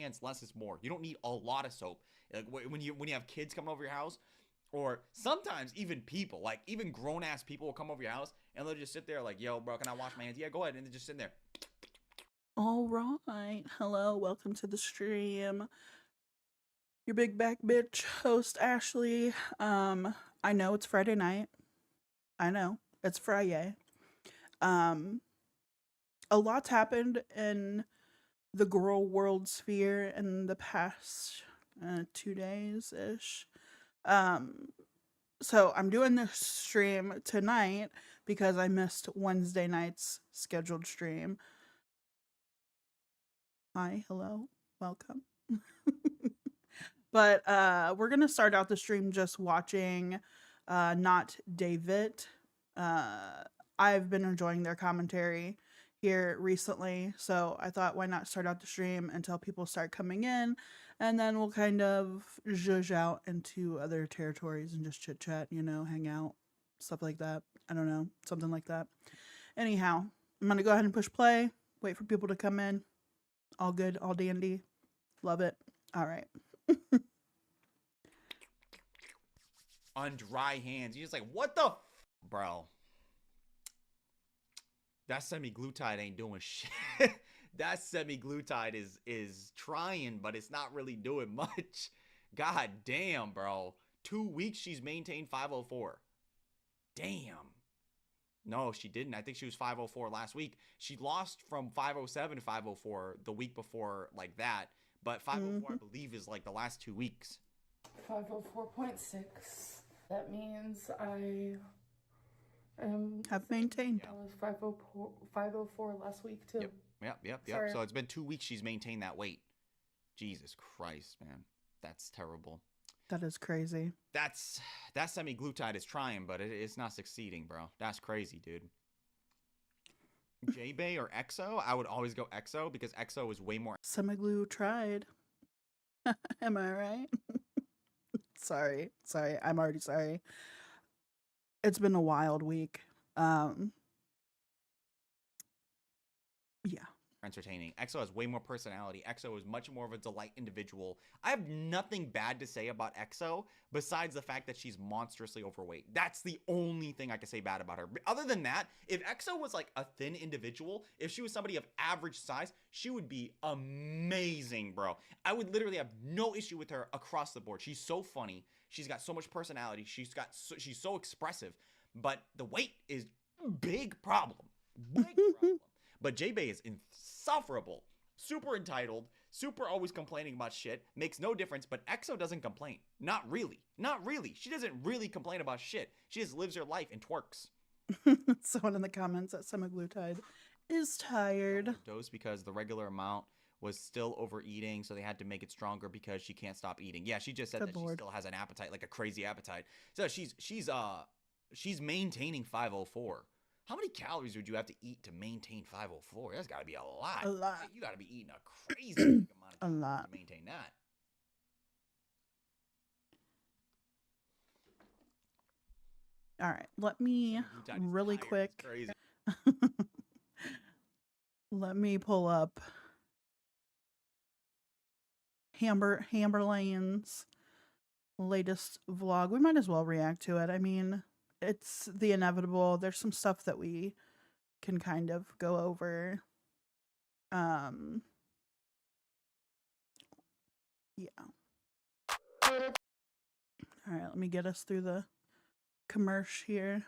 chance less is more. You don't need a lot of soap. Like when you have kids coming over your house, or sometimes even people, like even grown ass people will come over your house and they'll just sit there like, yo, bro, can I wash my hands? Yeah, go ahead. And they're just sitting there. All right. Hello. Welcome to the stream. Your big back bitch host, Ashley. I know it's Friday night. I know it's Friyay. A lot's happened in the girl world sphere in the past 2 days ish. So I'm doing this stream tonight because I missed Wednesday night's scheduled stream. Hi, hello, welcome. But we're gonna start out the stream just watching Not David. I've been enjoying their commentary here recently, so I thought why not start out the stream until people start coming in, and then we'll kind of zhuzh out into other territories and just chit chat, you know, hang out, stuff like that. I don't know, something like that. Anyhow, I'm gonna go ahead and push play, wait for people to come in. All good, all dandy. Love it. All right. On dry hands. You're just like, what the bro? That semi-glutide ain't doing shit. That semi-glutide is trying, but it's not really doing much. God damn, bro. 2 weeks she's maintained 504. Damn. No, she didn't. I think she was 504 last week. She lost from 507 to 504 the week before, like that. But 504, I believe, is like the last 2 weeks. 504.6. That means I have maintained. I was 504 last week too. Yep. Sorry. So it's been 2 weeks she's maintained that weight. Jesus Christ, man. That's terrible. That is crazy. That semi-glutide is trying, but it's not succeeding, bro. That's crazy, dude. J-Bay or EXO? I would always go EXO because EXO is way more. Semi-glue tried. Am I right? Sorry. I'm already sorry. It's been a wild week. Yeah. Entertaining. EXO has way more personality. EXO is much more of a delight individual. I have nothing bad to say about EXO besides the fact that she's monstrously overweight. That's the only thing I can say bad about her. But other than that, if EXO was like a thin individual, if she was somebody of average size, she would be amazing, bro. I would literally have no issue with her across the board. She's so funny. She's got so much personality. She's so expressive. But the weight is big problem. Big problem. But J-Bay is insufferable, super entitled, super always complaining about shit, makes no difference, but EXO doesn't complain. Not really. She doesn't really complain about shit. She just lives her life and twerks. Someone in the comments that semaglutide is tired. Dose because the regular amount was still overeating, so they had to make it stronger because she can't stop eating. Yeah, she just said that she still has an appetite, like a crazy appetite. So she's maintaining 504. How many calories would you have to eat to maintain 504? That's got to be a lot. A lot. You got to be eating a crazy amount of calories to maintain that. All right, let me really quick. Let me pull up Amberlynn's latest vlog. We might as well react to it. I mean, it's the inevitable. There's some stuff that we can kind of go over. Yeah. All right, let me get us through the commercial here.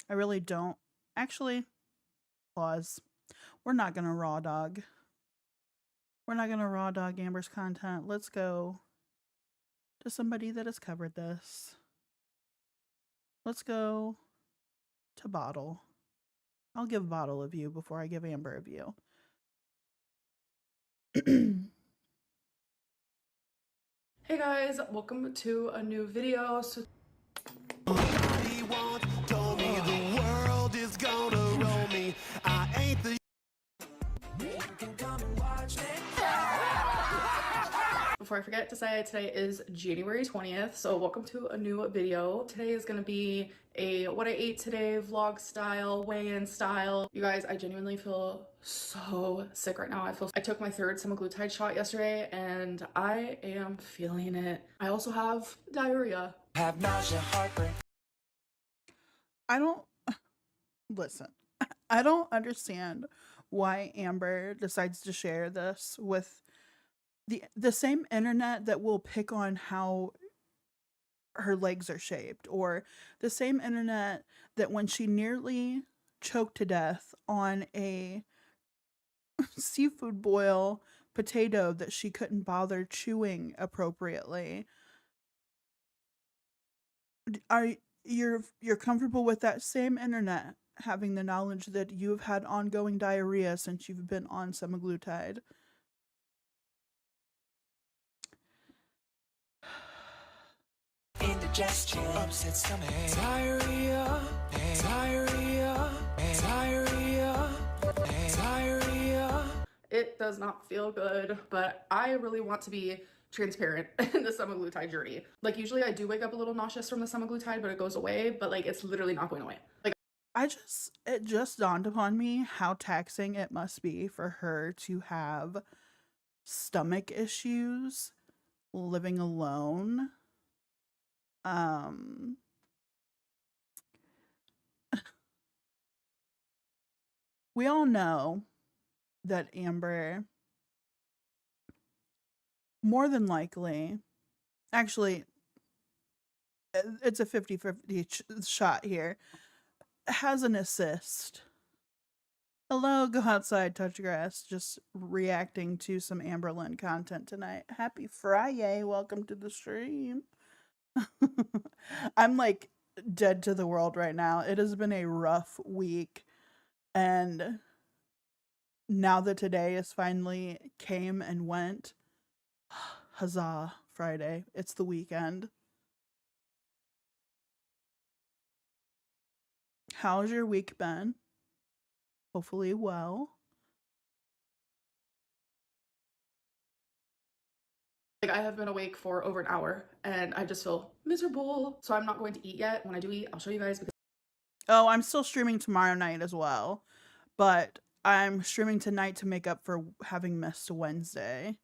I really don't. Actually, pause. We're not gonna raw dog. We're not gonna raw dog Amber's content. Let's go to somebody that has covered this. Let's go to Bottle. I'll give Bottle a view before I give Amber a view. Hey guys, welcome to a new video. So told me the world is gonna roll me. I ain't the Before I forget to say, today is January 20th, so welcome to a new video. Today is gonna be a what I ate today vlog style, weigh-in style. You guys, I genuinely feel so sick right now. I took my 3rd semaglutide shot yesterday and I am feeling it. I also have diarrhea. Have nausea, heartburn. I don't listen. I don't understand why Amber decides to share this with the same internet that will pick on how her legs are shaped, or the same internet that when she nearly choked to death on a seafood boil potato that she couldn't bother chewing appropriately. You're comfortable with that same internet having the knowledge that you've had ongoing diarrhea since you've been on semaglutide? Indigestion, upset stomach, diarrhea, diarrhea, diarrhea, diarrhea. It does not feel good, but I really want to be transparent in the semaglutide journey. Like, usually I do wake up a little nauseous from the semaglutide, but it goes away, but like it's literally not going away. Like, It just dawned upon me how taxing it must be for her to have stomach issues living alone. We all know that Amber more than likely, actually, it's a 50-50 shot here, has an assist. Hello, go outside, touch grass. Just reacting to some Amberlynn content tonight. Happy Friyay, welcome to the stream. I'm like dead to the world right now. It has been a rough week, and now that today is finally came and went, huzzah, Friday. It's the weekend. How's your week been? Hopefully well. I have been awake for over an hour and I just feel miserable. So I'm not going to eat yet. When I do eat, I'll show you guys. Oh, I'm still streaming tomorrow night as well, but I'm streaming tonight to make up for having missed Wednesday.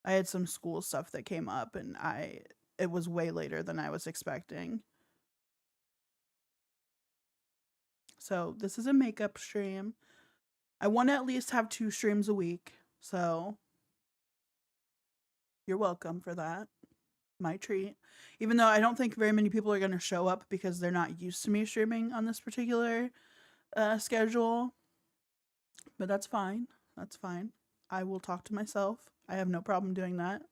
I had some school stuff that came up and it was way later than I was expecting. So this is a makeup stream. I want to at least have 2 streams a week, so you're welcome for that. My treat. Even though I don't think very many people are going to show up because they're not used to me streaming on this particular schedule. But that's fine. That's fine. I will talk to myself. I have no problem doing that.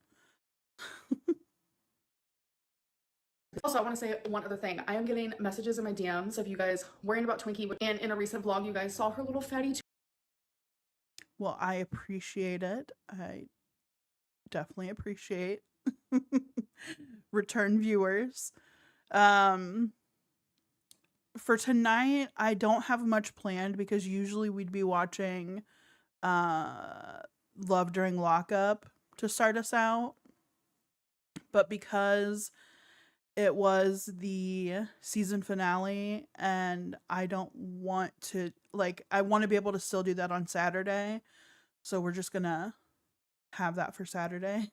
Also, I want to say one other thing. I am getting messages in my DMs of you guys worrying about Twinkie, and in a recent vlog, you guys saw her little fatty. Well, I appreciate it. I definitely appreciate return viewers. For tonight, I don't have much planned because usually we'd be watching Love During Lockup to start us out. But because it was the season finale and I don't want to, I want to be able to still do that on Saturday. So we're just gonna have that for Saturday.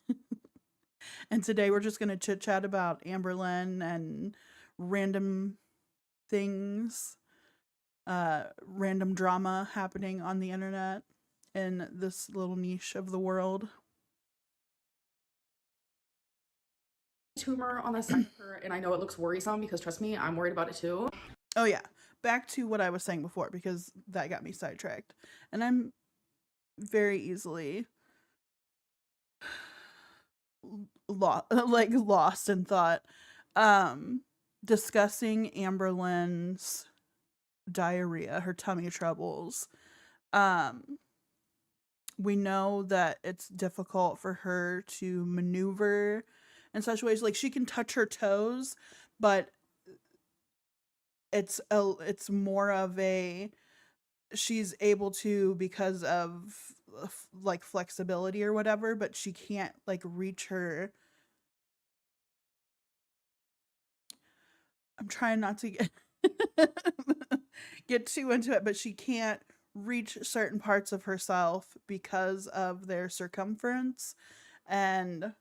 And today we're just gonna chit chat about Amberlynn and random things, random drama happening on the internet in this little niche of the world. Tumor on the side of her, and I know it looks worrisome because trust me, I'm worried about it too. Oh yeah, back to what I was saying before because that got me sidetracked, and I'm very easily lost in thought. Discussing Amberlynn's diarrhea, her tummy troubles. We know that it's difficult for her to maneuver in such ways. Like, she can touch her toes, but it's more of a, she's able to, because of like flexibility or whatever, but she can't like reach her. I'm trying not to get too into it, but she can't reach certain parts of herself because of their circumference, and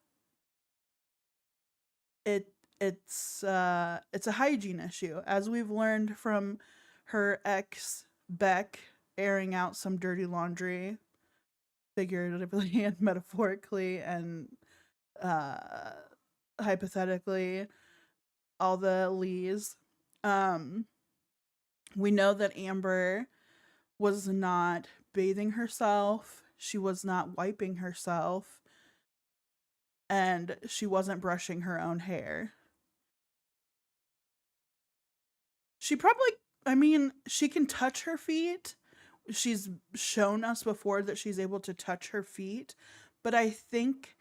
it's a hygiene issue, as we've learned from her ex Beck airing out some dirty laundry, figuratively and metaphorically and hypothetically, all the Lees. We know that Amber was not bathing herself, she was not wiping herself, and she wasn't brushing her own hair. She probably, I mean, she can touch her feet. She's shown us before that she's able to touch her feet, but I think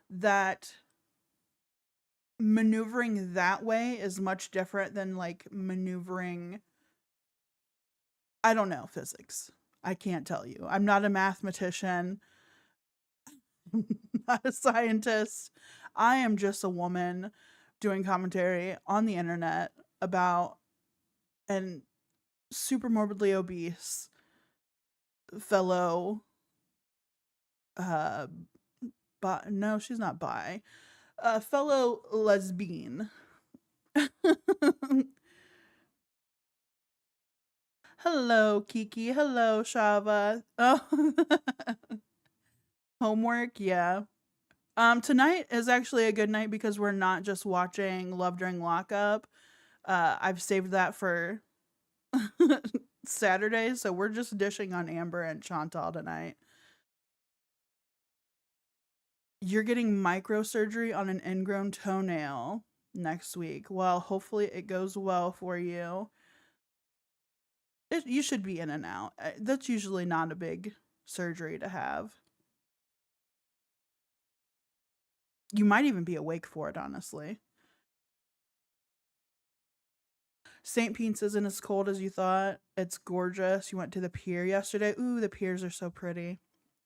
that maneuvering that way is much different than like maneuvering, I don't know, physics. I can't tell you. I'm not a mathematician, not a scientist. I am just a woman doing commentary on the internet about an super morbidly obese fellow no, she's not bi. A fellow lesbian. Hello, Kiki. Hello, Shava. Oh. Homework, yeah. Tonight is actually a good night because we're not just watching Love During Lockup. I've saved that for Saturday, so we're just dishing on Amber and Chantal tonight. You're getting microsurgery on an ingrown toenail next week. Well, hopefully it goes well for you. You should be in and out. That's usually not a big surgery to have. You might even be awake for it, honestly. St. Pete's isn't as cold as you thought. It's gorgeous. You went to the pier yesterday. Ooh, the piers are so pretty.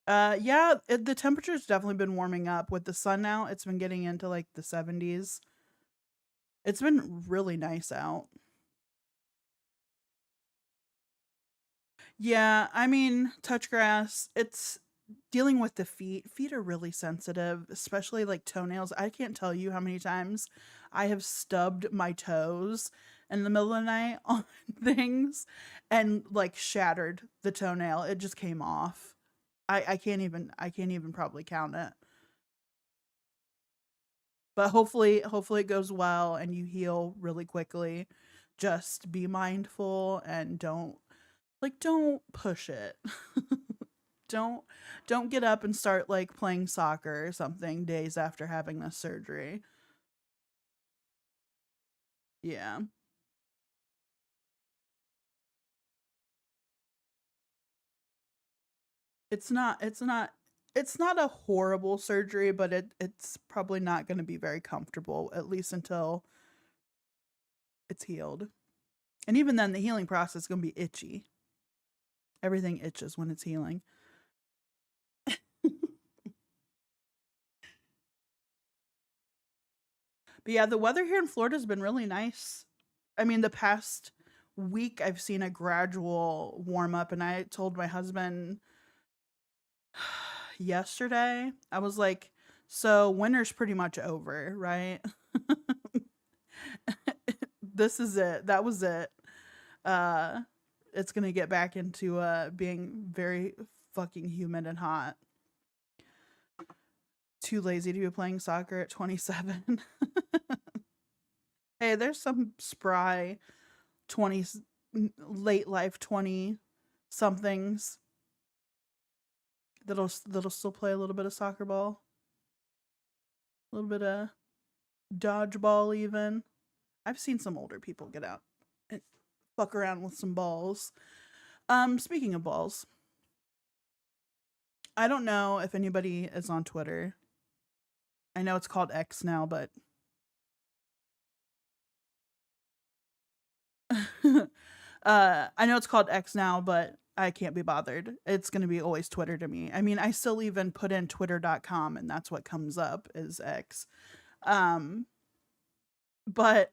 Yeah, the temperature's definitely been warming up. With the sun out, it's been getting into like the 70s. It's been really nice out. Yeah, I mean, touch grass, it's dealing with the feet. Feet are really sensitive, especially like toenails. I can't tell you how many times I have stubbed my toes in the middle of the night on things and like shattered the toenail. It just came off. I can't even probably count it. But hopefully it goes well and you heal really quickly. Just be mindful and don't push it. don't get up and start like playing soccer or something days after having this surgery. Yeah. It's not a horrible surgery, but it's probably not going to be very comfortable, at least until it's healed. And even then the healing process is going to be itchy. Everything itches when it's healing. But yeah, the weather here in Florida has been really nice. I mean, the past week I've seen a gradual warm up, and I told my husband yesterday, I was like, so winter's pretty much over, right? This is it. That was it. It's gonna get back into being very fucking humid and hot. Too lazy to be playing soccer at 27. Hey, there's some spry 20s, late life 20 somethings that'll still play a little bit of soccer ball, a little bit of dodgeball even. I've seen some older people get out and fuck around with some balls. Speaking of balls, I don't know if anybody is on Twitter. I know it's called X now, but I know it's called X now, but I can't be bothered. It's going to be always Twitter to me. I mean, I still even put in twitter.com and that's what comes up is X. But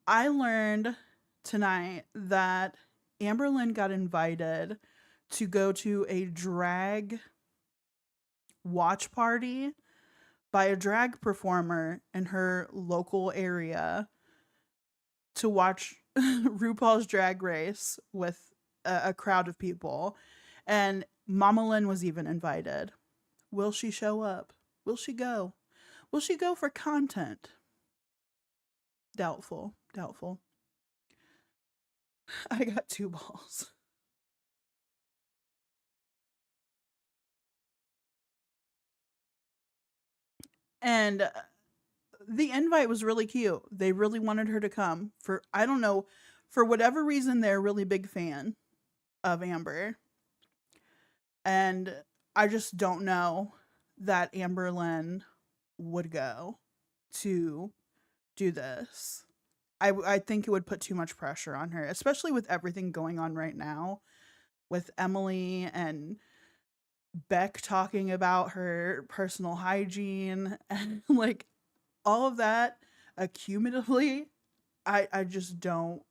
I learned tonight that Amberlynn got invited to go to a drag watch party by a drag performer in her local area to watch RuPaul's Drag Race with a crowd of people. And Mama Lynn was even invited. Will she show up? Will she go? Will she go for content? Doubtful. Doubtful. I got 2 balls. And the invite was really cute. They really wanted her to come for, I don't know, for whatever reason, they're a really big fan of Amber. And I just don't know that Amberlynn would go to do this. I think it would put too much pressure on her, especially with everything going on right now with Emily and Beck talking about her personal hygiene and like all of that accumulatively. I just don't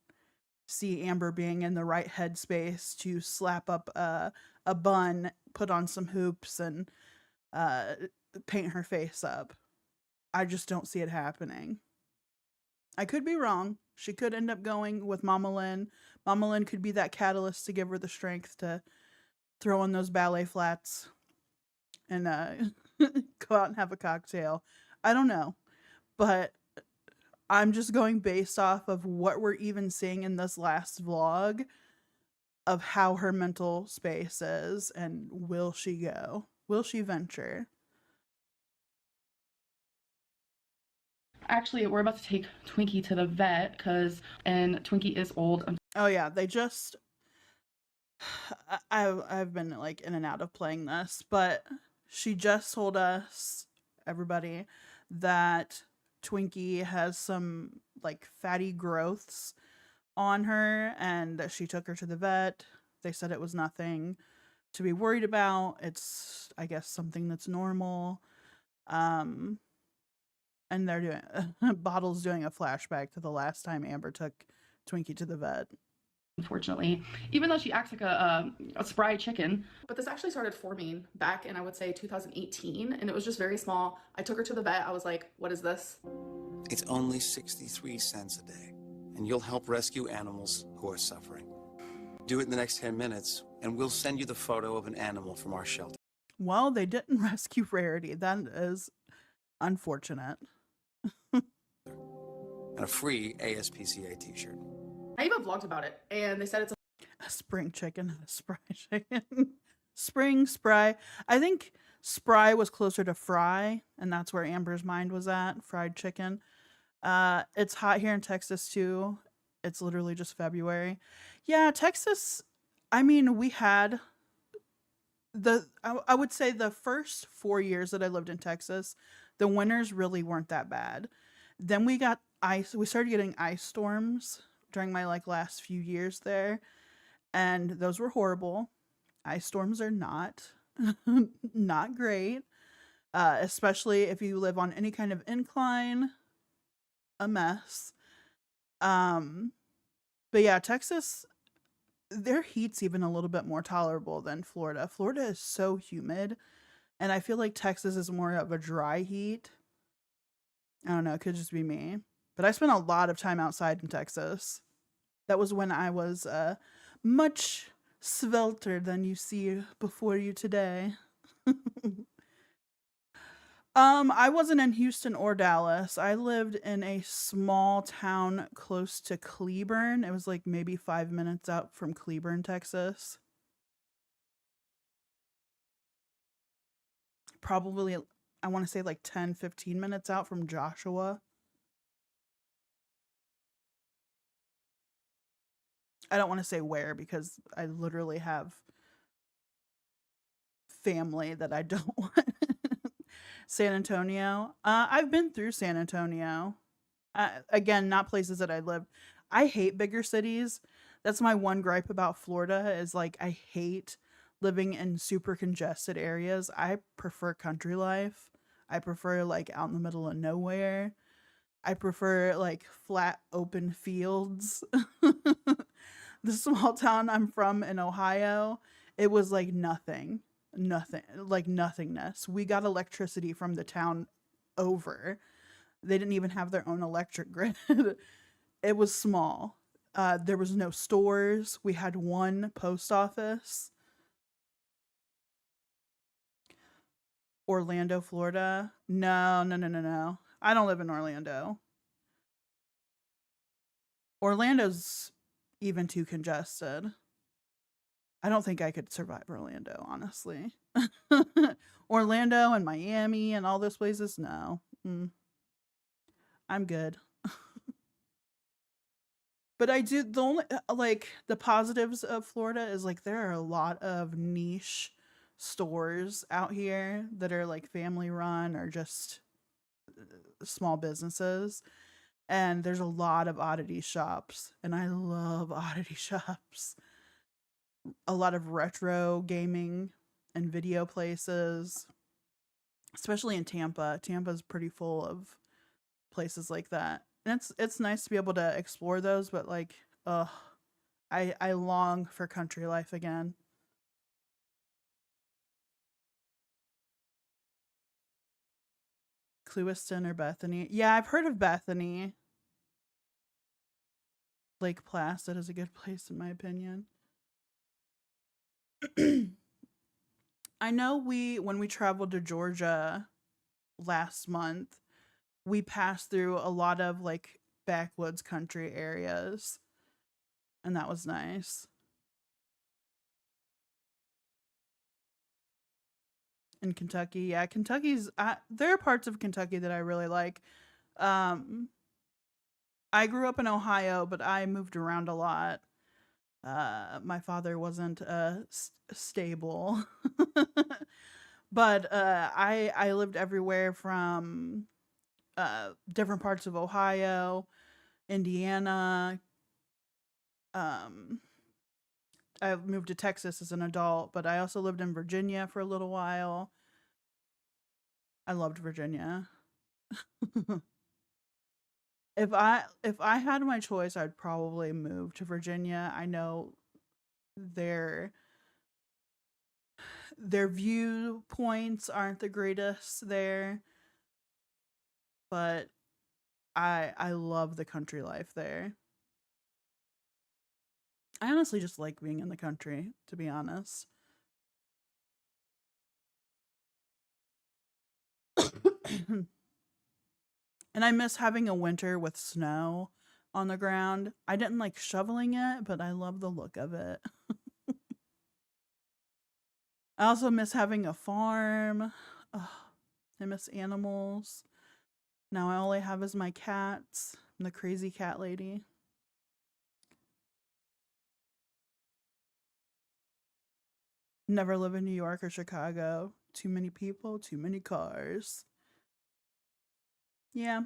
see Amber being in the right headspace to slap up a bun, put on some hoops, and paint her face up. I just don't see it happening. I could be wrong. She could end up going with Mama Lynn. Mama Lynn could be that catalyst to give her the strength to throw on those ballet flats and go out and have a cocktail. I don't know. But I'm just going based off of what we're even seeing in this last vlog of how her mental space is, and will she go? Will she venture? Actually, we're about to take Twinkie to the vet and Twinkie is old. Oh yeah, they just I've been like in and out of playing this, but she just told us, everybody, that Twinkie has some like fatty growths on her and that she took her to the vet. They said it was nothing to be worried about. It's, I guess, something that's normal. And they're doing Bottle's doing a flashback to the last time Amber took Twinkie to the vet. Unfortunately, even though she acts like a spry chicken. But this actually started forming back in, I would say, 2018, and it was just very small. I took her to the vet. I was like, what is this? It's only 63 cents a day, and you'll help rescue animals who are suffering. Do it in the next 10 minutes, and we'll send you the photo of an animal from our shelter. Well, they didn't rescue Rarity. That is unfortunate. And a free ASPCA t-shirt. I even vlogged about it, and they said it's a spring chicken, a spry chicken. Spring, spry. I think spry was closer to fry, and that's where Amber's mind was at, fried chicken. It's hot here in Texas too. It's literally just February. Yeah, Texas, I mean, we had I would say the first 4 years that I lived in Texas, the winters really weren't that bad. Then we got ice. We started getting ice storms during my like last few years there, and those were horrible. Ice storms are not not great, especially if you live on any kind of incline. A mess. But yeah, Texas, their heat's even a little bit more tolerable than Florida. Florida is so humid, and I feel like Texas is more of a dry heat. I don't know, it could just be me. But I spent a lot of time outside in Texas. That was when I was much svelter than you see before you today. I wasn't in Houston or Dallas. I lived in a small town close to Cleburne. It was like maybe 5 minutes out from Cleburne, Texas. Probably, I want to say like 10, 15 minutes out from Joshua. I don't want to say where because I literally have family that I don't want. San Antonio. I've been through San Antonio. Again, not places that I lived. I hate bigger cities. That's my one gripe about Florida is like I hate living in super congested areas. I prefer country life. I prefer like out in the middle of nowhere. I prefer like flat open fields. The small town I'm from in Ohio, it was like nothing. Nothing, like nothingness. We got electricity from the town over. They didn't even have their own electric grid. It was small. There was no stores. We had one post office. Orlando, Florida. No, no, no, no, no. I don't live in Orlando. Orlando's even too congested. I don't think I could survive Orlando, honestly. Orlando and Miami and all those places, no. I'm good. But I do, the only, like, the positives of Florida is, like, there are a lot of niche stores out here that are, like, family run or just small businesses. And there's a lot of oddity shops. And I love oddity shops. A lot of retro gaming and video places, especially in Tampa. Tampa's pretty full of places like that. And it's nice to be able to explore those, but like, I long for country life again. Clewiston or Bethany. Yeah, I've heard of Bethany. Lake Placid is a good place in my opinion. I know when we traveled to Georgia last month, we passed through a lot of like backwoods country areas, and that was nice. In Kentucky, yeah, Kentucky's there are parts of Kentucky that I really like. I grew up in Ohio, but I moved around a lot. My father wasn't stable. But I lived everywhere from different parts of Ohio, Indiana. I moved to Texas as an adult, but I also lived in Virginia for a little while. I loved Virginia. If I had my choice, I'd probably move to Virginia. I know their viewpoints aren't the greatest there, but I love the country life there. I honestly just like being in the country, to be honest. And I miss having a winter with snow on the ground. I didn't like shoveling it, but I love the look of it. I also miss having a farm. Ugh, I miss animals. Now all I have is my cats. I'm the crazy cat lady. Never live in New York or Chicago. Too many people, too many cars. Yeah.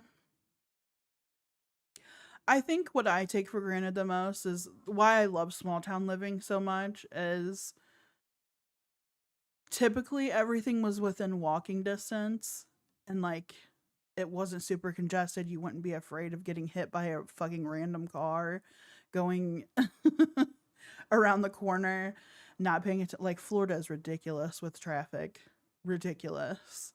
I think what I take for granted the most is why I love small town living so much is typically everything was within walking distance and like it wasn't super congested. You wouldn't be afraid of getting hit by a fucking random car going around the corner, not paying attention. Like Florida is ridiculous with traffic. Ridiculous.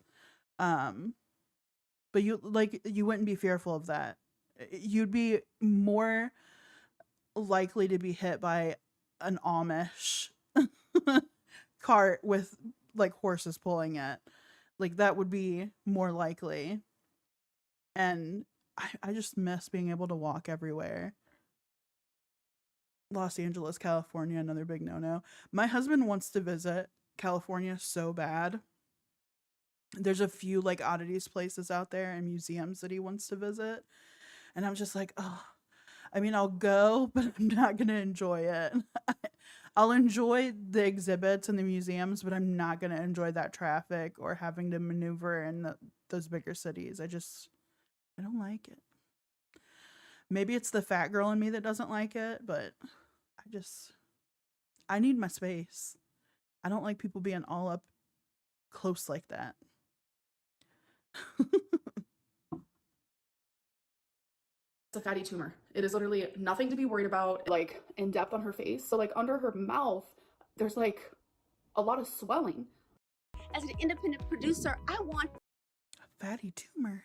But you wouldn't be fearful of that. You'd be more likely to be hit by an Amish cart with like horses pulling it. Like that would be more likely. And I just miss being able to walk everywhere. Los Angeles, California, another big no-no. My husband wants to visit California so bad. There's a few like oddities places out there and museums that he wants to visit. And I'm just like, oh, I mean, I'll go, but I'm not going to enjoy it. I'll enjoy the exhibits and the museums, but I'm not going to enjoy that traffic or having to maneuver in those bigger cities. I don't like it. Maybe it's the fat girl in me that doesn't like it, but I need my space. I don't like people being all up close like that. It's a fatty tumor. It is literally nothing to be worried about, like in depth on her face. So like under her mouth, there's like a lot of swelling. As an independent producer, I want A fatty tumor.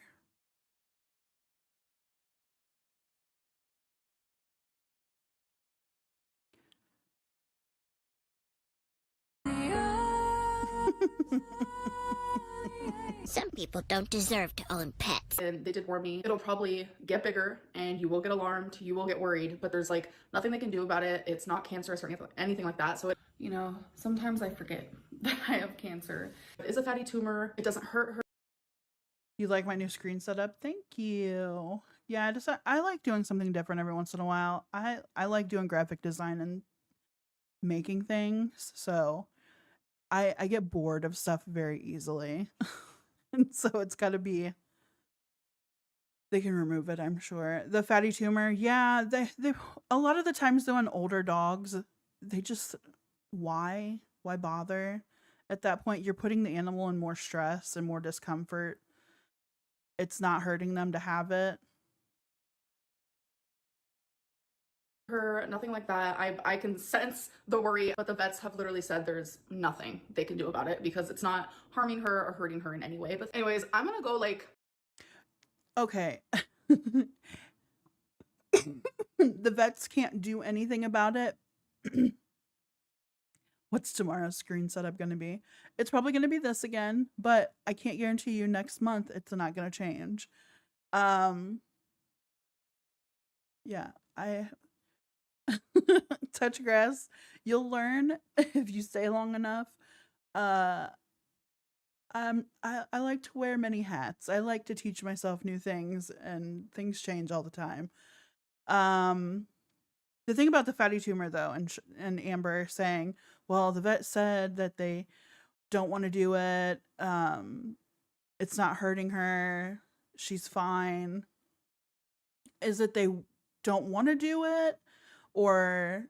Some people don't deserve to own pets. And they did warn me, it'll probably get bigger and you will get alarmed, you will get worried, but there's like nothing they can do about it. It's not cancerous or anything like that. So, you know, sometimes I forget that I have cancer. It is a fatty tumor. It doesn't hurt her. You like my new screen setup? Thank you. Yeah, I like doing something different every once in a while. I like doing graphic design and making things, so I get bored of stuff very easily. And so it's got to be, they can remove it, I'm sure. The fatty tumor, yeah, they a lot of the times though in older dogs, they just, why bother? At that point, you're putting the animal in more stress and more discomfort. It's not hurting them to have it. Her, nothing like that. I can sense the worry, but the vets have literally said there's nothing they can do about it because it's not harming her or hurting her in any way. But anyways, I'm gonna go like, okay. The vets can't do anything about it. What's tomorrow's screen setup going to be? It's probably going to be this again, but I can't guarantee you next month it's not going to change. Yeah, I touch grass. You'll learn if you stay long enough. I like to wear many hats. I like to teach myself new things, and things change all the time. The thing about the fatty tumor though, and Amber saying, well, the vet said that they don't want to do it. It's not hurting her. She's fine. Is it they don't want to do it, or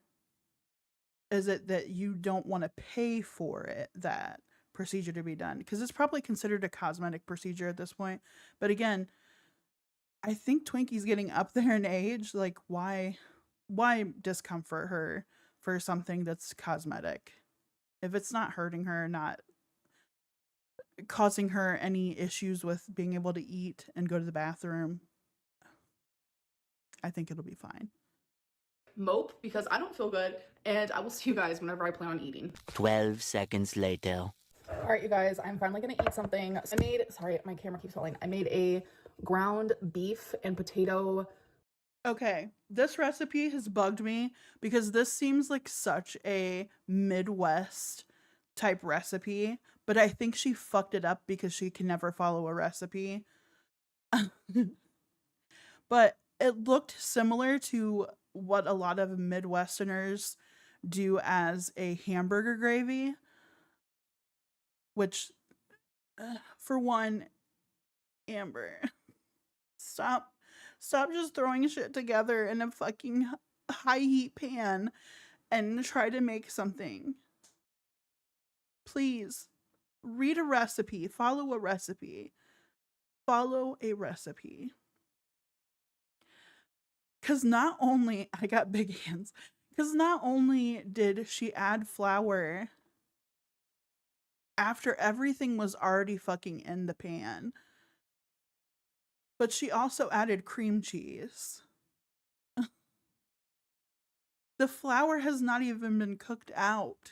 is it that you don't want to pay for it, that procedure to be done? Because it's probably considered a cosmetic procedure at this point. But again, I think Twinkie's getting up there in age. Like, why discomfort her for something that's cosmetic? If it's not hurting her, not causing her any issues with being able to eat and go to the bathroom, I think it'll be fine. mope because I don't feel good, and I will see you guys whenever I plan on eating. 12 seconds later. All right, you guys, I'm finally gonna eat something. Sorry, my camera keeps falling. I made a ground beef and potato. Okay, this recipe has bugged me because this seems like such a Midwest type recipe, but I think she fucked it up because she can never follow a recipe. But it looked similar to what a lot of Midwesterners do as a hamburger gravy, which, for one, Amber, stop just throwing shit together in a fucking high heat pan and try to make something. Please read a recipe, follow a recipe. Cause not only, I got big hands, cause not only did she add flour after everything was already fucking in the pan, but she also added cream cheese. The flour has not even been cooked out.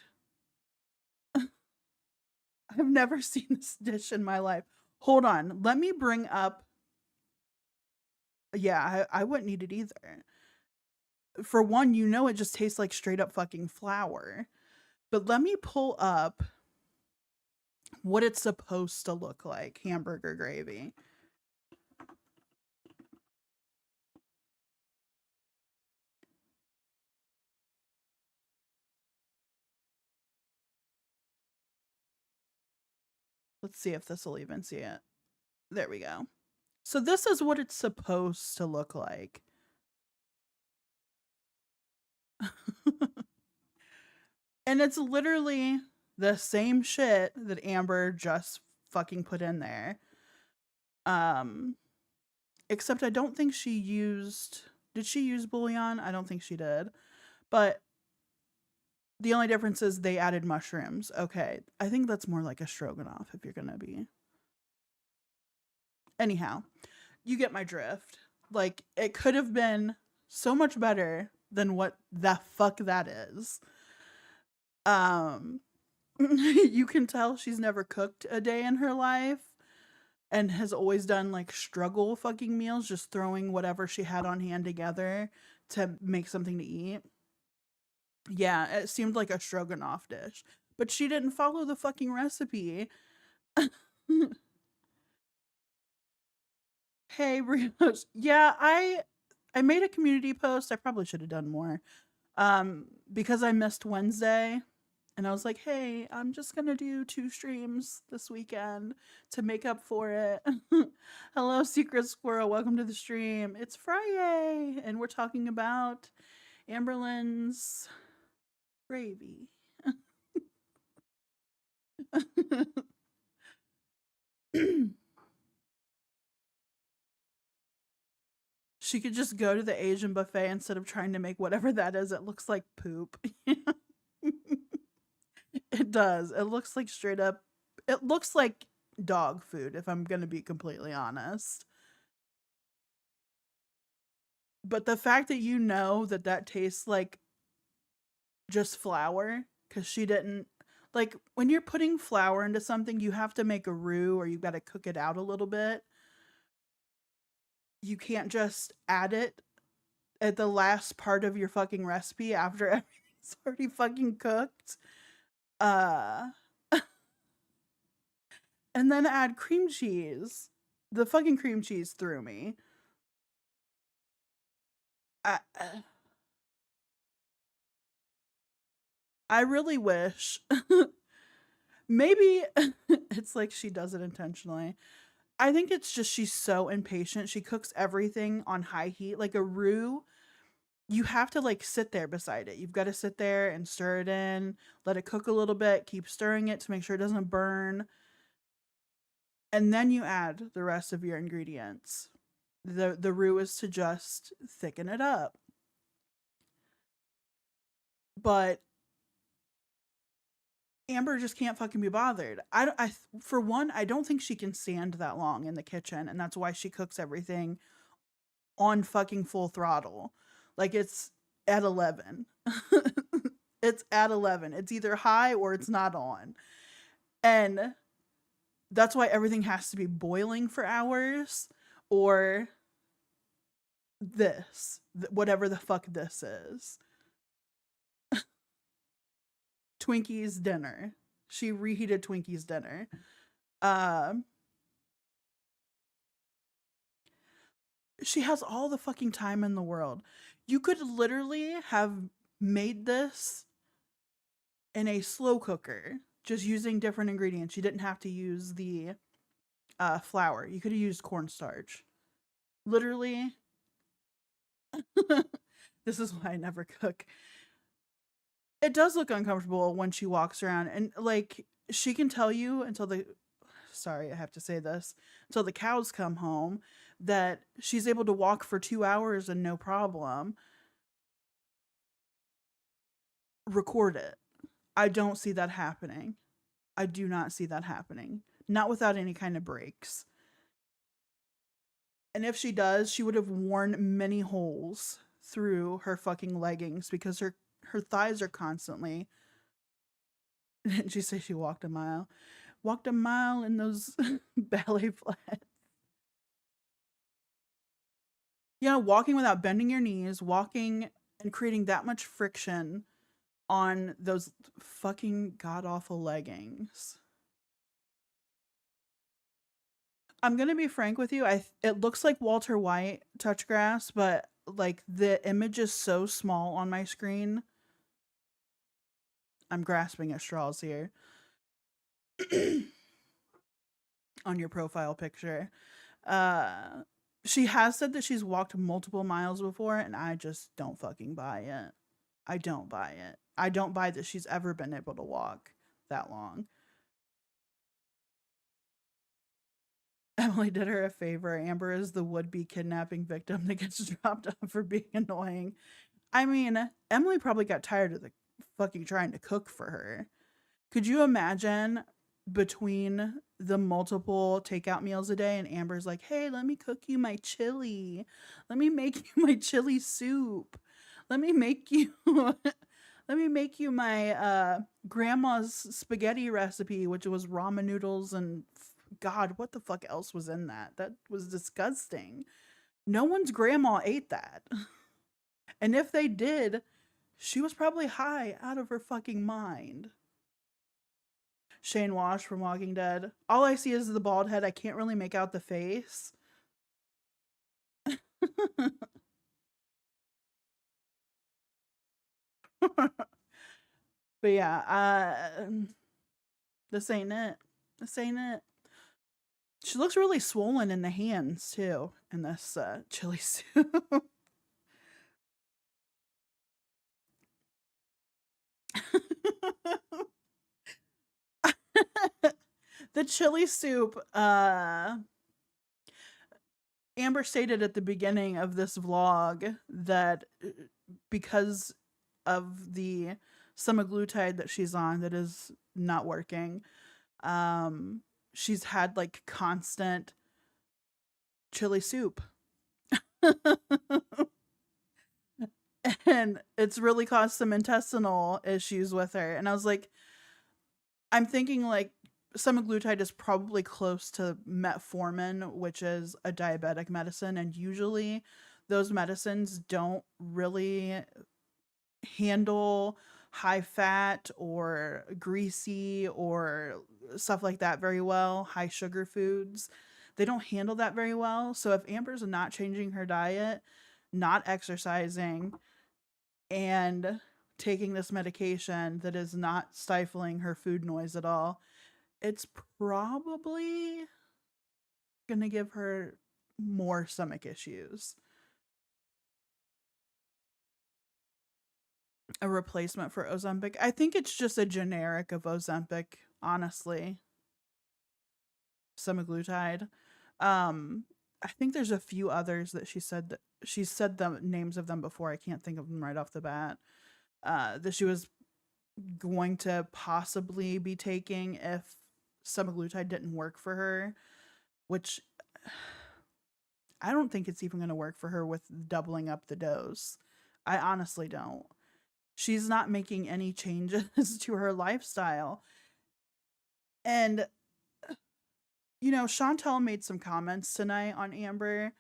I've never seen this dish in my life. Hold on. Let me bring up. Yeah, I wouldn't eat it either. For one, you know it just tastes like straight up fucking flour. But let me pull up what it's supposed to look like. Hamburger gravy. Let's see if this will even see it. There we go. So this is what it's supposed to look like. And it's literally the same shit that Amber just fucking put in there. Except I don't think she used... Did she use bouillon? I don't think she did. But the only difference is they added mushrooms. Okay. I think that's more like a stroganoff if you're going to be... Anyhow, you get my drift. Like, it could have been so much better than what the fuck that is. You can tell she's never cooked a day in her life and has always done like struggle fucking meals, just throwing whatever she had on hand together to make something to eat. Yeah, it seemed like a stroganoff dish, but she didn't follow the fucking recipe. Hey, Brios. Yeah, I made a community post. I probably should have done more. Because I missed Wednesday. And I was like, hey, I'm just going to do 2 streams this weekend to make up for it. Hello, Secret Squirrel. Welcome to the stream. It's Friyay. And we're talking about Amberlynn's gravy. She could just go to the Asian buffet instead of trying to make whatever that is. It looks like poop. It does. It looks like straight up... It looks like dog food, if I'm going to be completely honest. But the fact that you know that that tastes like just flour, because she didn't... Like, when you're putting flour into something, you have to make a roux or you've got to cook it out a little bit. You can't just add it at the last part of your fucking recipe after everything's already fucking cooked. And then add cream cheese. The fucking cream cheese threw me. I really wish. Maybe it's like she does it intentionally. I think it's just she's so impatient. She cooks everything on high heat. Like a roux, you have to like sit there beside it. You've got to sit there and stir it in, let it cook a little bit, keep stirring it to make sure it doesn't burn. And then you add the rest of your ingredients. The roux is to just thicken it up. But Amber just can't fucking be bothered. For one, I don't think she can stand that long in the kitchen, and that's why she cooks everything on fucking full throttle. Like, it's at 11. It's at 11. It's either high or it's not on. And that's why everything has to be boiling for hours, or this, whatever the fuck this is. Twinkies dinner. She reheated Twinkies dinner. She has all the fucking time in the world. You could literally have made this in a slow cooker, just using different ingredients. You didn't have to use the flour. You could have used cornstarch. Literally. This is why I never cook. It does look uncomfortable when she walks around, and like she can tell you until the... Sorry, I have to say this. Until the cows come home, that she's able to walk for 2 hours and no problem. Record it. I don't see that happening. I do not see that happening. Not without any kind of breaks. And if she does, she would have worn many holes through her fucking leggings because her thighs are constantly... Didn't she say she walked a mile? Walked a mile in those ballet flats. Yeah, walking without bending your knees, walking and creating that much friction on those fucking god-awful leggings. I'm gonna be frank with you. It looks like Walter White touch grass, but like the image is so small on my screen. I'm grasping at straws here. On your profile picture. She has said that she's walked multiple miles before, and I just don't fucking buy it. I don't buy it. I don't buy that she's ever been able to walk that long. Emily did her a favor. Amber is the would-be kidnapping victim that gets dropped off for being annoying. I mean, Emily probably got tired of the fucking trying to cook for her. Could you imagine between the multiple takeout meals a day and Amber's like, hey, let me cook you my chili. Let me make you my chili soup. Let me make you let me make you my grandma's spaghetti recipe, which was ramen noodles and God, what the fuck else was in that? That was disgusting. No one's grandma ate that. And if they did, she was probably high out of her fucking mind. Shane Wash from Walking Dead. All I see is the bald head. I can't really make out the face. But yeah, this ain't it. This ain't it. She looks really swollen in the hands too in this chili soup. The chili soup, Amber stated at the beginning of this vlog that because of the semaglutide that she's on that is not working, she's had like constant chili soup. And it's really caused some intestinal issues with her. And I was like, I'm thinking like semaglutide is probably close to metformin, which is a diabetic medicine. And usually those medicines don't really handle high fat or greasy or stuff like that very well. High sugar foods. They don't handle that very well. So if Amber's not changing her diet, not exercising, and taking this medication that is not stifling her food noise at all, it's probably gonna give her more stomach issues. A replacement for Ozempic. I think it's just a generic of Ozempic, honestly. Semaglutide. I think there's a few others that she said the names of them before. I can't think of them right off the bat. That she was going to possibly be taking if semaglutide didn't work for her, which I don't think it's even going to work for her with doubling up the dose. I honestly don't. She's not making any changes to her lifestyle. And you know, Chantal made some comments tonight on Amber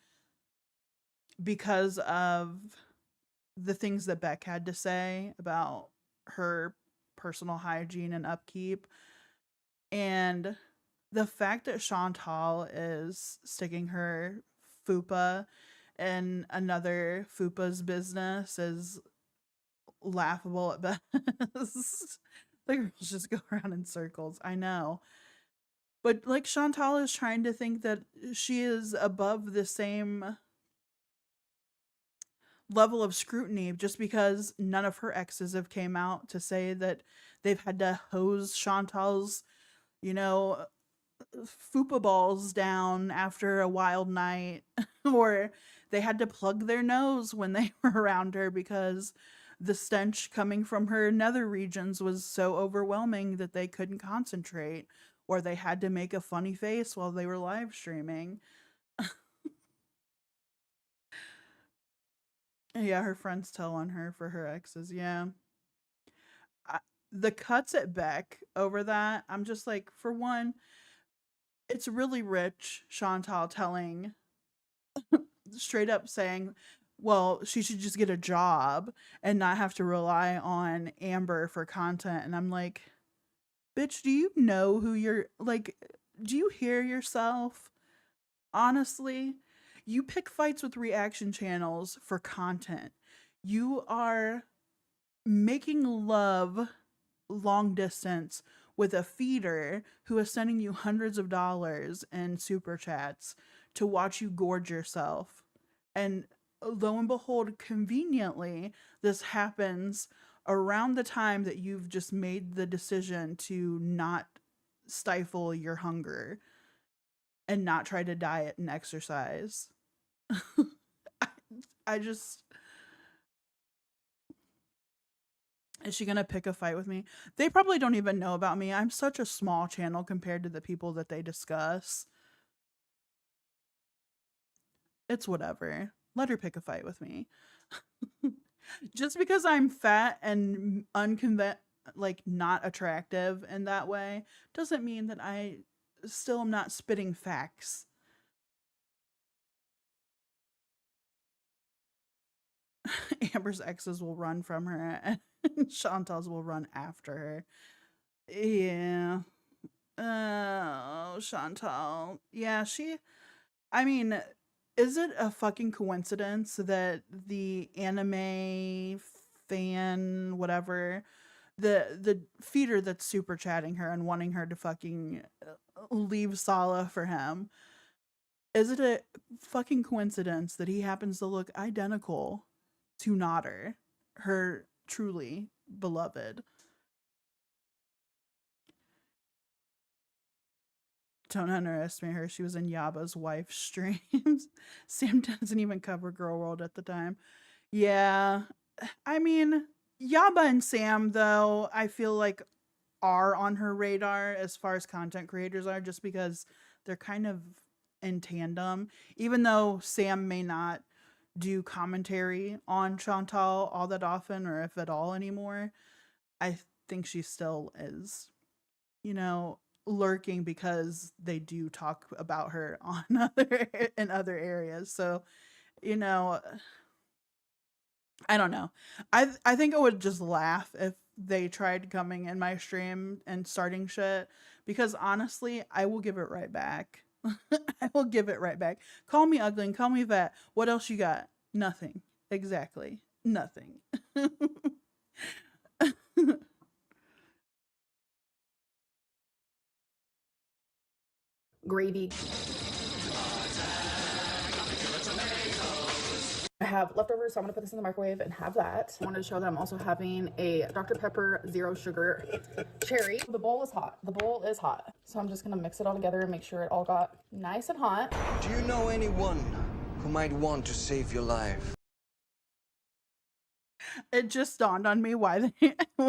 because of the things that Beck had to say about her personal hygiene and upkeep. And the fact that Chantal is sticking her fupa in another fupa's business is laughable at best. The girls just go around in circles. I know. But like Chantal is trying to think that she is above the same level of scrutiny just because none of her exes have came out to say that they've had to hose Chantal's, you know, fupa balls down after a wild night, or they had to plug their nose when they were around her because the stench coming from her nether regions was so overwhelming that they couldn't concentrate, or they had to make a funny face while they were live streaming. Yeah, her friends tell on her for her exes. Yeah. The cuts at Beck over that, I'm just like, for one, it's really rich Chantal telling, straight up saying, well, she should just get a job and not have to rely on Amber for content. And I'm like, bitch, do you know who you're, like, do you hear yourself? Honestly, you pick fights with reaction channels for content. You are making love long distance with a feeder who is sending you hundreds of dollars in super chats to watch you gorge yourself. And lo and behold, conveniently, this happens around the time that you've just made the decision to not stifle your hunger and not try to diet and exercise. I, I just, is she gonna pick a fight with me? They probably don't even know about me. I'm such a small channel compared to the people that they discuss. It's whatever. Let her pick a fight with me. Just because I'm fat and like not attractive in that way doesn't mean that I still am not spitting facts. Amber's exes will run from her and Chantal's will run after her. Yeah. Oh, Chantal. Yeah, I mean, is it a fucking coincidence that the anime fan, whatever, the feeder that's super chatting her and wanting her to fucking leave Sala for him, is it a fucking coincidence that he happens to look identical to Nodder, her truly beloved? Don't underestimate her. She was in Yaba's wife's streams. Sam doesn't even cover Girl World at the time. Yeah. I mean, Yaba and Sam, though, I feel like are on her radar as far as content creators are, just because they're kind of in tandem. Even though Sam may not do commentary on Chantal all that often, or if at all anymore, I think she still is, lurking because they do talk about her on in other areas. So, I don't know. I think I would just laugh if they tried coming in my stream and starting shit, because honestly, I will give it right back. I will give it right back. Call me ugly and call me fat. What else you got? Nothing. Exactly. Nothing. Gravy. I have leftovers, so I'm gonna put this in the microwave and have that. I wanted to show that I'm also having a Dr. Pepper zero sugar cherry. The bowl is hot. The bowl is hot. So I'm just gonna mix it all together and make sure it all got nice and hot. Do you know anyone who might want to save your life? It just dawned on me why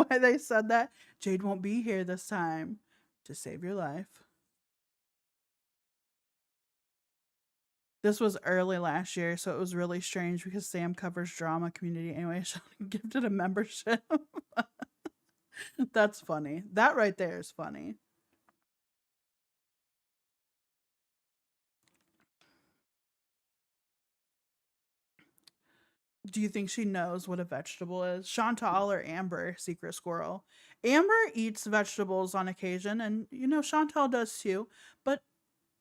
they said that. Jade won't be here this time to save your life. This was early last year, so it was really strange because Sam covers drama community anyway. She gifted a membership. That's funny. That right there is funny. Do you think she knows what a vegetable is? Chantal or Amber, Secret Squirrel? Amber eats vegetables on occasion, and Chantal does too. But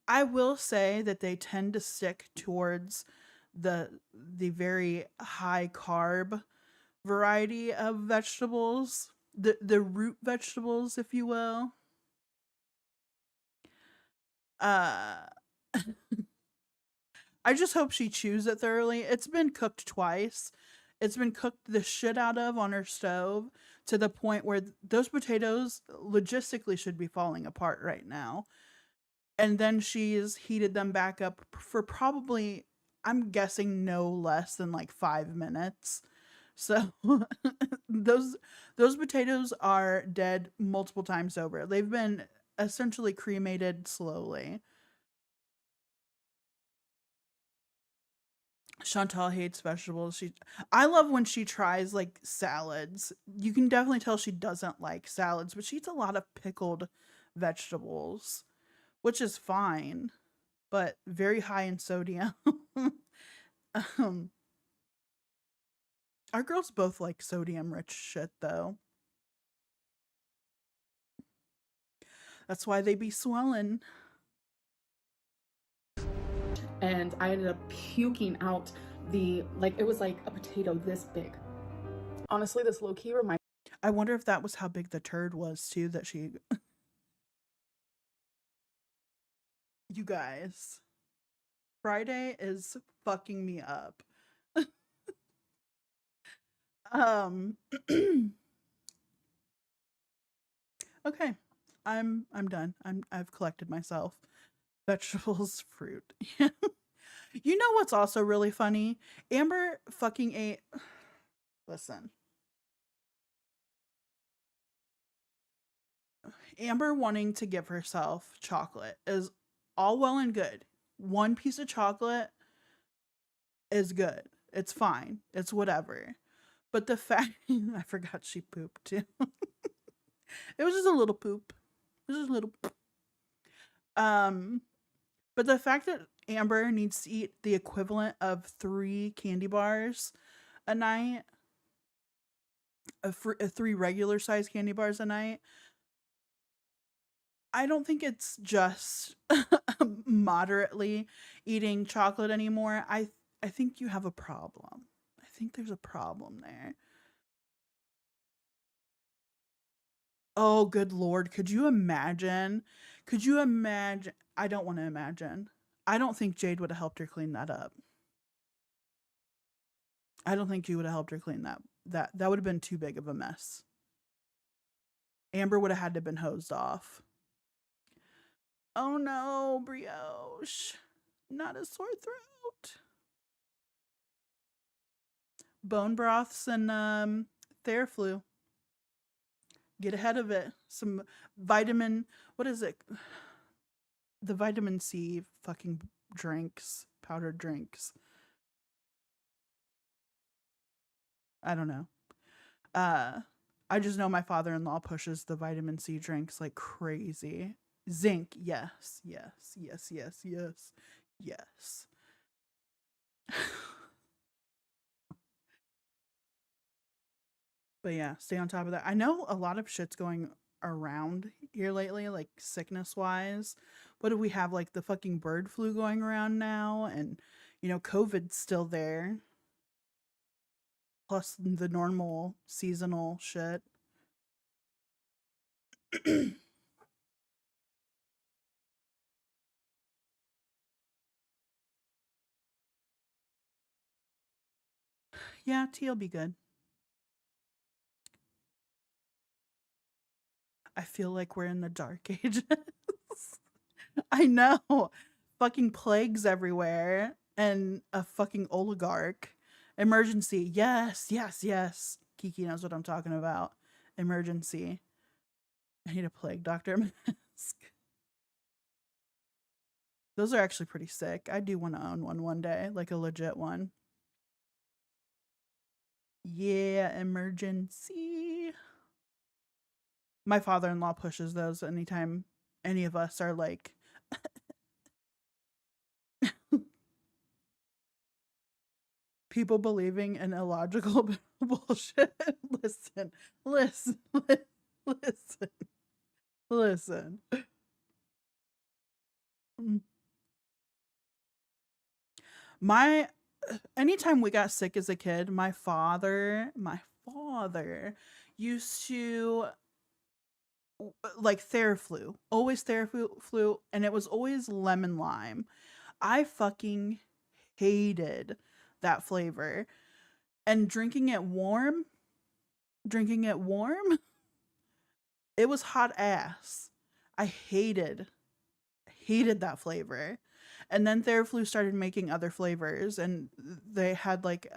I will say that they tend to stick towards the very high carb variety of vegetables, the root vegetables, if you will. I just hope she chews it thoroughly. It's been cooked twice. It's been cooked the shit out of on her stove to the point where those potatoes logistically should be falling apart right now. And then she's heated them back up for probably, I'm guessing, no less than like 5 minutes. So those potatoes are dead multiple times over. They've been essentially cremated slowly. Chantal hates vegetables. I love when she tries like salads. You can definitely tell she doesn't like salads, but she eats a lot of pickled vegetables, which is fine, but very high in sodium. Our girls both like sodium rich shit though. That's why they be swelling. And I ended up puking out it was like a potato this big. Honestly, this low-key reminds. I wonder if that was how big the turd was too that she... You guys, Friday is fucking me up. Um okay. I'm done. I've collected myself. Vegetables, fruit. You know what's also really funny? Amber fucking ate. Listen. Amber wanting to give herself chocolate is all well and good. One piece of chocolate is good. It's fine. It's whatever. But the fact I forgot she pooped too. It was just a little poop. It was just a little but the fact that Amber needs to eat the equivalent of 3 candy bars a night, 3 regular size candy bars a night, I don't think it's just moderately eating chocolate anymore. I think you have a problem. I think there's a problem there. Oh, good Lord. Could you imagine? Could you imagine? I don't want to imagine. I don't think Jade would have helped her clean that up. I don't think she would have helped her clean that. That would have been too big of a mess. Amber would have had to have been hosed off. Oh no, brioche. Not a sore throat. Bone broths and Theraflu. Get ahead of it. Some vitamin, what is it? The vitamin C fucking drinks, powdered drinks. I don't know. I just know my father-in-law pushes the vitamin C drinks like crazy. Zinc, yes, yes, yes, yes, yes, yes. But yeah, stay on top of that. I know a lot of shit's going around here lately, like sickness wise. What do we have? Like the fucking bird flu going around now, and you know, COVID's still there. Plus the normal seasonal shit. Yeah, tea will be good. I feel like we're in the dark ages. I know. Fucking plagues everywhere and a fucking oligarch. Emergency. Yes, yes, yes. Kiki knows what I'm talking about. Emergency. I need a plague doctor mask. Those are actually pretty sick. I do want to own one day, like a legit one. Yeah, emergency. My father-in-law pushes those anytime any of us are like people believing in illogical bullshit. Listen. My anytime we got sick as a kid, my father used to like Theraflu, always Theraflu, and it was always lemon lime. I fucking hated that flavor. And drinking it warm, it was hot ass. I hated that flavor. And then Theraflu started making other flavors, and they had like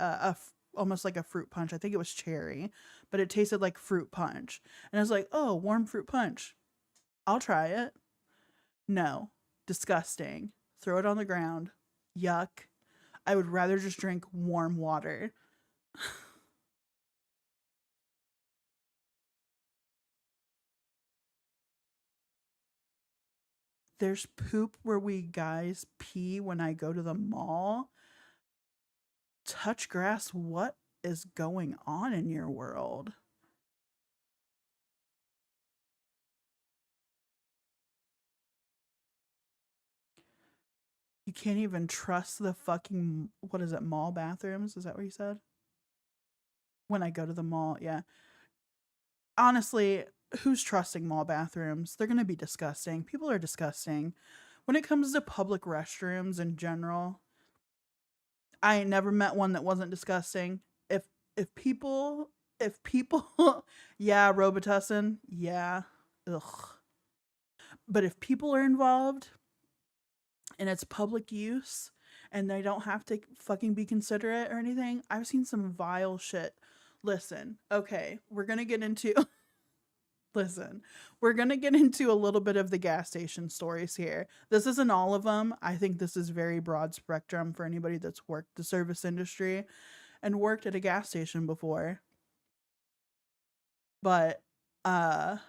almost like a fruit punch. I think it was cherry, but it tasted like fruit punch. And I was like, oh, warm fruit punch. I'll try it. No, disgusting. Throw it on the ground. Yuck. I would rather just drink warm water. There's poop where we guys pee when I go to the mall. Touch grass, what is going on in your world? You can't even trust the fucking, what is it, mall bathrooms? Is that what you said? When I go to the mall, yeah. Honestly, who's trusting mall bathrooms? They're going to be disgusting. People are disgusting. When it comes to public restrooms in general, I ain't never met one that wasn't disgusting. if people, yeah, Robitussin, yeah, ugh. But if people are involved and it's public use and they don't have to fucking be considerate or anything, I've seen some vile shit. Listen, okay, we're gonna get into we're going to get into a little bit of the gas station stories here. This isn't all of them. I think this is very broad spectrum for anybody that's worked the service industry and worked at a gas station before. But, yeah,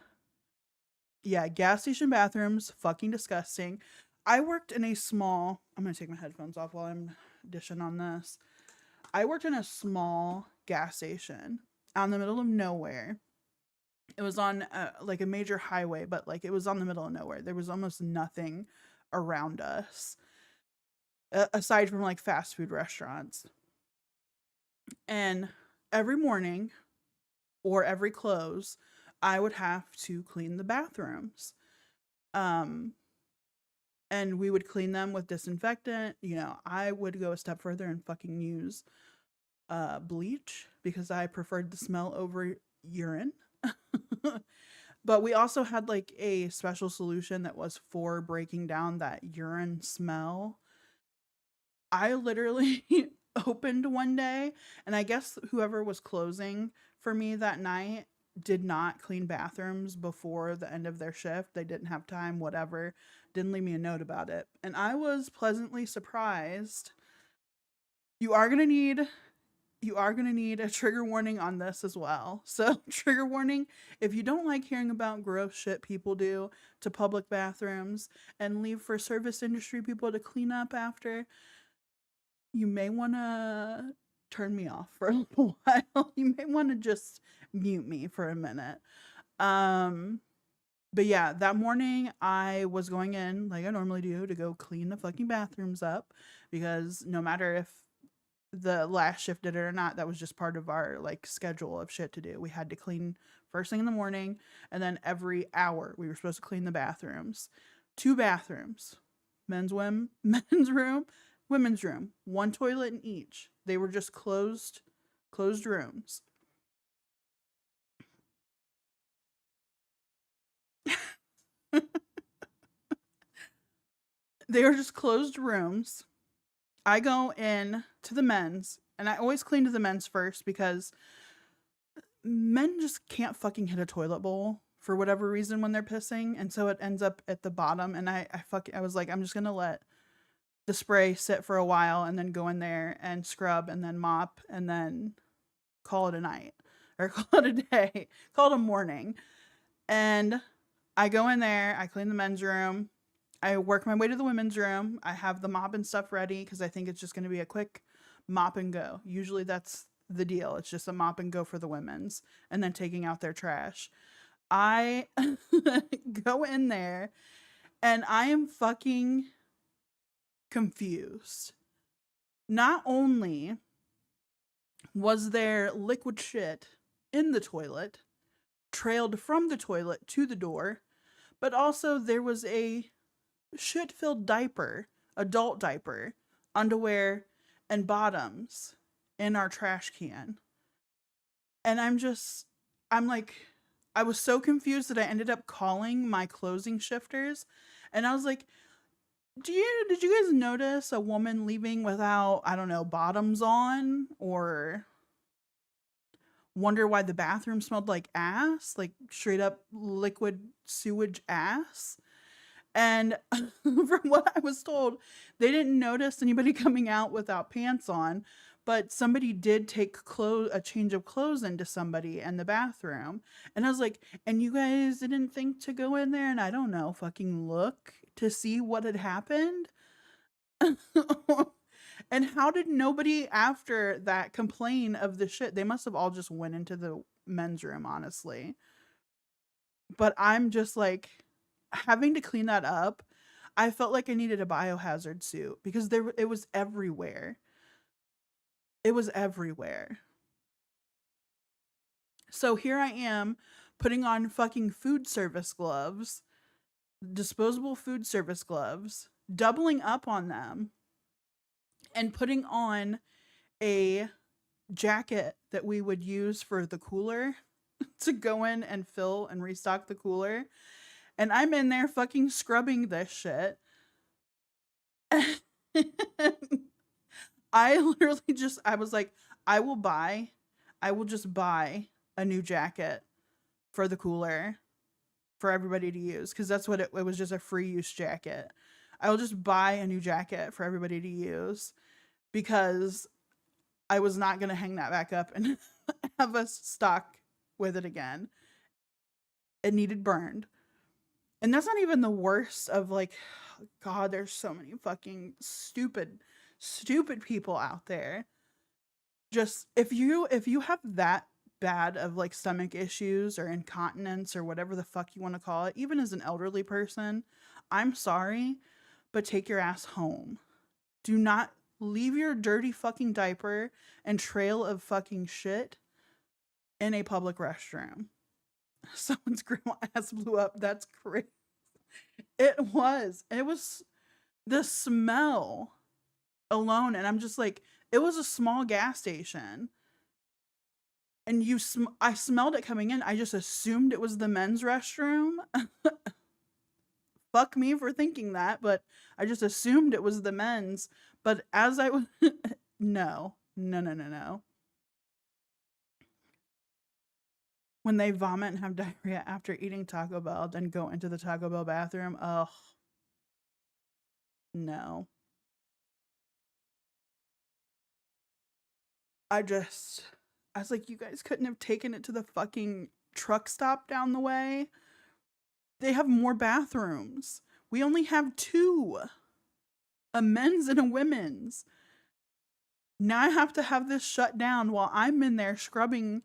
gas station bathrooms, fucking disgusting. I worked in a small, I'm going to take my headphones off while I'm dishing on this. I worked in a small gas station out in the middle of nowhere. It was on like a major highway, but like it was on the middle of nowhere. There was almost nothing around us aside from like fast food restaurants. And every morning or every close, I would have to clean the bathrooms. And we would clean them with disinfectant. You know, I would go a step further and fucking use bleach because I preferred the smell over urine. But we also had like a special solution that was for breaking down that urine smell. I literally opened one day, and I guess whoever was closing for me that night did not clean bathrooms before the end of their shift. They didn't have time, whatever. Didn't leave me a note about it. And I was pleasantly surprised. You are going to need a trigger warning on this as well. So, trigger warning, if you don't like hearing about gross shit people do to public bathrooms and leave for service industry people to clean up after, you may want to turn me off for a little while. You may want to just mute me for a minute. But yeah, that morning I was going in like I normally do to go clean the fucking bathrooms up because no matter if the last shift did it or not, that was just part of our like schedule of shit to do. We had to clean first thing in the morning, and then every hour we were supposed to clean the bathrooms. 2 bathrooms, men's room, women's room, 1 toilet in each. They were just closed rooms. They were just closed rooms. I go in to the men's, and I always clean to the men's first because men just can't fucking hit a toilet bowl for whatever reason when they're pissing, and so it ends up at the bottom. And I was like, I'm just gonna let the spray sit for a while and then go in there and scrub and then mop and then call it a night or call it a day, call it a morning. And I go in there, I clean the men's room. I work my way to the women's room. I have the mop and stuff ready because I think it's just going to be a quick mop and go. Usually that's the deal. It's just a mop and go for the women's and then taking out their trash. I go in there and I am fucking confused. Not only was there liquid shit in the toilet, trailed from the toilet to the door, but also there was a shit-filled diaper, adult diaper, underwear, and bottoms in our trash can. And I'm like, I was so confused that I ended up calling my closing shifters. And I was like, did you guys notice a woman leaving without, I don't know, bottoms on? Or wonder why the bathroom smelled like ass? Like straight up liquid sewage ass? And from what I was told, they didn't notice anybody coming out without pants on, but somebody did take a change of clothes into somebody in the bathroom. And I was like, and you guys didn't think to go in there and I don't know, fucking look to see what had happened? And how did nobody after that complain of the shit? They must have all just went into the men's room, honestly. But I'm just like, having to clean that up, I felt like I needed a biohazard suit because it was everywhere. It was everywhere. So here I am putting on fucking food service gloves, disposable food service gloves, doubling up on them, and putting on a jacket that we would use for the cooler to go in and fill and restock the cooler. And I'm in there fucking scrubbing this shit. I literally I was like, I will just buy a new jacket for the cooler for everybody to use. Cause that's what it was, just a free use jacket. I will just buy a new jacket for everybody to use because I was not going to hang that back up and have us stock with it again. It needed burned. And that's not even the worst of, like, God, there's so many fucking stupid people out there. Just if you have that bad of like stomach issues or incontinence or whatever the fuck you want to call it, even as an elderly person, I'm sorry, but take your ass home. Do not leave your dirty fucking diaper and trail of fucking shit in a public restroom. Someone's grandma ass blew up. That's crazy. It was the smell alone. And I'm just like, it was a small gas station. And I smelled it coming in. I just assumed it was the men's restroom. Fuck me for thinking that, but I just assumed it was the men's. But as I was, no. When they vomit and have diarrhea after eating Taco Bell, then go into the Taco Bell bathroom. Ugh. No. I was like, you guys couldn't have taken it to the fucking truck stop down the way. They have more bathrooms. We only have 2. A men's and a women's. Now I have to have this shut down while I'm in there scrubbing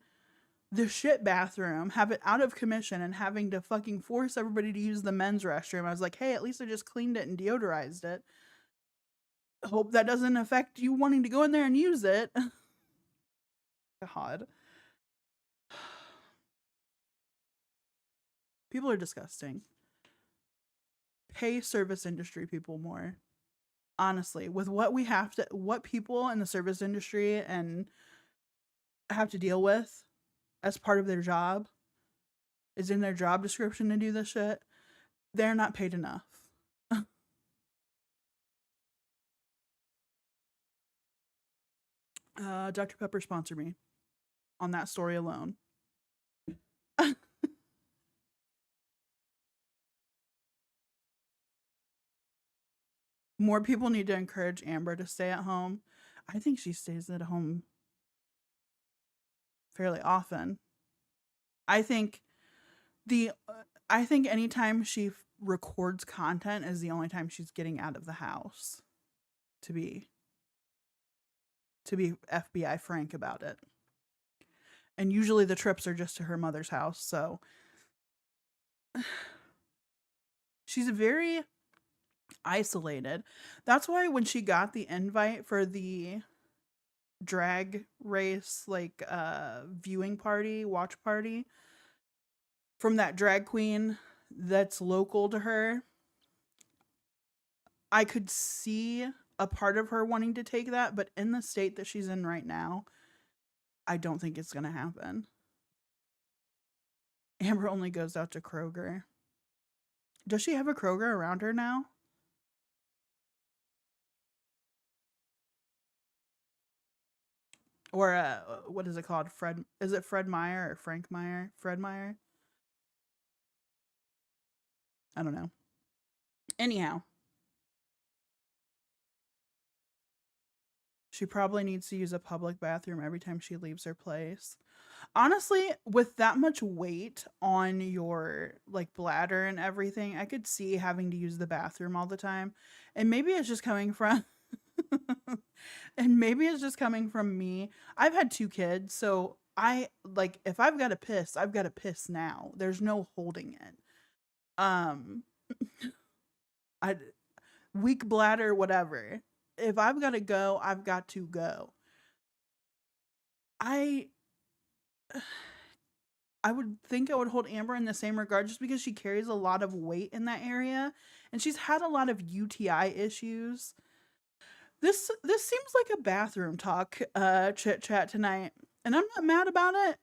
the shit bathroom, have it out of commission, and having to fucking force everybody to use the men's restroom. I was like, hey, at least I just cleaned it and deodorized it. Hope that doesn't affect you wanting to go in there and use it. God. People are disgusting. Pay service industry people more. Honestly, with what people in the service industry and have to deal with as part of their job, is in their job description to do this shit, they're not paid enough. Dr. Pepper, sponsor me on that story alone. More people need to encourage Amber to stay at home. I think she stays at home fairly often. I think anytime she records content is the only time she's getting out of the house, to be FBI frank about it. And usually the trips are just to her mother's house, so she's very isolated. That's why when she got the invite for the drag race viewing party, watch party from that drag queen that's local to her, I could see a part of her wanting to take that, but in the state that she's in right now, I don't think it's gonna happen. Amber only goes out to Kroger. Does she have a Kroger around her now? Or what is it called? Is it Fred Meyer or Frank Meyer? Fred Meyer? I don't know. Anyhow. She probably needs to use a public bathroom every time she leaves her place. Honestly, with that much weight on your bladder and everything, I could see having to use the bathroom all the time. And maybe it's just coming from me. I've had 2 kids, so if I've got to piss, I've got to piss now. There's no holding it. Weak bladder, whatever. If I've got to go, I've got to go. I would think I would hold Amber in the same regard, just because she carries a lot of weight in that area, and she's had a lot of UTI issues This seems like a bathroom talk chit chat tonight, and I'm not mad about it.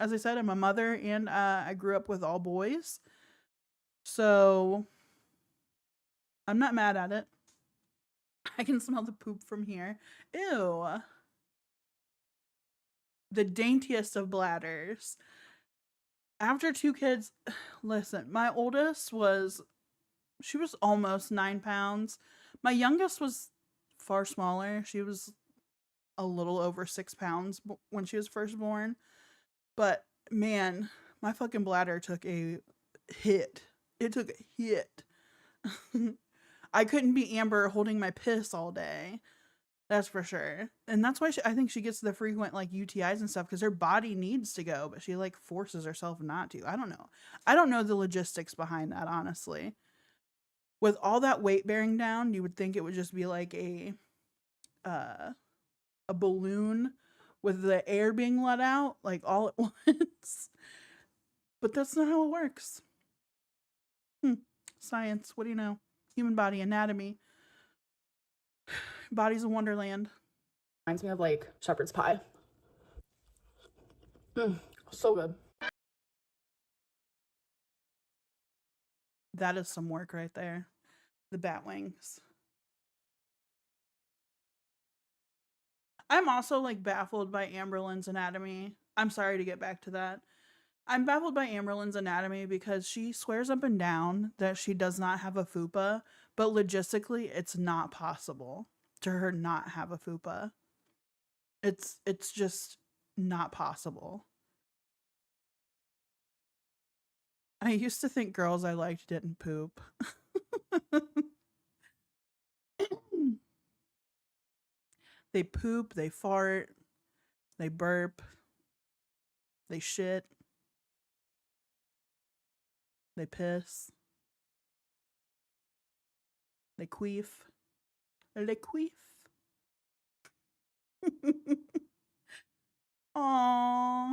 As I said, I'm a mother, and I grew up with all boys, so I'm not mad at it. I can smell the poop from here. Ew. The daintiest of bladders. After 2 kids, listen, my oldest she was almost 9 pounds. My youngest was far smaller. She was a little over 6 pounds when she was first born. But man, my fucking bladder took a hit. It took a hit. I couldn't be Amber holding my piss all day. That's for sure. And that's why I think she gets the frequent like UTIs and stuff, because her body needs to go, but she like forces herself not to. I don't know. I don't know the logistics behind that, honestly. With all that weight bearing down, you would think it would just be like a balloon with the air being let out like all at once. But that's not how it works. Science, what do you know? Human body anatomy. Body's a wonderland. Reminds me of like shepherd's pie. So good. That is some work right there. The bat wings. I'm also like baffled by Amberlynn's anatomy. I'm sorry to get back to that. I'm baffled by Amberlynn's anatomy because she swears up and down that she does not have a fupa, but logistically it's not possible to her not have a fupa. It's just not possible. I used to think girls I liked didn't poop. They poop, they fart, they burp, they shit, they piss, they queef, they queef. Aww.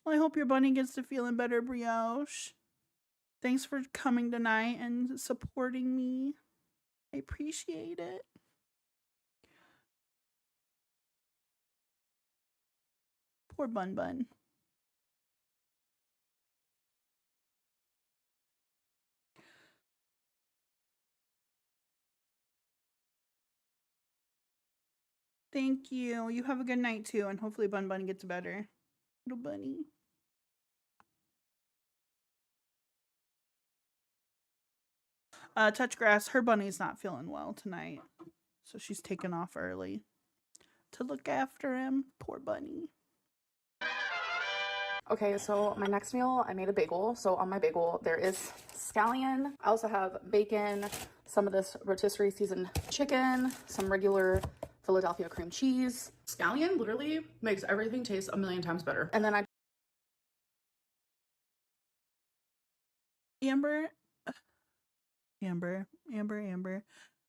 Well, I hope your bunny gets to feeling better, Brioche. Thanks for coming tonight and supporting me. I appreciate it. Poor Bun Bun. Thank you. You have a good night too, and hopefully Bun Bun gets better. Little bunny. Touch Grass, her bunny's not feeling well tonight, so she's taken off early to look after him. Poor bunny. Okay, so my next meal, I made a bagel. So on my bagel, there is scallion. I also have bacon, some of this rotisserie seasoned chicken, some regular Philadelphia cream cheese. Scallion literally makes everything taste a million times better. And then Amber.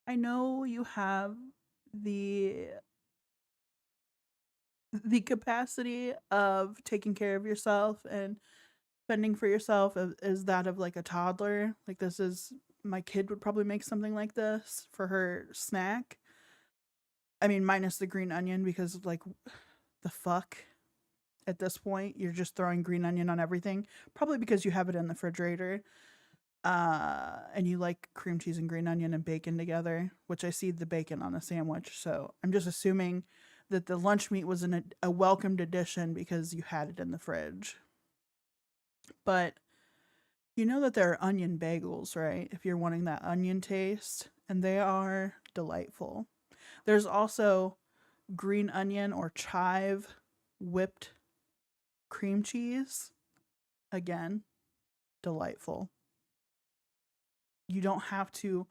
I know you have the capacity of taking care of yourself and fending for yourself is that of like a toddler. Like, this is, my kid would probably make something like this for her snack. I mean, minus the green onion, because like the fuck at this point, you're just throwing green onion on everything, probably because you have it in the refrigerator. And you like cream cheese and green onion and bacon together, which I see the bacon on a sandwich. So I'm just assuming that the lunch meat was a welcomed addition because you had it in the fridge. But you know that there are onion bagels, right? If you're wanting that onion taste, and they are delightful. There's also green onion or chive whipped cream cheese. Again, delightful. You don't have to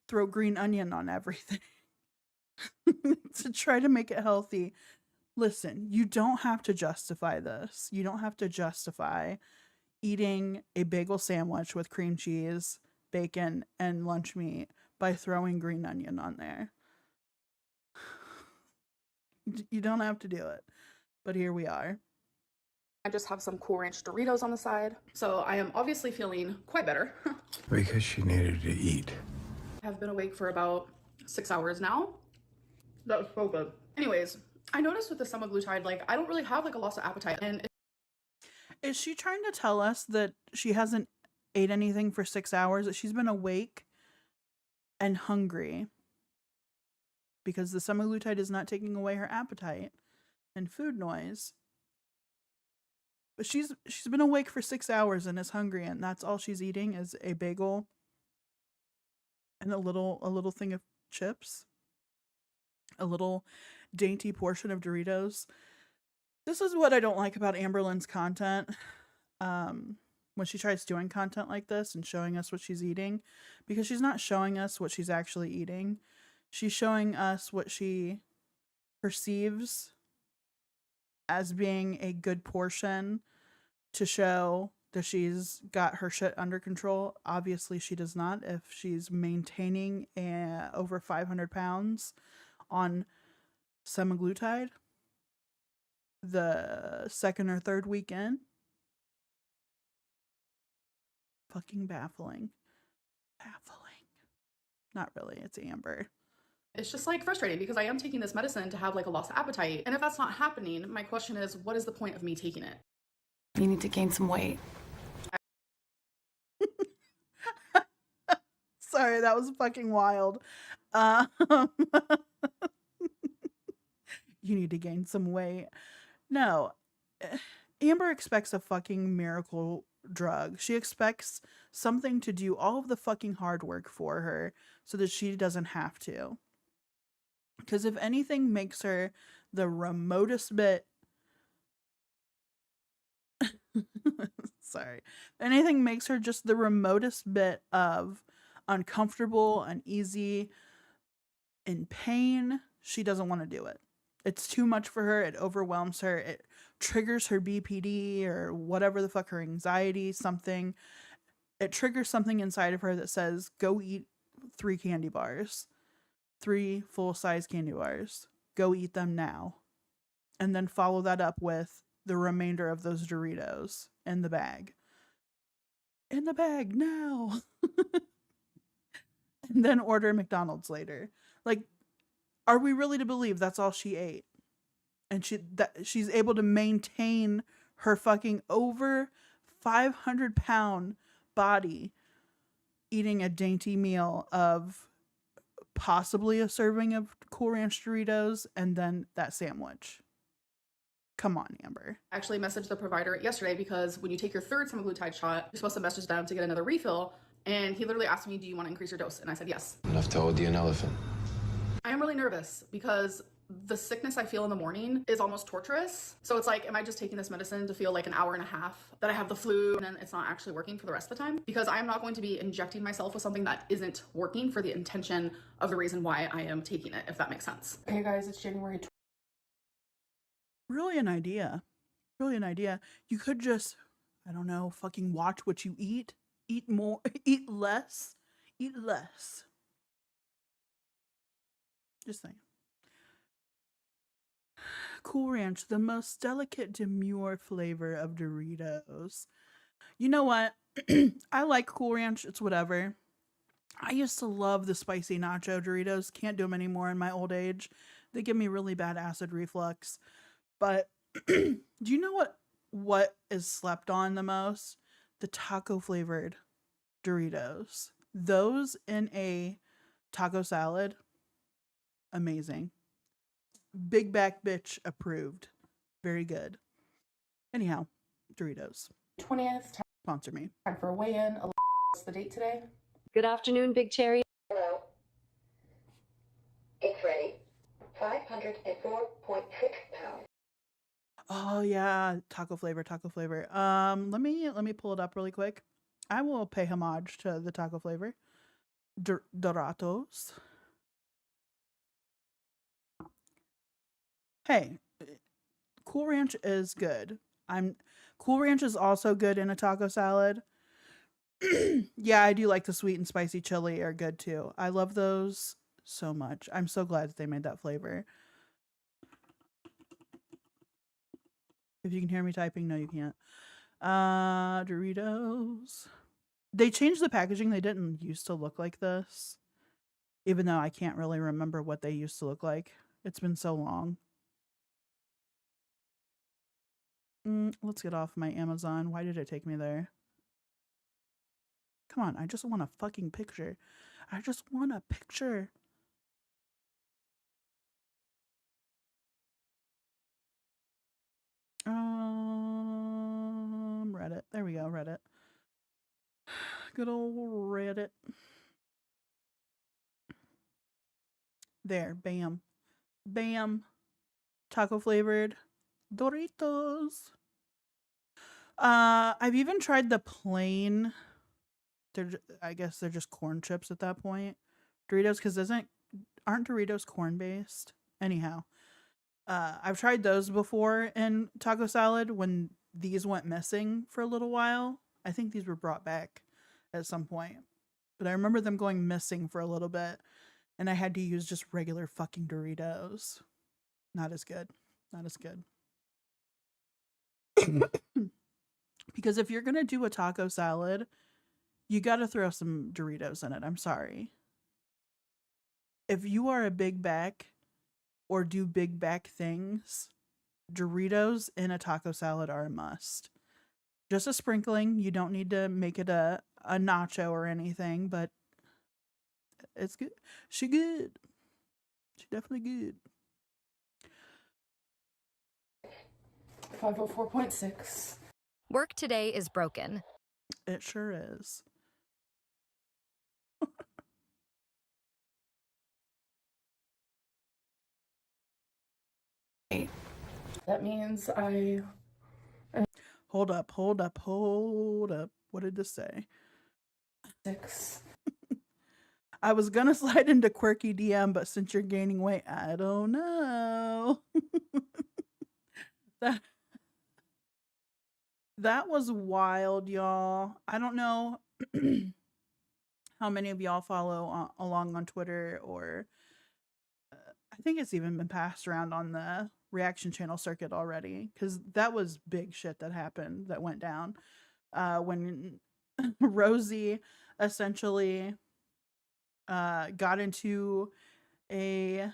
throw green onion on everything to try to make it healthy. Listen, you don't have to justify this. You don't have to justify eating a bagel sandwich with cream cheese, bacon, and lunch meat by throwing green onion on there. You don't have to do it, but here we are. I just have some Cool Ranch Doritos on the side. So I am obviously feeling quite better. Because she needed to eat. I've been awake for about 6 hours now. That was so good. Anyways, I noticed with the semaglutide, like, I don't really have like a loss of appetite. And Is she trying to tell us that she hasn't ate anything for 6 hours, that she's been awake and hungry because the semaglutide is not taking away her appetite and food noise? But she's been awake for 6 hours and is hungry, and that's all she's eating is a bagel and a little thing of chips, a little dainty portion of Doritos. This is what I don't like about Amberlynn's content. When she tries doing content like this and showing us what she's eating, because she's not showing us what she's actually eating. She's showing us what she perceives as being a good portion to show that she's got her shit under control. Obviously, she does not if she's maintaining over 500 pounds on semaglutide the second or third weekend. Fucking baffling. Not really, it's Amber. it's just like frustrating because I am taking this medicine to have like a loss of appetite. And if that's not happening, my question is, what is the point of me taking it? You need to gain some weight. Sorry, that was fucking wild. You need to gain some weight. No, Amber expects a fucking miracle drug. She expects something to do all of the fucking hard work for her so that she doesn't have to. Because if anything makes her the remotest bit sorry, if anything makes her just the remotest bit of uncomfortable, uneasy, in pain, she doesn't want to do it. It's too much for her. It overwhelms her. It triggers her BPD or whatever the fuck, her anxiety, something. It triggers something inside of her that says, go eat 3 candy bars. 3 full-size candy bars. Go eat them now. And then follow that up with the remainder of those Doritos in the bag. In the bag now. And then order McDonald's later. Like, are we really to believe that's all she ate? And she's able to maintain her fucking over 500-pound body eating a dainty meal of possibly a serving of Cool Ranch Doritos and then that sandwich. Come on, Amber. I actually messaged the provider yesterday because when you take your 3rd semaglutide shot, you're supposed to message them to get another refill. And he literally asked me, do you want to increase your dose? And I said, yes. Enough to OD an elephant. I am really nervous because the sickness I feel in the morning is almost torturous. So it's like, am I just taking this medicine to feel like an hour and a half that I have the flu and then it's not actually working for the rest of the time? Because I am not going to be injecting myself with something that isn't working for the intention of the reason why I am taking it, if that makes sense. Hey guys, it's January Really an idea. Really an idea. You could just, I don't know, fucking watch what you eat. Eat more. Eat less. Eat less. Just saying. Cool Ranch, the most delicate, demure flavor of Doritos. You know what? I like Cool Ranch. It's whatever. I used to love the spicy nacho Doritos. Can't do them anymore in my old age. They give me really bad acid reflux. But do you know what is slept on the most? The taco flavored Doritos. Those in a taco salad. Amazing. Big back bitch approved. Very good. Anyhow, Doritos. 20th. Sponsor me. Time for a weigh-in. What's the date today? Good afternoon, Big Cherry. Hello. It's ready. 504.6 pounds. Oh yeah, taco flavor. Let me pull it up really quick. I will pay homage to the taco flavor. Doratos. Hey, Cool Ranch is good. Cool Ranch is also good in a taco salad. Yeah, I do like the sweet and spicy chili are good too. I love those so much. I'm so glad that they made that flavor. If you can hear me typing, no, you can't. Doritos. They changed the packaging. They didn't used to look like this. even though I can't really remember what they used to look like. It's been so long. Let's get off my Amazon. Why did it take me there? Come on, I just want a fucking picture. I just want a picture. Reddit. There we go, Reddit. Good old Reddit. There, bam. Bam. Taco flavored Doritos. I've even tried the plain. I guess they're just corn chips at that point. Doritos, because aren't Doritos corn based? Anyhow, I've tried those before in taco salad when these went missing for a little while. I think these were brought back at some point, but I remember them going missing for a little bit, and I had to use just regular fucking Doritos. Not as good. Not as good. Because if you're gonna do a taco salad, you gotta throw some Doritos in it. I'm sorry. If you are a big back or do big back things, Doritos in a taco salad are a must. Just a sprinkling. You don't need to make it a nacho or anything, but it's good. She good. She definitely good. 504.6. Work today is broken. It sure is. That means Hold up. What did this say? 6. I was gonna slide into quirky DM, but since you're gaining weight, I don't know. That was wild, y'all. I don't know how many of y'all follow along on Twitter, or I think it's even been passed around on the reaction channel circuit already, because that was big shit that happened, that went down when Rosie essentially got into a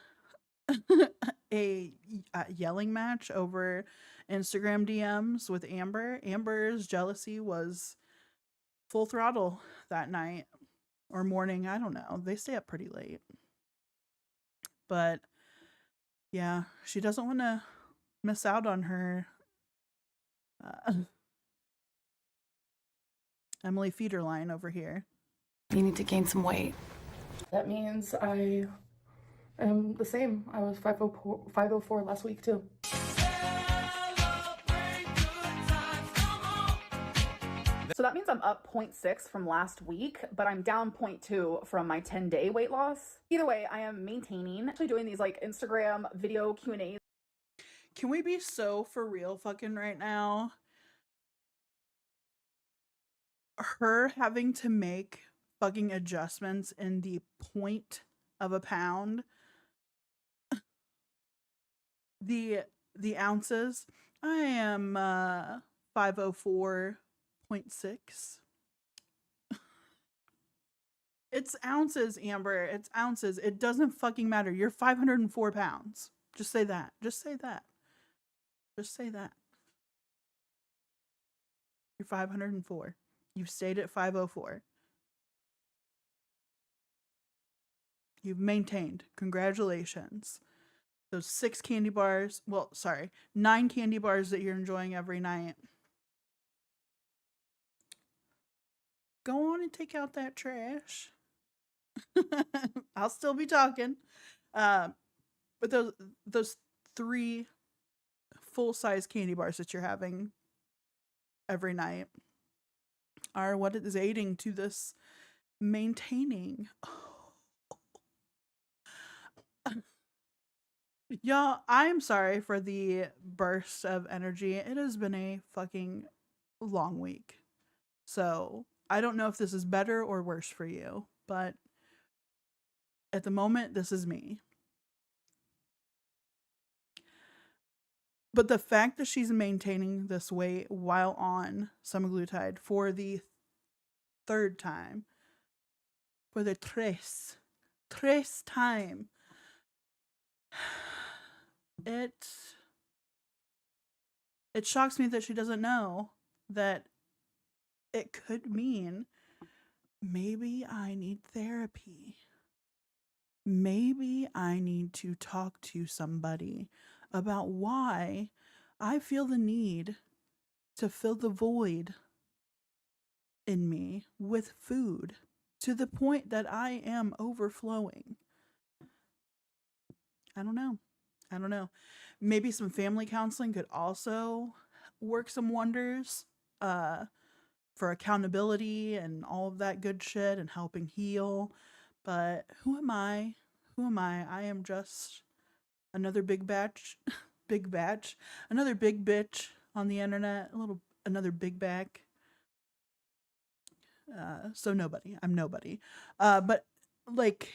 yelling match over Instagram DMs with Amber. Amber's jealousy was full throttle that night or morning. I don't know. They stay up pretty late. But yeah, she doesn't want to miss out on her Emily Feederline over here. You need to gain some weight. That means I am the same. I was 504 last week too. So that means I'm up 0.6 from last week, but I'm down 0.2 from my 10-day weight loss. Either way, I am maintaining. Actually doing these like Instagram video Q&As. Can we be so for real fucking right now? Her having to make fucking adjustments in the point of a pound. The ounces. I am 504.6. It's ounces, Amber. It's ounces. It doesn't fucking matter. You're 504 pounds. Just say that. Just say that. Just say that. You're 504. You've stayed at 504. You've maintained. Congratulations. Those 6 candy bars. Well, sorry. 9 candy bars that you're enjoying every night. Go on and take out that trash. I'll still be talking. But those 3 full-size candy bars that you're having every night are what is aiding to this maintaining. Y'all, I'm sorry for the burst of energy. It has been a fucking long week. So I don't know if this is better or worse for you, but at the moment, this is me. But the fact that she's maintaining this weight while on semaglutide for the 3rd time, for the tres, Tres time. It shocks me that she doesn't know that it could mean maybe I need therapy. Maybe I need to talk to somebody about why I feel the need to fill the void in me with food to the point that I am overflowing. I don't know. Maybe some family counseling could also work some wonders for accountability and all of that good shit and helping heal. But who am I? I am just another big batch, another big bitch on the internet, another big back. So nobody. I'm nobody. But like,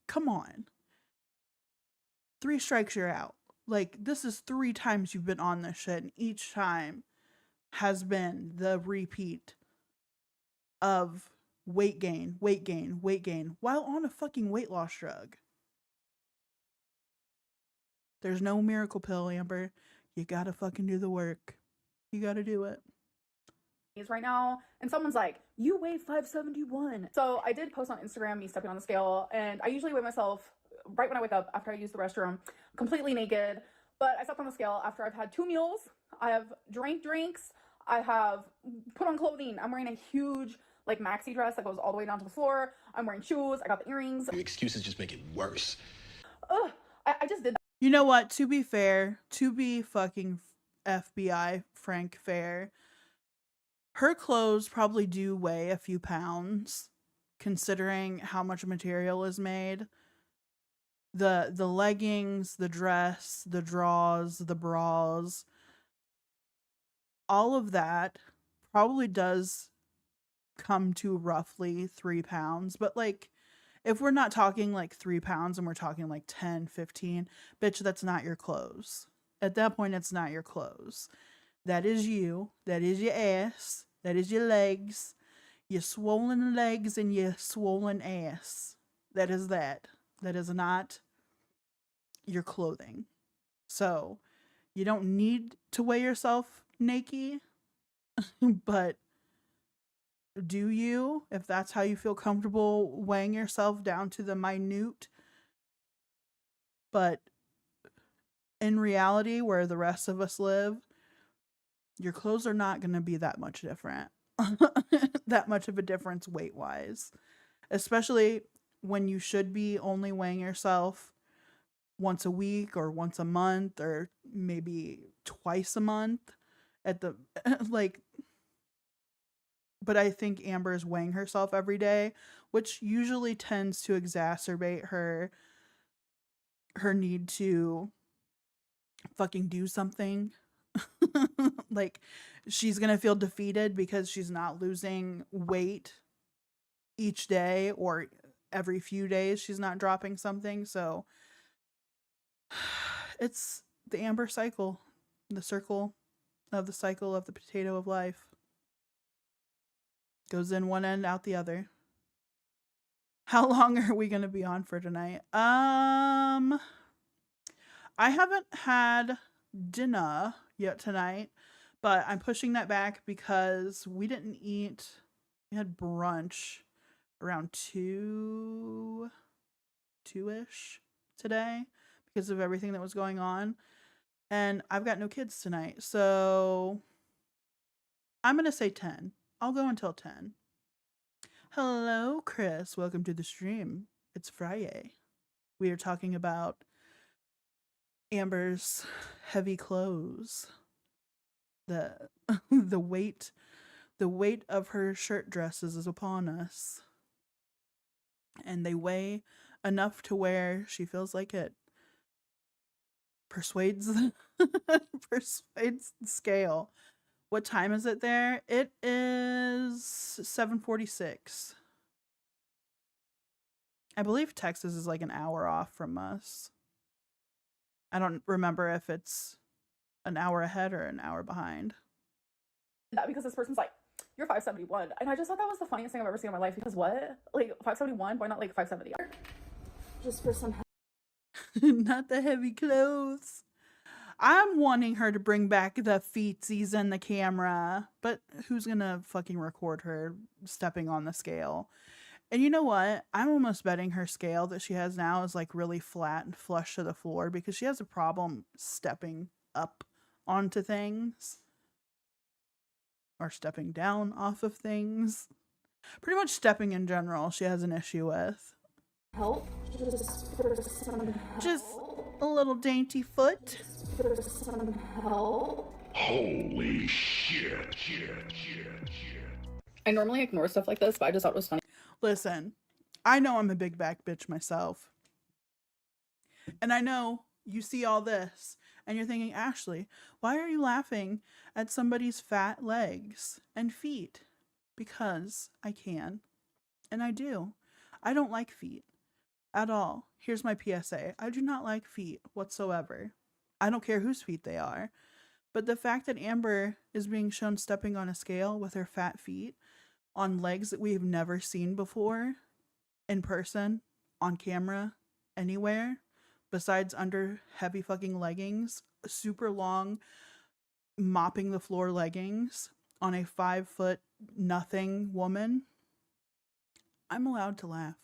come on. 3 strikes, you're out. Like, this is 3 times you've been on this shit, and each time has been the repeat of weight gain, while on a fucking weight loss drug. There's no miracle pill, Amber. You gotta fucking do the work. You gotta do it. Right now, and someone's like, you weigh 571. So I did post on Instagram me stepping on the scale, and I usually weigh myself right when I wake up after I use the restroom, completely naked. But I stepped on the scale after I've had 2 meals. I have drank drinks. I have put on clothing. I'm wearing a huge like maxi dress that goes all the way down to the floor. I'm wearing shoes. I got the earrings. Your excuses just make it worse. Ugh, I just did that. You know what? To be fair, to be fucking FBI Frank fair, her clothes probably do weigh a few pounds, considering how much material is made. The leggings, the dress, the drawers, the bras, all of that probably does come to roughly 3 pounds. But like, if we're not talking like 3 pounds and we're talking like 10, 15, bitch, that's not your clothes. At that point, it's not your clothes. That is you. That is your ass. That is your legs. Your swollen legs and your swollen ass. That is that. That is not your clothing. So you don't need to weigh yourself naked, but do you, if that's how you feel comfortable weighing yourself down to the minute? But in reality, where the rest of us live, your clothes are not going to be that much different. That much of a difference weight-wise. Especially when you should be only weighing yourself once a week or once a month or maybe twice a month at the like. But I think Amber is weighing herself every day, which usually tends to exacerbate her need to fucking do something. Like, she's gonna feel defeated because she's not losing weight each day, or every few days she's not dropping something. So it's the Amber cycle, the circle of the potato of life. Goes in one end, out the other. How long are we gonna be on for tonight? I haven't had dinner yet tonight, but I'm pushing that back because we didn't eat. We had brunch around 2-ish today because of everything that was going on. And I've got no kids tonight, so I'm going to say 10. I'll go until 10. Hello, Chris. Welcome to the stream. It's Friyay. We are talking about Amber's heavy clothes. The weight of her shirt dresses is upon us. And they weigh enough to where she feels like it persuades persuades the scale. What time is it there? It is 7:46. I believe Texas is like an hour off from us. I don't remember if it's an hour ahead or an hour behind. That because this person's like, you're 571. And I just thought that was the funniest thing I've ever seen in my life. Because what? Like, 571? Why not like 570? just for some Not the heavy clothes. I'm wanting her to bring back the feetsies and the camera, but who's gonna fucking record her stepping on the scale? And you know what? I'm almost betting her scale that she has now is like really flat and flush to the floor because she has a problem stepping up onto things or stepping down off of things. Pretty much stepping in general, she has an issue with. help. Just a little dainty foot. For some help. Holy shit. I normally ignore stuff like this, but I just thought it was funny. Listen, I know I'm a big back bitch myself. And I know you see all this and you're thinking, Ashley, why are you laughing at somebody's fat legs and feet? Because I can. And I do. I don't like feet at all. Here's my PSA. I do not like feet whatsoever. I don't care whose feet they are. But the fact that Amber is being shown stepping on a scale with her fat feet on legs that we've never seen before in person, on camera, anywhere, besides under heavy fucking leggings, super long mopping the floor leggings on a 5 foot nothing woman, I'm allowed to laugh.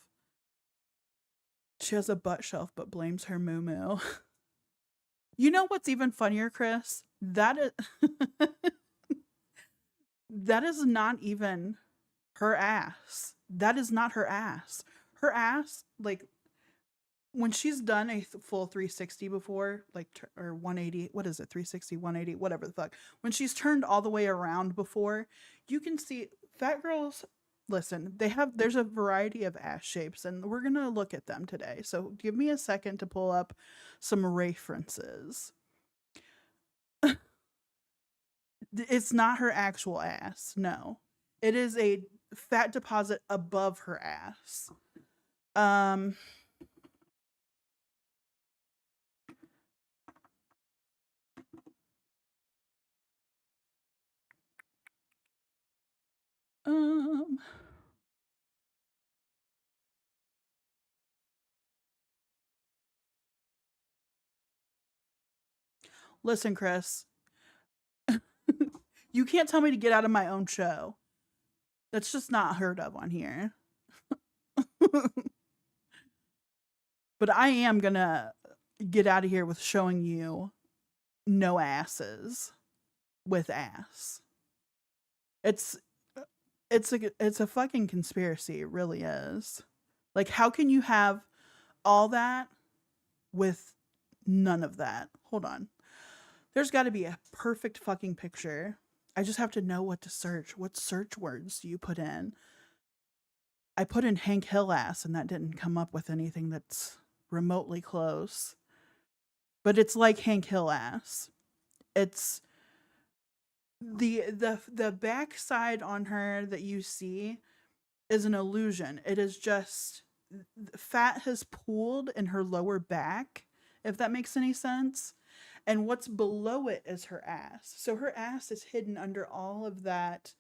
She has a butt shelf but blames her moo-moo. You know what's even funnier, Chris? That is not even her ass. That is not her ass. Her ass, like, when she's done a full 360 before, like, or 180, what is it, 360, 180, whatever the fuck. When she's turned all the way around before, you can see fat girls, listen, there's a variety of ass shapes, and we're going to look at them today. So give me a second to pull up some references. It's not her actual ass, no. It is a fat deposit above her ass. Listen, Chris. You can't tell me to get out of my own show. That's just not heard of on here. But I am gonna get out of here with showing you no asses with ass. It's a fucking conspiracy. It really is. Like, how can you have all that with none of that? Hold on. There's got to be a perfect fucking picture. I just have to know what to search. What search words do you put in? I put in Hank Hill ass and that didn't come up with anything that's remotely close. But it's like Hank Hill ass. It's the backside on her that you see is an illusion. It is just fat has pooled in her lower back, if that makes any sense. And what's below it is her ass. So her ass is hidden under all of that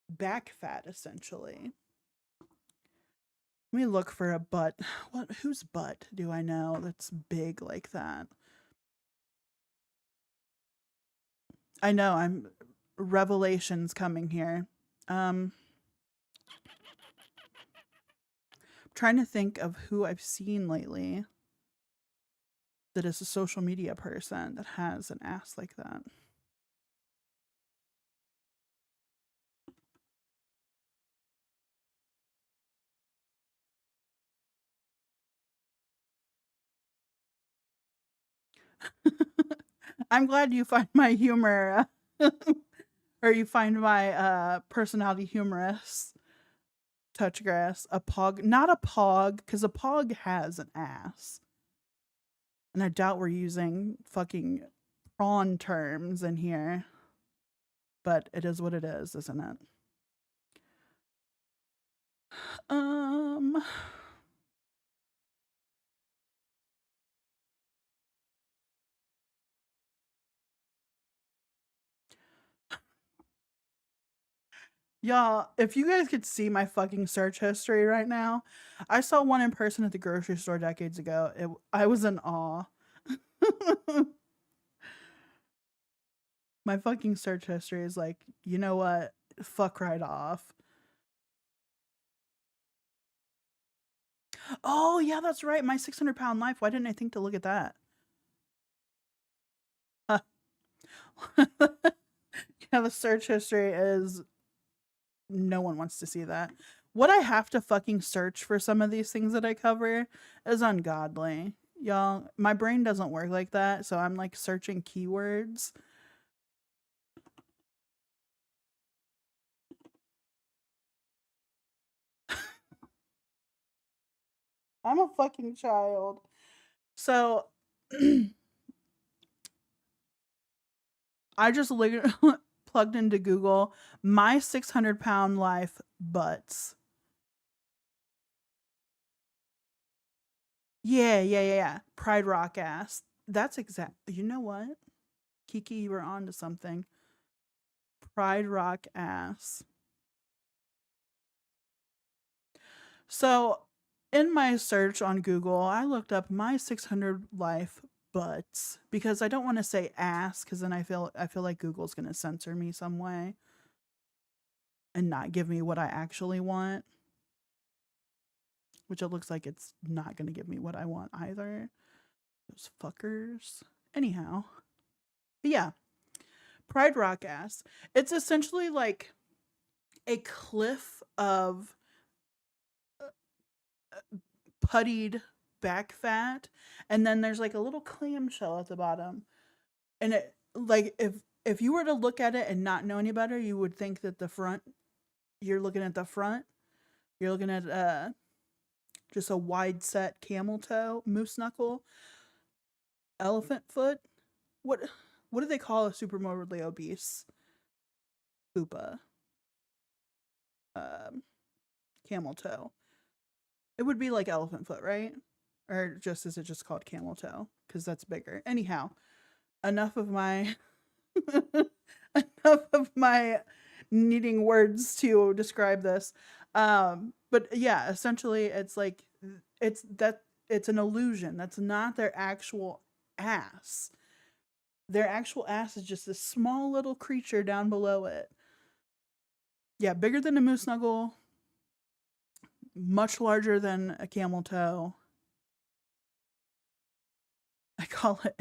back fat, essentially. Let me look for a butt. Whose butt do I know that's big like that? I know, I'm revelations coming here. Trying to think of who I've seen lately that is a social media person that has an ass like that. I'm glad you find my humor, or you find my personality humorous. Touchgrass, a pog, not a pog, because a pog has an ass. And I doubt we're using fucking prawn terms in here. But it is what it is, isn't it? Y'all, if you guys could see my fucking search history right now, I saw one in person at the grocery store decades ago. I was in awe. My fucking search history is like, you know what? Fuck right off. Oh, yeah, that's right. My 600-pound life. Why didn't I think to look at that? Yeah, the search history is... No one wants to see that. What I have to fucking search for some of these things that I cover is ungodly. Y'all, my brain doesn't work like that, so I'm like searching keywords. I'm a fucking child. So I just plugged into Google my 600-pound life butts. Yeah. Pride Rock ass. That's exact. You know what? Kiki, you were on to something. Pride Rock ass. So in my search on Google, I looked up my 600 life butts because I don't want to say ass because then I feel like Google's going to censor me some way and not give me what I actually want, which it looks like it's not going to give me what I want either. Those fuckers. Anyhow, but yeah, Pride Rock ass. It's essentially like a cliff of puttied back fat, and then there's like a little clamshell at the bottom, and it like if you were to look at it and not know any better, you would think that you're looking at the front, you're looking at just a wide set camel toe, moose knuckle, elephant foot. What do they call a super morbidly obese poopa? Camel toe. It would be like elephant foot, right? Or is it just called camel toe? Because that's bigger. Anyhow, enough of my needing words to describe this. But yeah, essentially it's like it's an illusion. That's not their actual ass. Their actual ass is just this small little creature down below it. Yeah, bigger than a moose snuggle, much larger than a camel toe. I call it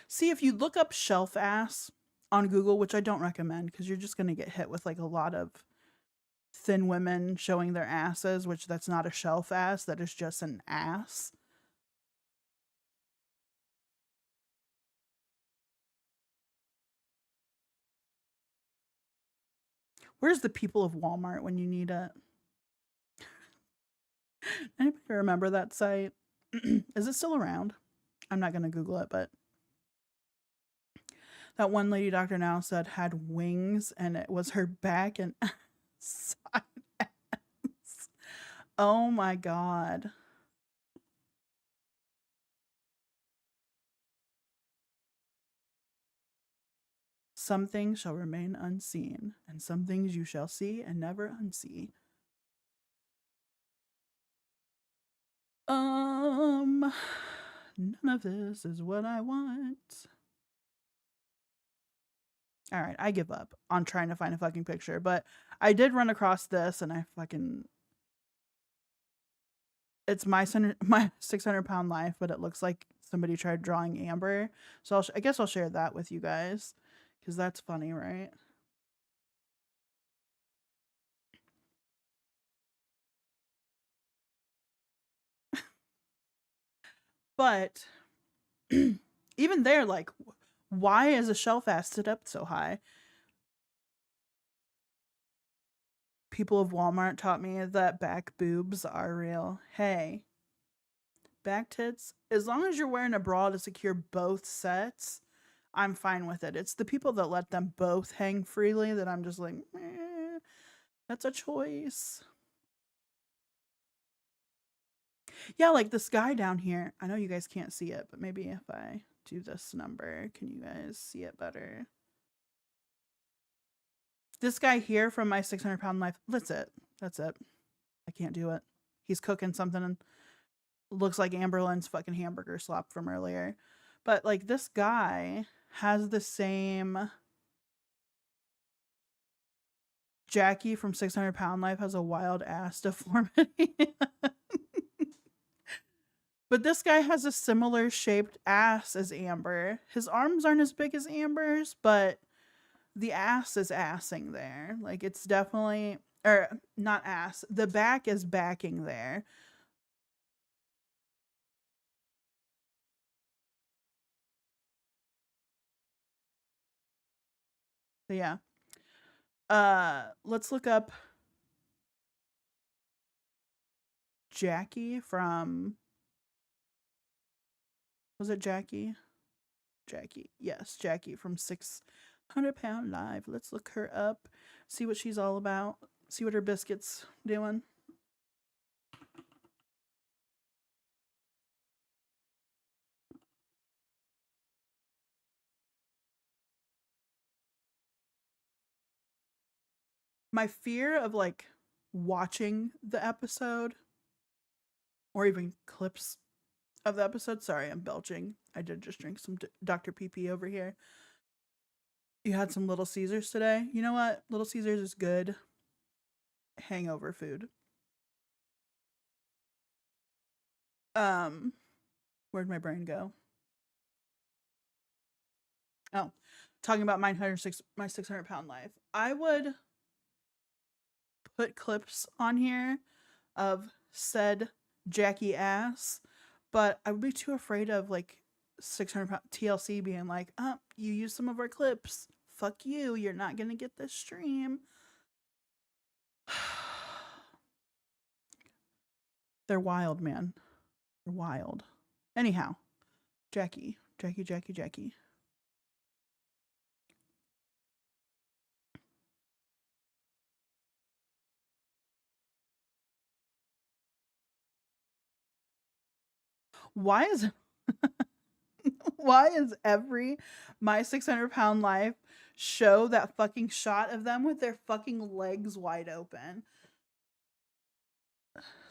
See, if you look up shelf ass on Google, which I don't recommend because you're just going to get hit with like a lot of thin women showing their asses, which that's not a shelf ass, that is just an ass. Where's the people of Walmart when you need it? Anybody remember that site? Is it still around? I'm not going to Google it, but that one lady doctor now said had wings and it was her back and side ass. Oh my God. Some things shall remain unseen, and some things you shall see and never unsee. None of this is what I want. All right, I give up on trying to find a fucking picture, but I did run across this and it's my 600-pound life, but it looks like somebody tried drawing Amber. So I guess I'll share that with you guys because that's funny, right? But even there, like, why is a shelf ass sit up so high? People of Walmart taught me that back boobs are real. Hey, back tits, as long as you're wearing a bra to secure both sets, I'm fine with it. It's the people that let them both hang freely that I'm just like, that's a choice. Yeah, like this guy down here. I know you guys can't see it, but maybe if I do this number, can you guys see it better? This guy here from my 600-pound life. That's it. That's it. I can't do it. He's cooking something and looks like Amberlynn's fucking hamburger slop from earlier. But like this guy has the same. Jackie from 600-pound life has a wild ass deformity. But this guy has a similar shaped ass as Amber. His arms aren't as big as Amber's, but the ass is assing there. Like it's definitely, or not ass, the back is backing there. So yeah. Let's look up Jackie from, was it Jackie? Jackie. Yes, Jackie from 600-pound live. Let's look her up, see what she's all about, see what her biscuit's doing. My fear of like watching the episode or even clips of the episode. Sorry, I'm belching. I did just drink some Dr. PP over here. You had some Little Caesars today. You know what? Little Caesars is good hangover food. Where'd my brain go? Oh, talking about my 600-pound life. I would put clips on here of said Jackie ass, but I would be too afraid of like 600-pound TLC being like, you use some of our clips. Fuck you. You're not going to get this stream. They're wild, man. They're wild. Anyhow, Jackie. Why is every My 600-pound life show that fucking shot of them with their fucking legs wide open?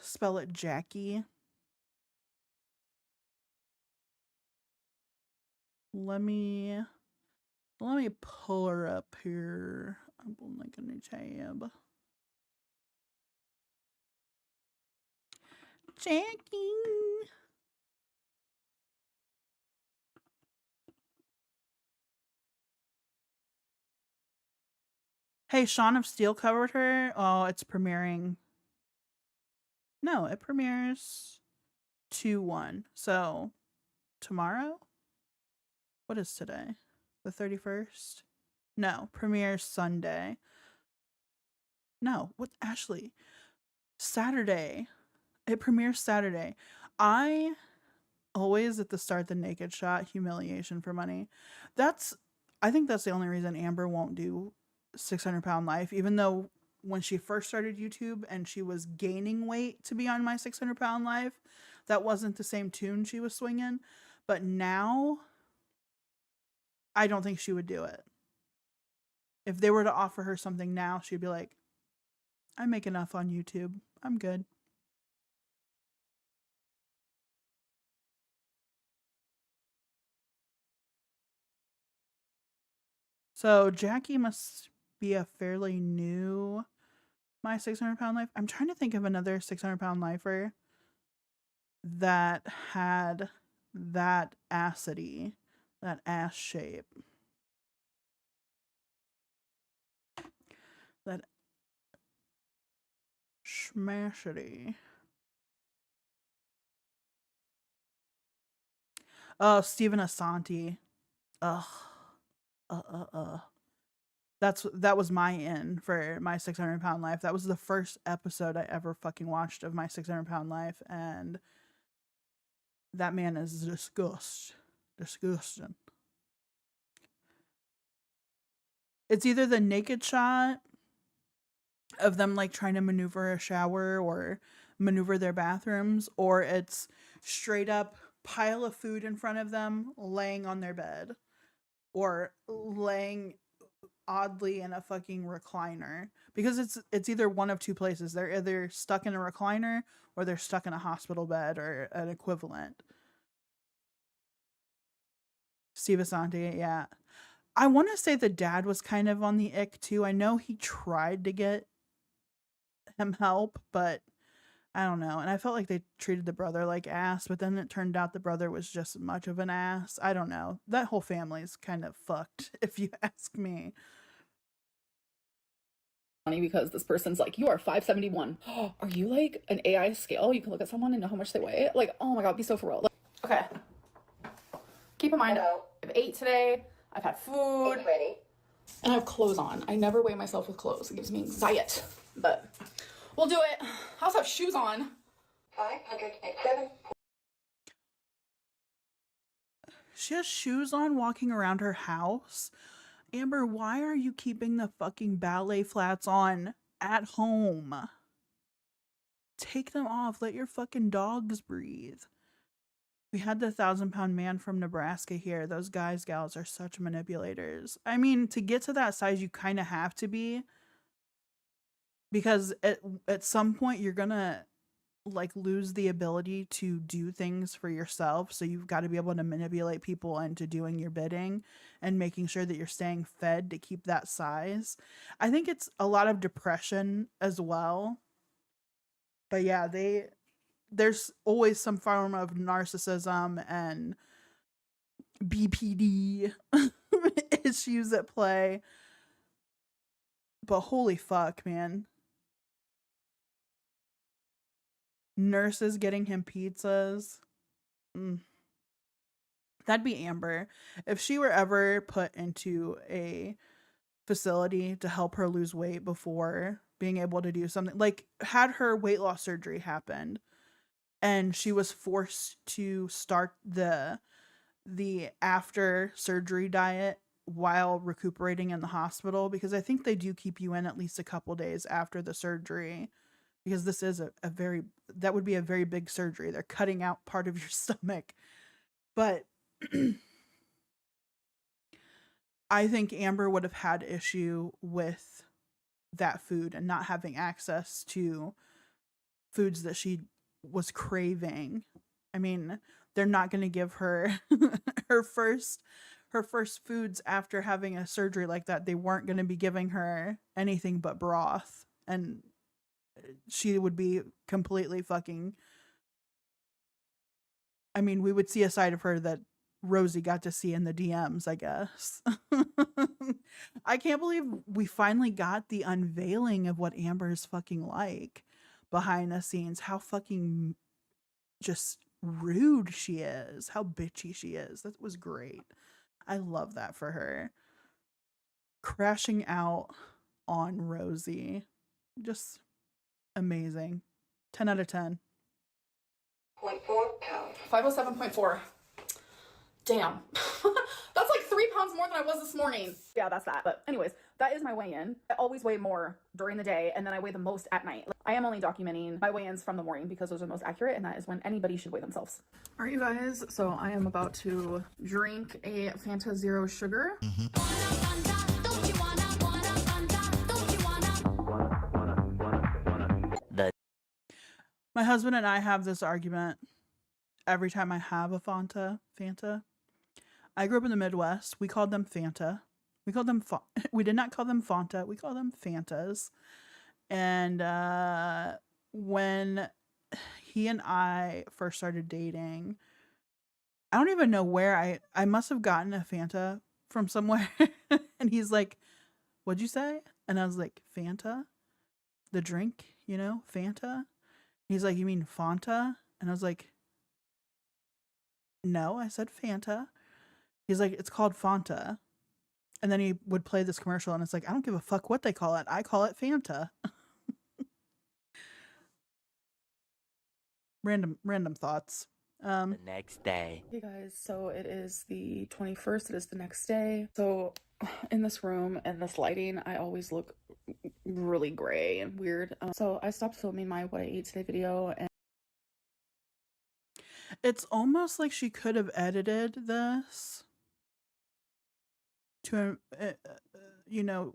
Spell it Jackie. Let me pull her up here. I'm like a new tab. Jackie. Hey, Shaun of Steel covered her. Oh, it's premiering. No, it premieres 2/1. So tomorrow? What is today? The 31st? No, premieres Sunday. No, what? Ashley? Saturday. It premieres Saturday. I always at the start the naked shot humiliation for money. I think that's the only reason Amber won't do 600-pound life, even though when she first started YouTube and she was gaining weight to be on my 600-pound life, that wasn't the same tune she was swinging. But now, I don't think she would do it. If they were to offer her something now, she'd be like, I make enough on YouTube. I'm good. So Jackie must be a fairly new My 600-pound life. I'm trying to think of another 600-pound lifer that had that acidity, that ass shape. That smashity. Oh, Stephen Asante. Ugh. That was my in for My 600-pound life. That was the first episode I ever fucking watched of My 600-pound life, and that man is disgusting. It's either the naked shot of them like trying to maneuver a shower or maneuver their bathrooms, or it's straight up pile of food in front of them, laying on their bed, or laying oddly in a fucking recliner, because it's either one of two places. They're either stuck in a recliner or they're stuck in a hospital bed or an equivalent. Steve Asante, yeah. I want to say the dad was kind of on the ick too. I know he tried to get him help, but I don't know. And I felt like they treated the brother like ass, but then it turned out the brother was just as much of an ass. I don't know. That whole family's kind of fucked, if you ask me. Funny because this person's like, you are 571. Are you like an AI scale? You can look at someone and know how much they weigh. Like, oh my god, be so for real. Okay. Keep in mind, I've ate today. I've had food. And I have clothes on. I never weigh myself with clothes. It gives me anxiety. But we'll do it. I also have shoes on. 507. She has shoes on walking around her house. Amber, why are you keeping the fucking ballet flats on at home? Take them off. Let your fucking dogs breathe. We had the 1,000-pound man from Nebraska here. Those guys, gals are such manipulators. I mean, to get to that size, you kind of have to be. Because at some point, you're gonna like lose the ability to do things for yourself. So you've got to be able to manipulate people into doing your bidding and making sure that you're staying fed to keep that size. I think it's a lot of depression as well. But yeah, there's always some form of narcissism and BPD issues at play. But holy fuck, man. Nurses getting him pizzas. That'd be Amber. If she were ever put into a facility to help her lose weight before being able to do something, like had her weight loss surgery happened and she was forced to start the after surgery diet while recuperating in the hospital, because I think they do keep you in at least a couple days after the surgery, because this is that would be a very big surgery. They're cutting out part of your stomach. But I think Amber would have had issue with that food and not having access to foods that she was craving. I mean, they're not going to give her her first foods after having a surgery like that. They weren't going to be giving her anything but broth, and she would be completely fucking, I mean, we would see a side of her that Rosie got to see in the DMs, I guess. I can't believe we finally got the unveiling of what Amber is fucking like behind the scenes. How fucking just rude she is. How bitchy she is. That was great. I love that for her. Crashing out on Rosie. Just amazing. 10 out of 10. 0.4 pounds. 507.4. Damn. That's like 3 pounds more than I was this morning. Yeah, that's that. But anyways, that is my weigh-in. I always weigh more during the day, and then I weigh the most at night. I am only documenting my weigh-ins from the morning because those are the most accurate, and that is when anybody should weigh themselves. All right, you guys. So I am about to drink a Fanta Zero Sugar. My husband and I have this argument every time I have a Fanta. I grew up in the Midwest. We called them Fanta. We called them we did not call them Fanta. We called them Fantas. And when he and I first started dating, I don't even know where I must have gotten a Fanta from somewhere. And he's like, "What'd you say?" And I was like, "Fanta? The drink, you know, Fanta?" He's like, "You mean Fanta?" And I was like, "No, I said Fanta." He's like, "It's called Fanta." And then he would play this commercial, and it's like, I don't give a fuck what they call it. I call it Fanta. Random thoughts. The next day. Hey guys, so it is the 21st. It is the next day. So in this room and this lighting, I always look really gray and weird. So I stopped filming my what I ate today video, and it's almost like she could have edited this to, you know,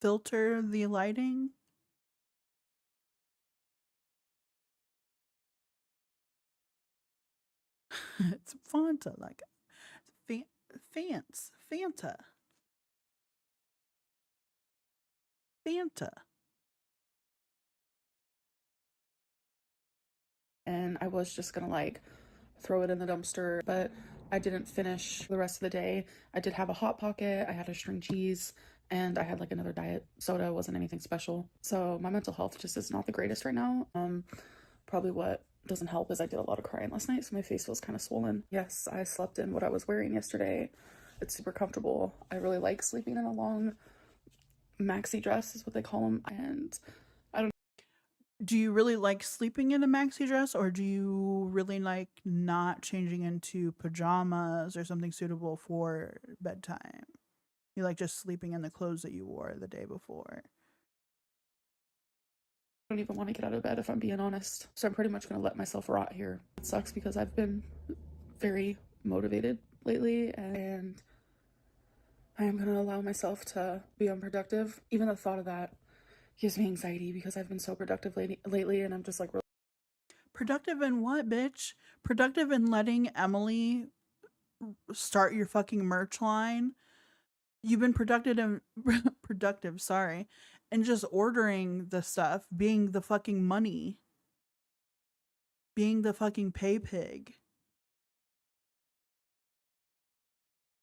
filter the lighting. It's Fanta, like Fanta. And I was just gonna like throw it in the dumpster, but I didn't finish the rest of the day. I did have a Hot Pocket, I had a string cheese, and I had like another diet soda. It wasn't anything special. So my mental health just is not the greatest right now. Probably what doesn't help is I did a lot of crying last night, so my face feels kind of swollen. Yes, I slept in what I was wearing yesterday. It's super comfortable. I really like sleeping in a long maxi dress is what they call them, and I don't. Do you really like sleeping in a maxi dress, or do you really like not changing into pajamas or something suitable for bedtime? You like just sleeping in the clothes that you wore the day before? I don't even want to get out of bed if I'm being honest. So I'm pretty much going to let myself rot here. It sucks because I've been very motivated lately, and I am going to allow myself to be unproductive. Even the thought of that gives me anxiety because I've been so productive lately, and I'm just like, productive in what, bitch? Productive in letting Emily start your fucking merch line? You've been productive and just ordering the stuff, being the fucking money, being the fucking pay pig.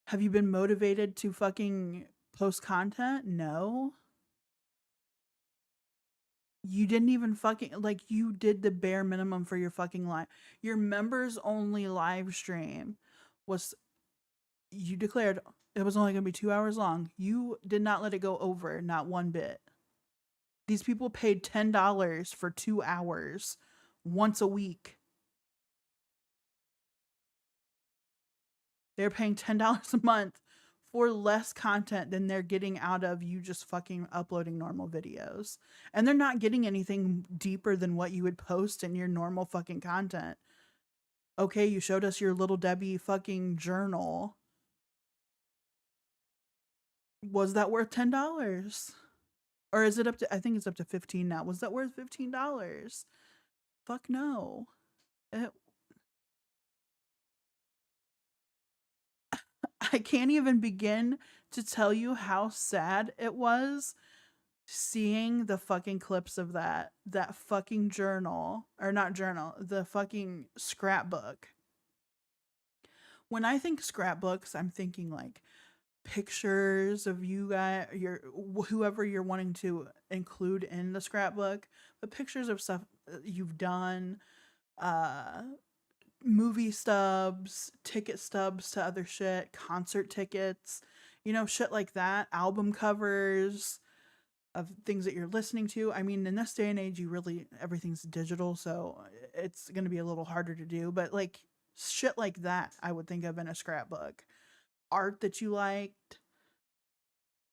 Have you been motivated to fucking post content? No. You didn't even fucking, like, you did the bare minimum for your fucking live. Your members only live stream was, you declared it was only going to be 2 hours long. You did not let it go over, not one bit. These people paid $10 for 2 hours once a week. They're paying $10 a month for less content than they're getting out of you just fucking uploading normal videos. And they're not getting anything deeper than what you would post in your normal fucking content. Okay, you showed us your Little Debbie fucking journal. Was that worth $10? Or is it up to, I think it's up to 15 now. Was that worth $15? Fuck no. I can't even begin to tell you how sad it was seeing the fucking clips of that fucking journal, or not journal, the fucking scrapbook. When I think scrapbooks, I'm thinking like pictures of you guys, whoever you're wanting to include in the scrapbook, but pictures of stuff you've done, movie stubs, ticket stubs to other shit, concert tickets, you know, shit like that, album covers of things that you're listening to. I mean, in this day and age, everything's digital, so it's going to be a little harder to do, but like shit like that, I would think of in a scrapbook. Art that you liked.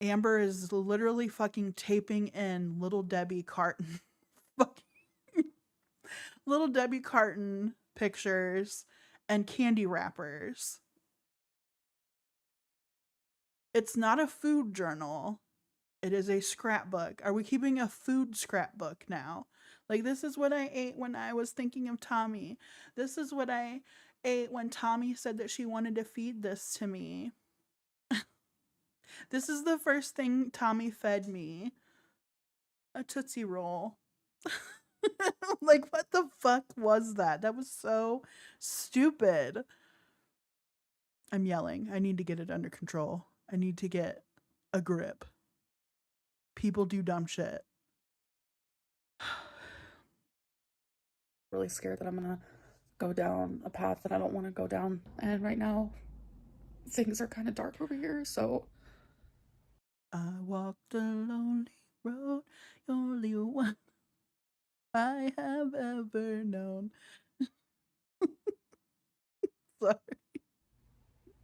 Amber is literally fucking taping in Little Debbie carton. Little Debbie carton pictures and candy wrappers. It's not a food journal. It is a scrapbook. Are we keeping a food scrapbook now? Like, this is what I ate when I was thinking of Tommy. This is what I ate when Tommy said that she wanted to feed this to me. This is the first thing Tommy fed me. A Tootsie Roll. Like, what the fuck was that? That was so stupid. I'm yelling. I need to get it under control. I need to get a grip. People do dumb shit. Really scared that I'm gonna go down a path that I don't want to go down. And right now, things are kind of dark over here, so. I walked a lonely road, the only one I have ever known. Sorry.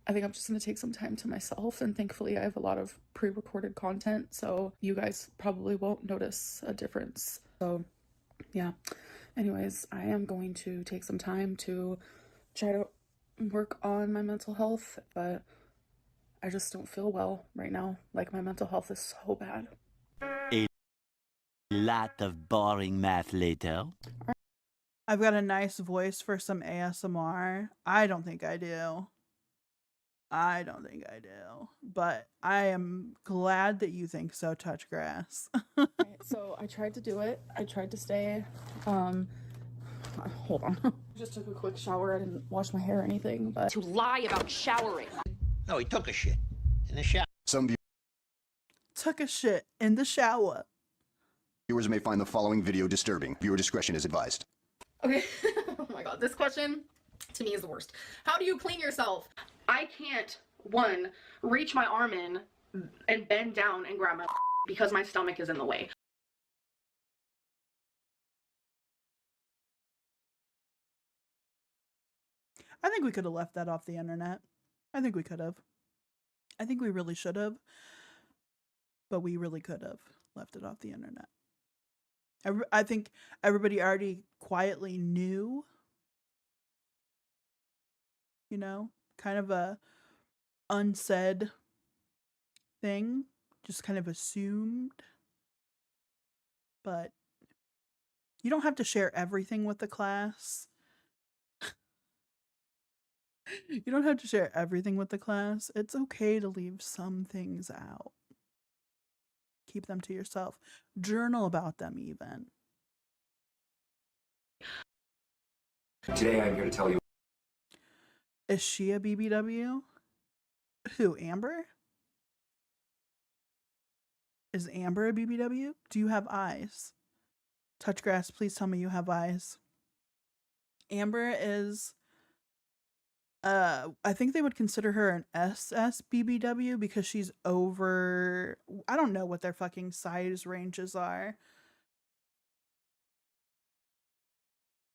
I think I'm just going to take some time to myself, and thankfully I have a lot of pre-recorded content, so you guys probably won't notice a difference. So yeah, anyways, I am going to take some time to try to work on my mental health, but I just don't feel well right now. Like, my mental health is so bad. A lot of boring math later. I've got a nice voice for some ASMR. I don't think I do. But I am glad that you think so, Touchgrass. Right, so I tried to do it. I tried to stay, hold on. Just took a quick shower. I didn't wash my hair or anything, but to lie about showering. No, he took a shit in the shower. Took a shit in the shower. Viewers may find the following video disturbing. Viewer discretion is advised. okay. Oh my god, this question to me is the worst. How do you clean yourself? I can't, one, reach my arm in and bend down and grab my because my stomach is in the way. I think we could have left that off the internet. I think we could have. I think we really should have. But we really could have left it off the internet. I think everybody already quietly knew. You know, kind of a unsaid thing, just kind of assumed. But you don't have to share everything with the class. You don't have to share everything with the class. It's okay to leave some things out. Keep them to yourself. Journal about them even. Today I'm here to tell you. Is she a BBW? Who, Amber? Is Amber a BBW? Do you have eyes? Touchgrass, please tell me you have eyes. Amber is... I think they would consider her an SSBBW because she's over... I don't know what their fucking size ranges are.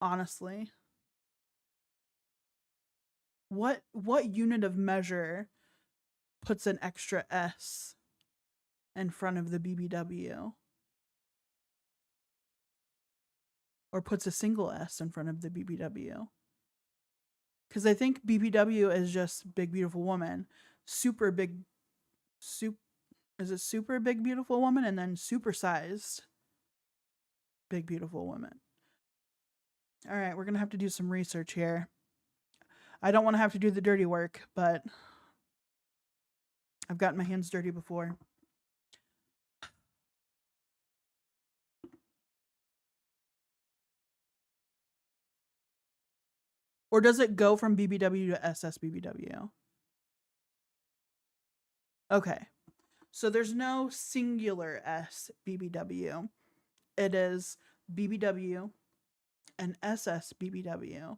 Honestly. What unit of measure puts an extra S in front of the BBW? Or puts a single S in front of the BBW? Because I think BBW is just big, beautiful woman. Super big... Is it super big, beautiful woman? And then supersized big, beautiful woman. Alright, we're going to have to do some research here. I don't want to have to do the dirty work, but I've gotten my hands dirty before. Or does it go from BBW to SSBBW? Okay. So there's no singular S BBW. It is BBW and SSBBW,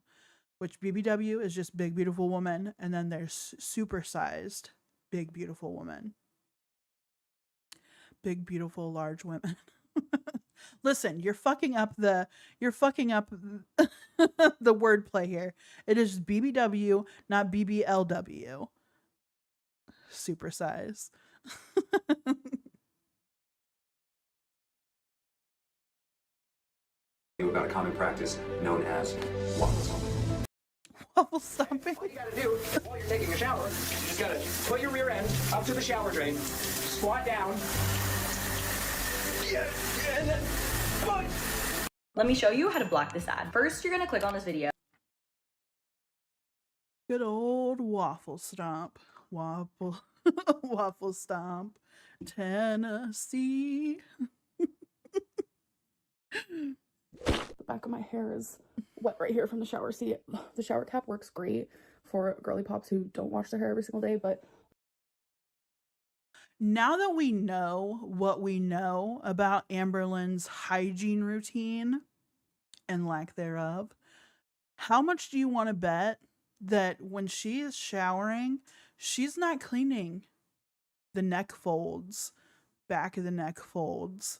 which BBW is just big, beautiful woman. And then there's supersized big, beautiful woman. Big, beautiful, large women. Listen, you're fucking up the wordplay here. It is BBW, not BBLW. Supersize. About a common practice known as waffle stomping. Waffle stomping? All you gotta do while you're taking a shower, you just gotta put your rear end up to the shower drain, squat down. Yeah, and then push. Let me show you how to block this ad. First, you're gonna click on this video. Good old waffle stomp. Waffle stomp. Tennessee. The back of my hair is wet right here from the shower. See, the shower cap works great for girly pops who don't wash their hair every single day, but now that we know what we know about Amberlynn's hygiene routine and lack thereof, how much do you want to bet that when she is showering, she's not cleaning the neck folds, back of the neck folds,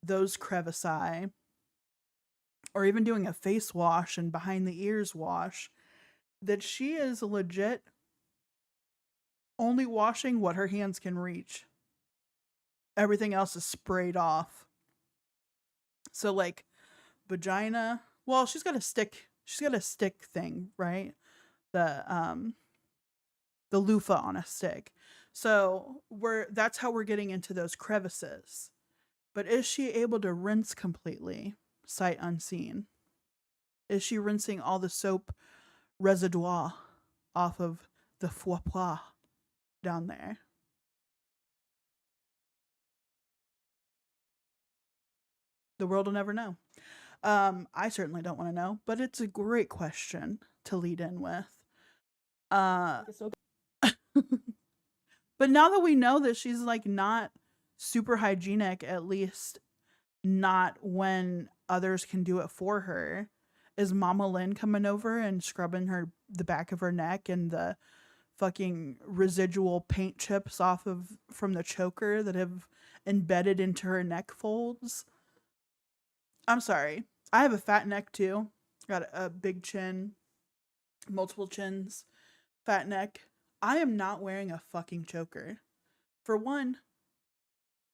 those crevici, or even doing a face wash and behind the ears wash, that she is legit only washing what her hands can reach. Everything else is sprayed off. So like vagina, well, she's got a stick thing, right? The loofah on a stick. So that's how we're getting into those crevices. But is she able to rinse completely, sight unseen? Is she rinsing all the soap residue off of the foie gras down there? The world will never know. I certainly don't want to know, but it's a great question to lead in with. But now that we know that she's like not super hygienic, at least not when others can do it for her, is Mama Lynn coming over and scrubbing the back of her neck and the fucking residual paint chips from the choker that have embedded into her neck folds? I'm sorry. I have a fat neck too. Got a big chin, multiple chins, fat neck. I am not wearing a fucking choker. For one,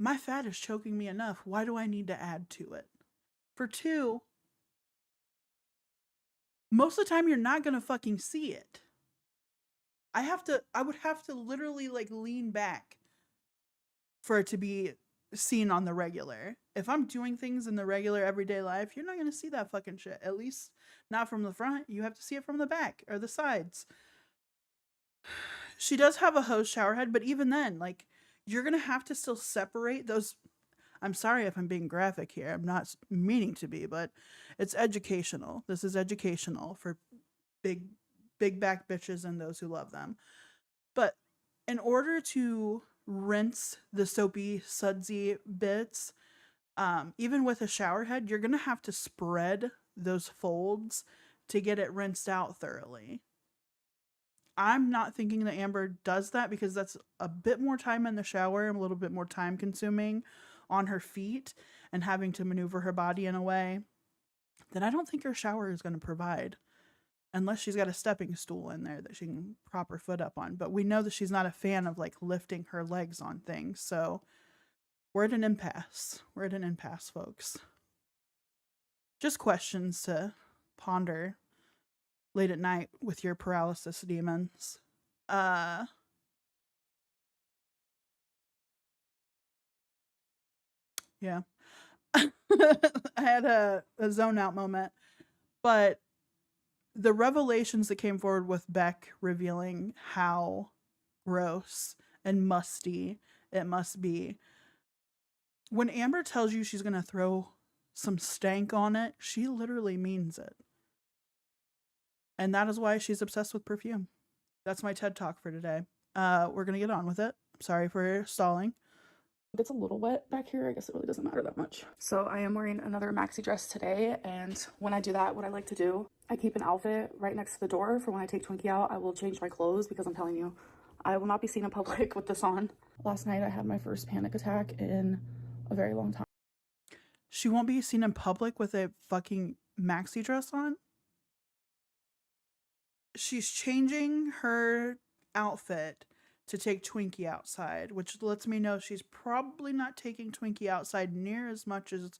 my fat is choking me enough. Why do I need to add to it? For two, most of the time you're not gonna fucking see it. I would have to literally like lean back for it to be seen on the regular. If I'm doing things in the regular everyday life, you're not gonna see that fucking shit. At least not from the front. You have to see it from the back or the sides. She does have a hose shower head, but even then, like, you're gonna have to still separate those. I'm sorry if I'm being graphic here. I'm not meaning to be, but it's educational. This is educational for big back bitches and those who love them. But in order to rinse the soapy, sudsy bits, even with a shower head, you're gonna have to spread those folds to get it rinsed out thoroughly. I'm not thinking that Amber does that because that's a bit more time in the shower and a little bit more time consuming on her feet and having to maneuver her body in a way that I don't think her shower is going to provide, unless she's got a stepping stool in there that she can prop her foot up on. But we know that she's not a fan of like lifting her legs on things. So we're at an impasse. We're at an impasse, folks. Just questions to ponder late at night with your paralysis demons. Yeah. I had a zone out moment, but the revelations that came forward with Beck revealing how gross and musty it must be. When Amber tells you she's going to throw some stank on it, she literally means it. And that is why she's obsessed with perfume. That's my TED Talk for today. We're going to get on with it. Sorry for stalling. It's a little wet back here. I guess it really doesn't matter that much. So I am wearing another maxi dress today. And when I do that, what I like to do, I keep an outfit right next to the door for when I take Twinkie out. I will change my clothes because I'm telling you, I will not be seen in public with this on. Last night I had my first panic attack in a very long time. She won't be seen in public with a fucking maxi dress on? She's changing her outfit to take Twinkie outside, which lets me know she's probably not taking Twinkie outside near as much as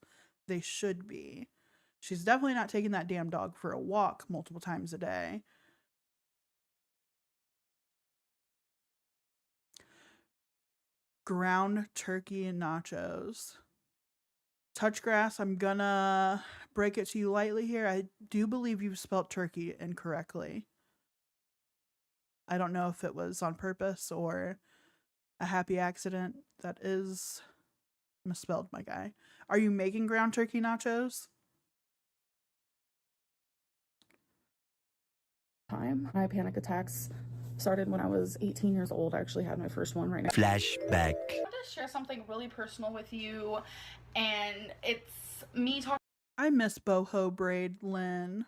they should be. She's definitely not taking that damn dog for a walk multiple times a day. Ground turkey and nachos. Touchgrass, I'm gonna break it to you lightly here. I do believe you've spelled turkey incorrectly. I don't know if it was on purpose or a happy accident. That is misspelled, my guy. Are you making ground turkey nachos? My panic attacks started when I was 18 years old. I actually had my first one right now. Flashback. I want to share something really personal with you, and it's me talking. I miss boho braid, Lynn.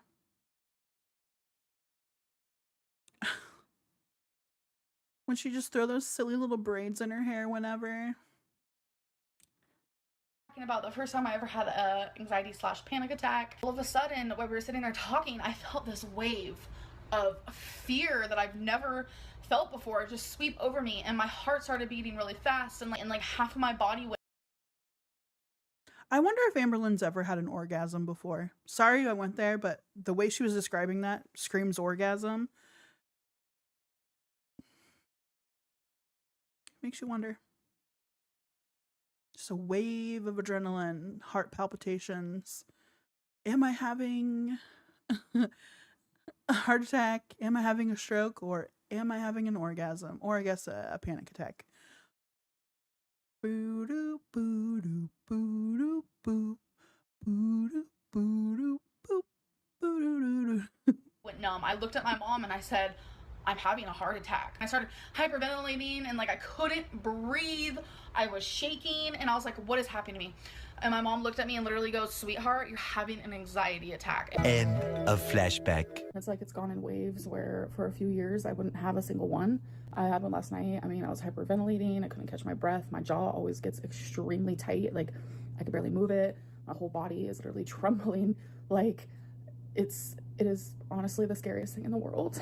When she just throw those silly little braids in her hair whenever. Talking about the first time I ever had a anxiety/panic attack. All of a sudden, while we were sitting there talking, I felt this wave of fear that I've never felt before just sweep over me, and my heart started beating really fast, and like half of my body weight. I wonder if Amberlynn's ever had an orgasm before. Sorry I went there, but the way she was describing that screams orgasm. Makes you wonder. Just a wave of adrenaline, heart palpitations. Am I having a heart attack? Am I having a stroke? Or am I having an orgasm? Or I guess a panic attack. Boo-doo, boo-doo, boo-doo, boo. Boo-doo, boo-doo, boop, boo-doo-doo-doo. Went numb. I looked at my mom and I said, I'm having a heart attack. I started hyperventilating and like I couldn't breathe. I was shaking and I was like, what is happening to me? And my mom looked at me and literally goes, sweetheart, you're having an anxiety attack. End of flashback. It's like it's gone in waves where for a few years I wouldn't have a single one. I had one last night. I mean, I was hyperventilating. I couldn't catch my breath. My jaw always gets extremely tight. Like I could barely move it. My whole body is literally trembling. Like it is honestly the scariest thing in the world.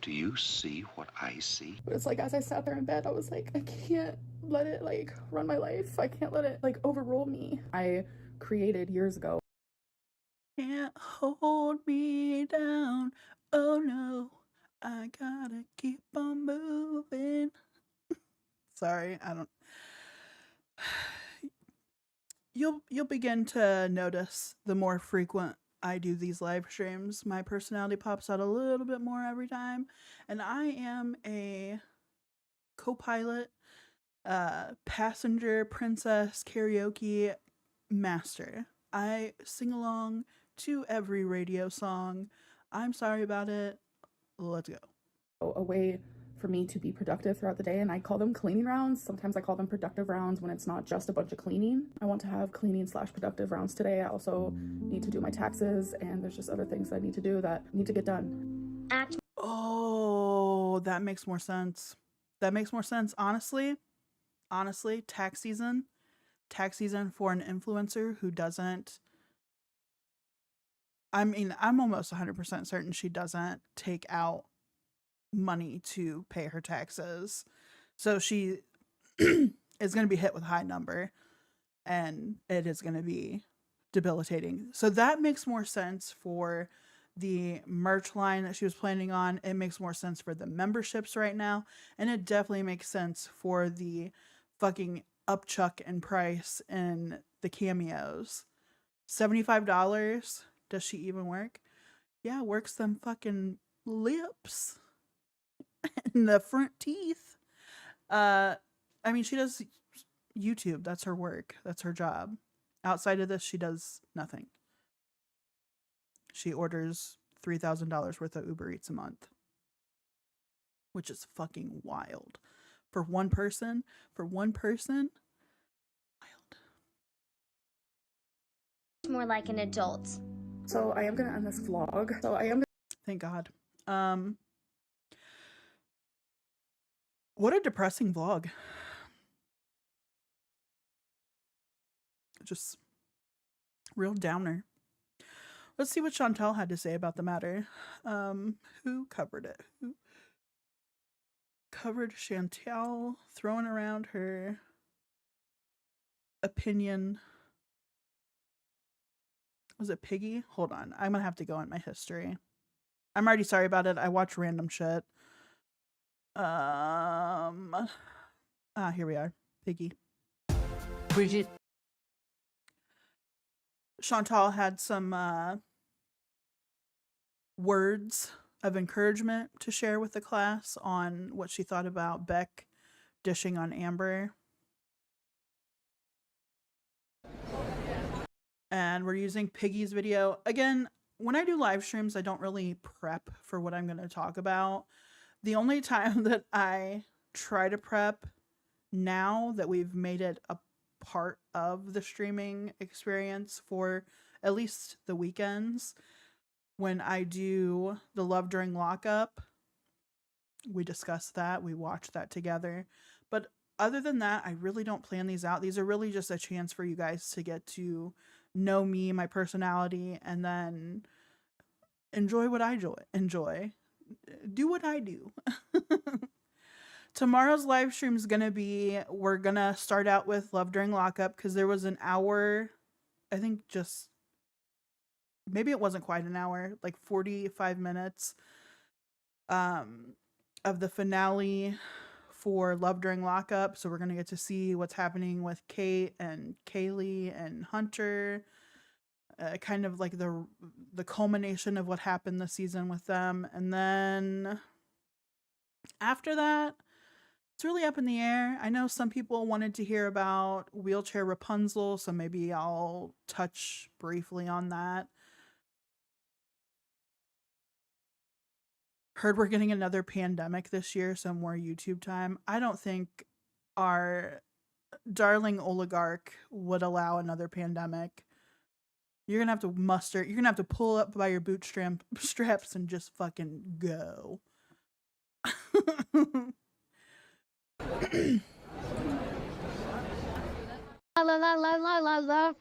Do you see what I see? But it's like, as I sat there in bed, I was like, I can't let it like run my life. I can't let it like overrule me. I created years ago. Can't hold me down. Oh no, I gotta keep on moving. Sorry, I don't. You'll begin to notice the more frequent I do these live streams, my personality pops out a little bit more every time, and I am a co-pilot, passenger princess karaoke master. I sing along to every radio song. I'm sorry about it. Let's go. A way for me to be productive throughout the day, and I call them cleaning rounds. Sometimes I call them productive rounds when it's not just a bunch of cleaning. I want to have cleaning/productive rounds today. I also need to do my taxes, and there's just other things that I need to do that need to get done. Oh, that makes more sense. That makes more sense. Honestly, tax season for an influencer who doesn't, I mean, I'm almost 100% certain she doesn't take out money to pay her taxes. So she is going to be hit with a high number, and it is going to be debilitating. So that makes more sense for the merch line that she was planning on. It makes more sense for the memberships right now. And it definitely makes sense for the fucking upchuck in price in the cameos. $75. Does she even work? Yeah, works them fucking lips and the front teeth. I mean, she does YouTube. That's her work. That's her job. Outside of this, she does nothing. She orders $3,000 worth of Uber Eats a month, which is fucking wild. For one person, wild. More like an adult. So I am gonna end this vlog. Thank God. What a depressing vlog. Just real downer. Let's see what Chantal had to say about the matter. Who covered it? Who covered Chantal throwing around her opinion? Was it Piggy? Hold on. I'm gonna have to go in my history. I'm already sorry about it. I watch random shit. Here we are. Piggy. Bridget. Chantal had some words of encouragement to share with the class on what she thought about Beck dishing on Amber. And we're using Piggy's video. Again, when I do live streams, I don't really prep for what I'm going to talk about. The only time that I try to prep now that we've made it a part of the streaming experience for at least the weekends, when I do the Love During Lockup, we discuss that, we watch that together. But other than that, I really don't plan these out. These are really just a chance for you guys to get to know me, my personality, and then enjoy what I enjoy. Do what I do. Tomorrow's live stream is going to be, we're going to start out with Love During Lockup because there was an hour, I think just, maybe it wasn't quite an hour, like 45 minutes of the finale for Love During Lockup. So we're going to get to see what's happening with Kate and Kaylee and Hunter. Kind of like the culmination of what happened this season with them. And then after that, it's really up in the air. I know some people wanted to hear about Wheelchair Rapunzel, so maybe I'll touch briefly on that. Heard we're getting another pandemic this year, so more YouTube time. I don't think our darling oligarch would allow another pandemic. You're gonna have to you're gonna have to pull up by your straps and just fucking go. La la la la la la la.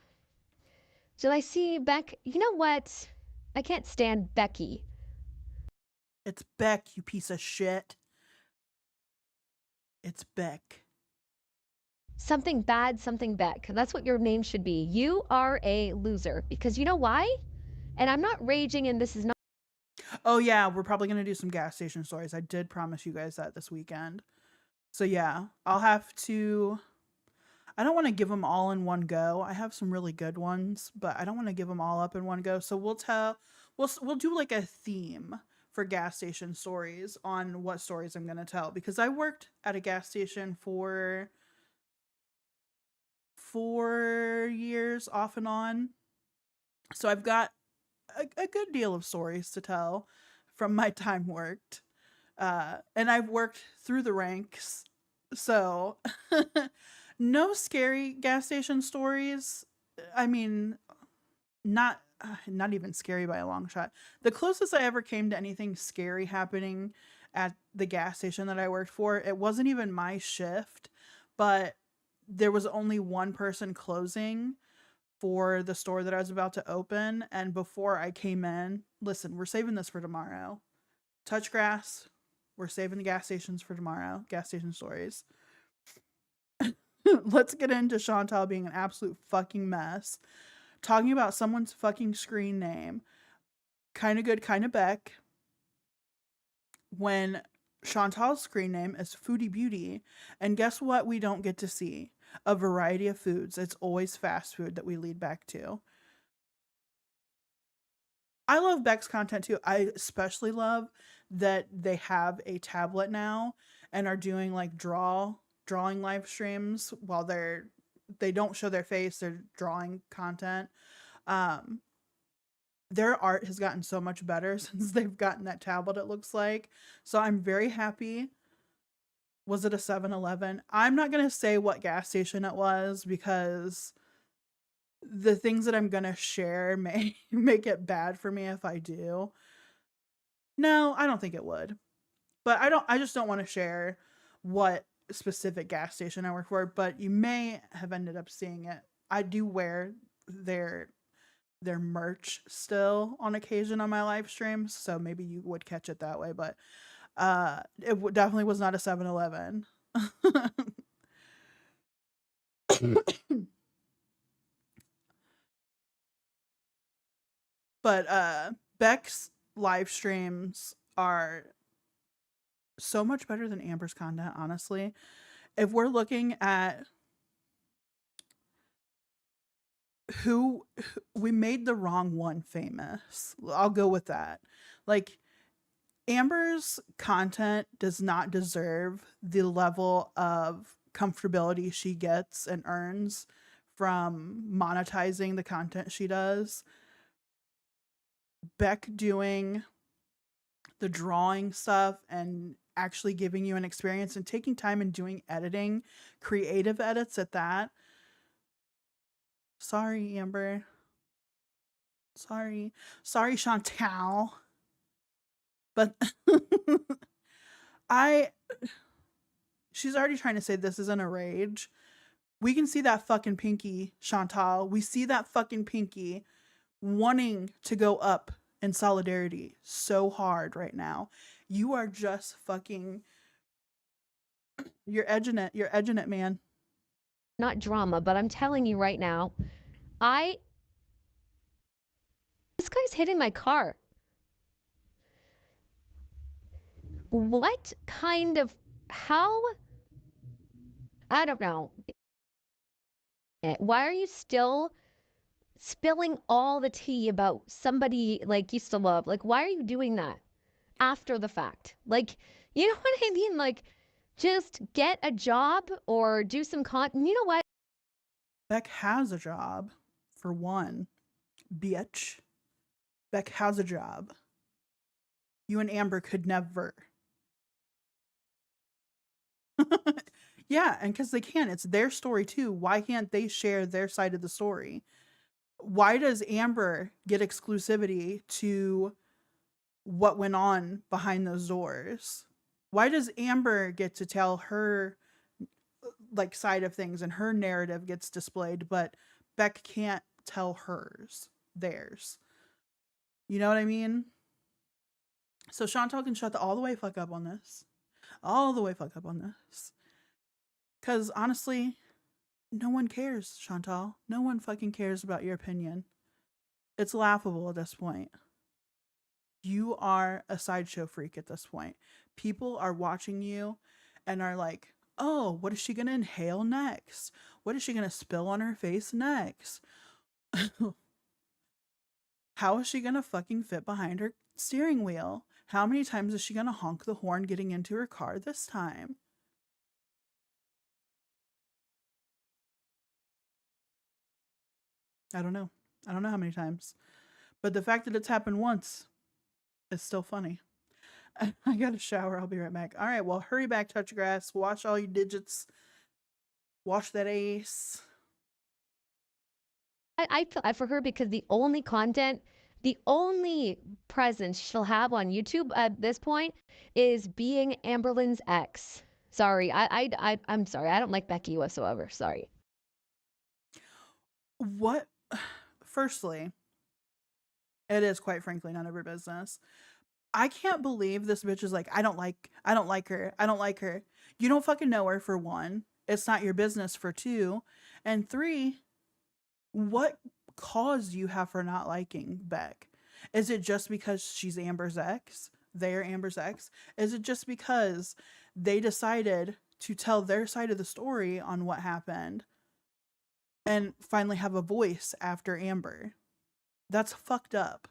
Did I see Beck? You know what? I can't stand Becky. It's Beck, you piece of shit. It's Beck. Something bad, something Beck. That's what your name should be. You are a loser. Because you know why? And I'm not raging, and this is not. Oh yeah, we're probably gonna do some gas station stories. I did promise you guys that this weekend. So yeah, I'll have to. I don't want to give them all in one go. I have some really good ones, but I don't want to give them all up in one go. So we'll do like a theme for gas station stories on what stories I'm gonna tell, because I worked at a gas station for 4 years off and on. So I've got a good deal of stories to tell from my time worked. And I've worked through the ranks. So no scary gas station stories. I mean, not even scary by a long shot. The closest I ever came to anything scary happening at the gas station that I worked for, it wasn't even my shift, but there was only one person closing for the store that I was about to open. And before I came in, listen, we're saving this for tomorrow. Touch grass. We're saving the gas stations for tomorrow. Gas station stories. Let's get into Chantal being an absolute fucking mess. Talking about someone's fucking screen name. Kinda Good, Kinda Beck. When Chantal's screen name is Foodie Beauty. And guess what we don't get to see? A variety of foods. It's always fast food that we lead back to. I love Beck's content too. I especially love that they have a tablet now and are doing like drawing live streams while they don't show their face, they're drawing content. Their art has gotten so much better since they've gotten that tablet, it looks like. So I'm very happy. Was it a 7-Eleven? I'm not going to say what gas station it was because the things that I'm going to share may make it bad for me if I do. No, I don't think it would. But I just don't want to share what specific gas station I work for, but you may have ended up seeing it. I do wear their merch still on occasion on my live streams, so maybe you would catch it that way, but it definitely was not a 7-Eleven. But Beck's live streams are so much better than Amber's content, honestly. If we're looking at who we made the wrong one famous, I'll go with that. Like, Amber's content does not deserve the level of comfortability she gets and earns from monetizing the content she does. Beck doing the drawing stuff and actually giving you an experience and taking time and doing editing, creative edits at that. Sorry, Amber. Sorry, Chantal. But she's already trying to say this isn't a rage. We can see that fucking pinky, Chantal. We see that fucking pinky wanting to go up in solidarity so hard right now. You are just fucking, you're edging it, man. Not drama, but I'm telling you right now, this guy's hitting my car. What kind of, how? I don't know. Why are you still spilling all the tea about somebody like you used to love? Like, why are you doing that after the fact? Like, you know what I mean? Like, just get a job or do some You know what? Beck has a job, for one. Bitch. Beck has a job. You and Amber could never. Yeah, and because they can. It's their story too. Why can't they share their side of the story? Why does Amber get exclusivity to what went on behind those doors? Why does Amber get to tell her like side of things and her narrative gets displayed, but Beck can't tell theirs? You know what I mean? So Chantal can shut all the way fuck up on this. All the way fuck up on this. Because honestly, no one cares, Chantal. No one fucking cares about your opinion. It's laughable at this point. You are a sideshow freak at this point. People are watching you and are like, oh, what is she going to inhale next? What is she going to spill on her face next? How is she going to fucking fit behind her steering wheel? How many times is she going to honk the horn getting into her car this time? I don't know. I don't know how many times. But the fact that it's happened once is still funny. I got to shower. I'll be right back. All right. Well, hurry back, touch grass. Wash all your digits. Wash that ace. I feel bad for her because the only presence she'll have on YouTube at this point is being Amberlynn's ex. Sorry, I'm sorry. I don't like Becky whatsoever. Sorry. What? Firstly, it is quite frankly none of her business. I can't believe this bitch is like, I don't like her. I don't like her. You don't fucking know her, for one. It's not your business, for two. And three, what cause do you have for not liking Beck? Is it just because she's Amber's ex? They're Amber's ex? Is it just because they decided to tell their side of the story on what happened and finally have a voice after Amber? That's fucked up.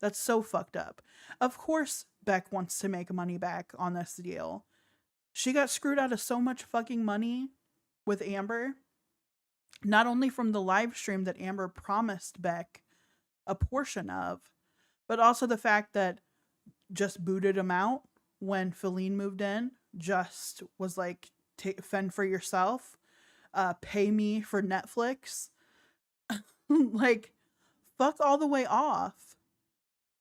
That's so fucked up. Of course, Beck wants to make money back on this deal. She got screwed out of so much fucking money with Amber. Not only from the live stream that Amber promised Beck a portion of, but also the fact that just booted him out when Feline moved in. Just was like, fend for yourself. Pay me for Netflix. Like, fuck all the way off.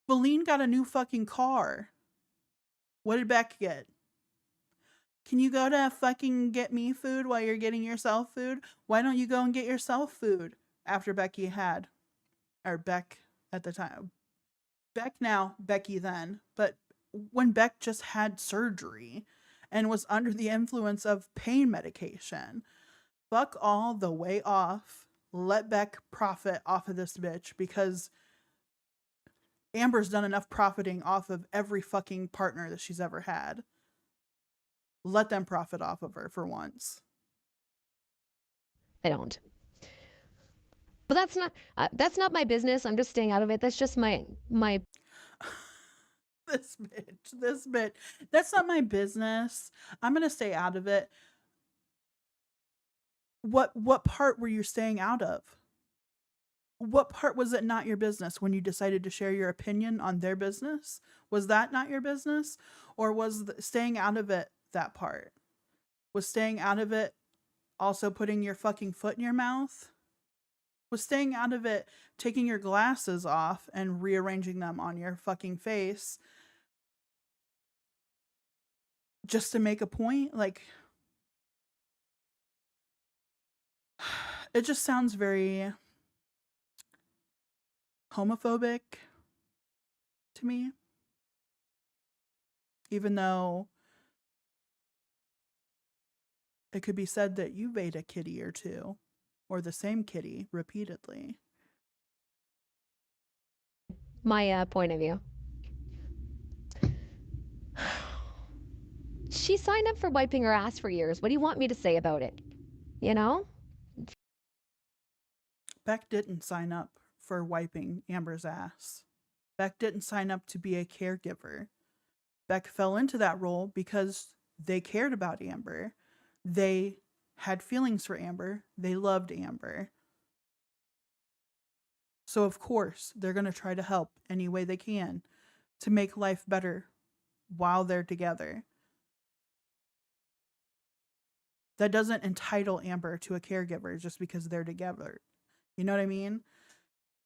Feline got a new fucking car. What did Beck get? Can you go to fucking get me food while you're getting yourself food? Why don't you go and get yourself food after Becky had, or Beck at the time? Beck now, Becky then. But when Beck just had surgery and was under the influence of pain medication, fuck all the way off. Let Beck profit off of this bitch, because Amber's done enough profiting off of every fucking partner that she's ever had. Let them profit off of her for once. I don't. But that's not my business. I'm just staying out of it. That's just my This bitch. That's not my business. I'm gonna stay out of it. What part were you staying out of? What part was it not your business when you decided to share your opinion on their business? Was that not your business? Or was staying out of it that part? Was staying out of it also putting your fucking foot in your mouth? Was staying out of it taking your glasses off and rearranging them on your fucking face just to make a point? Like, it just sounds very homophobic, to me. Even though it could be said that you've ate a kitty or two, or the same kitty repeatedly. My point of view. She signed up for wiping her ass for years. What do you want me to say about it? You know? Beck didn't sign up for wiping Amber's ass. Beck didn't sign up to be a caregiver. Beck fell into that role because they cared about Amber. They had feelings for Amber. They loved Amber. So of course, they're going to try to help any way they can to make life better while they're together. That doesn't entitle Amber to a caregiver just because they're together. You know what I mean?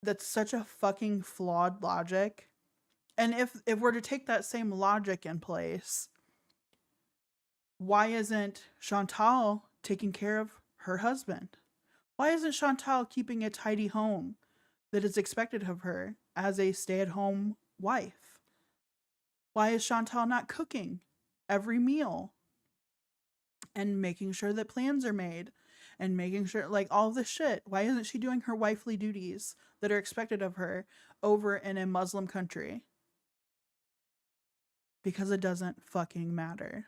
That's such a fucking flawed logic. And if we're to take that same logic in place, why isn't Chantal taking care of her husband? Why isn't Chantal keeping a tidy home that is expected of her as a stay-at-home wife? Why is Chantal not cooking every meal and making sure that plans are made and making sure, like, all this shit? Why isn't she doing her wifely duties that are expected of her over in a Muslim country? Because it doesn't fucking matter.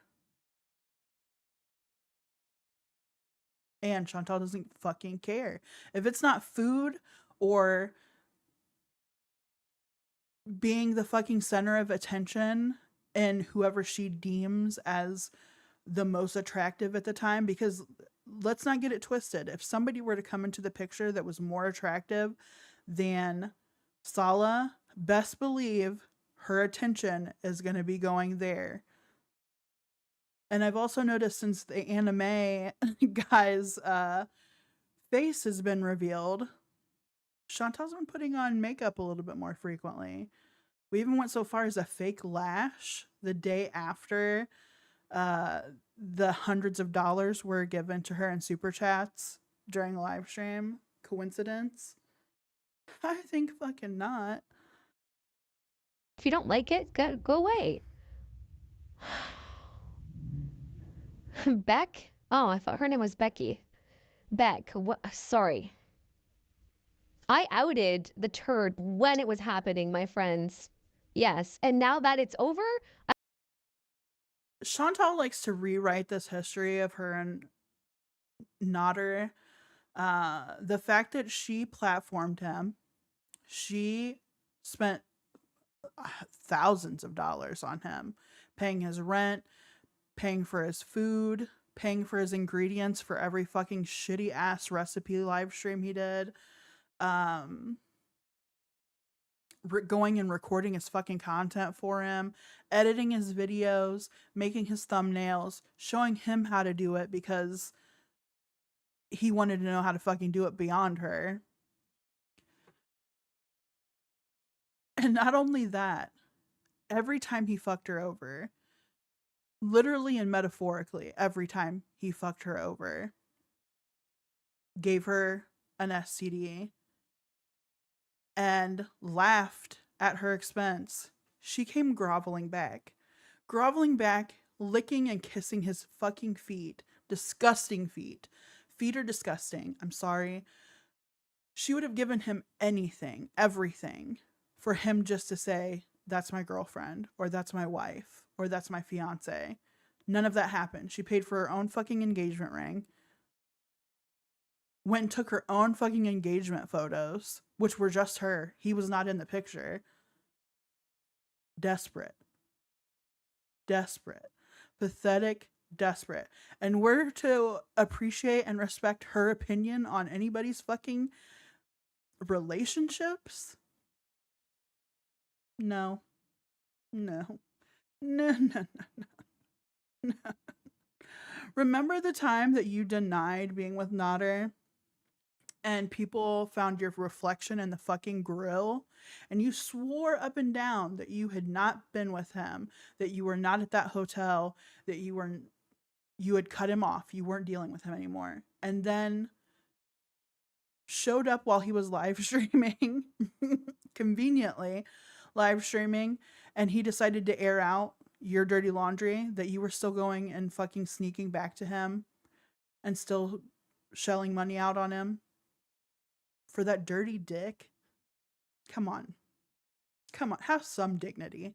And Chantal doesn't fucking care. If it's not food or being the fucking center of attention and whoever she deems as the most attractive at the time, because let's not get it twisted. If somebody were to come into the picture that was more attractive than Sala, best believe her attention is going to be going there. And I've also noticed since the anime guy's face has been revealed, Chantal's been putting on makeup a little bit more frequently. We even went so far as a fake lash the day after the hundreds of dollars were given to her in super chats during a live stream. Coincidence? I think fucking not. If you don't like it, go away. Beck? Oh, I thought her name was Becky. Beck, what? Sorry. I outed the turd when it was happening, my friends. Yes, and now that it's over, Chantal likes to rewrite this history of her and Nodder. The fact that she platformed him, she spent thousands of dollars on him, paying his rent, paying for his food, paying for his ingredients for every fucking shitty ass recipe live stream he did, going and recording his fucking content for him, editing his videos, making his thumbnails, showing him how to do it because he wanted to know how to fucking do it beyond her. And not only that, every time he fucked her over, literally and metaphorically, every time he fucked her over, gave her an STD, and laughed at her expense, she came groveling back, licking and kissing his fucking feet. Disgusting feet. Feet are disgusting. I'm sorry. She would have given him anything, everything, for him just to say, that's my girlfriend, or that's my wife, or that's my fiance. None of that happened. She paid for her own fucking engagement ring, went and took her own fucking engagement photos, which were just her. He was not in the picture. Desperate. Pathetic, desperate. And we're to appreciate and respect her opinion on anybody's fucking relationships? No. Remember the time that you denied being with Nodder and people found your reflection in the fucking grill and you swore up and down that you had not been with him, that you were not at that hotel, that you had cut him off, you weren't dealing with him anymore, and then showed up while he was live streaming conveniently live streaming and he decided to air out your dirty laundry, that you were still going and fucking sneaking back to him and still shelling money out on him for that dirty dick? Come on. Come on. Have some dignity.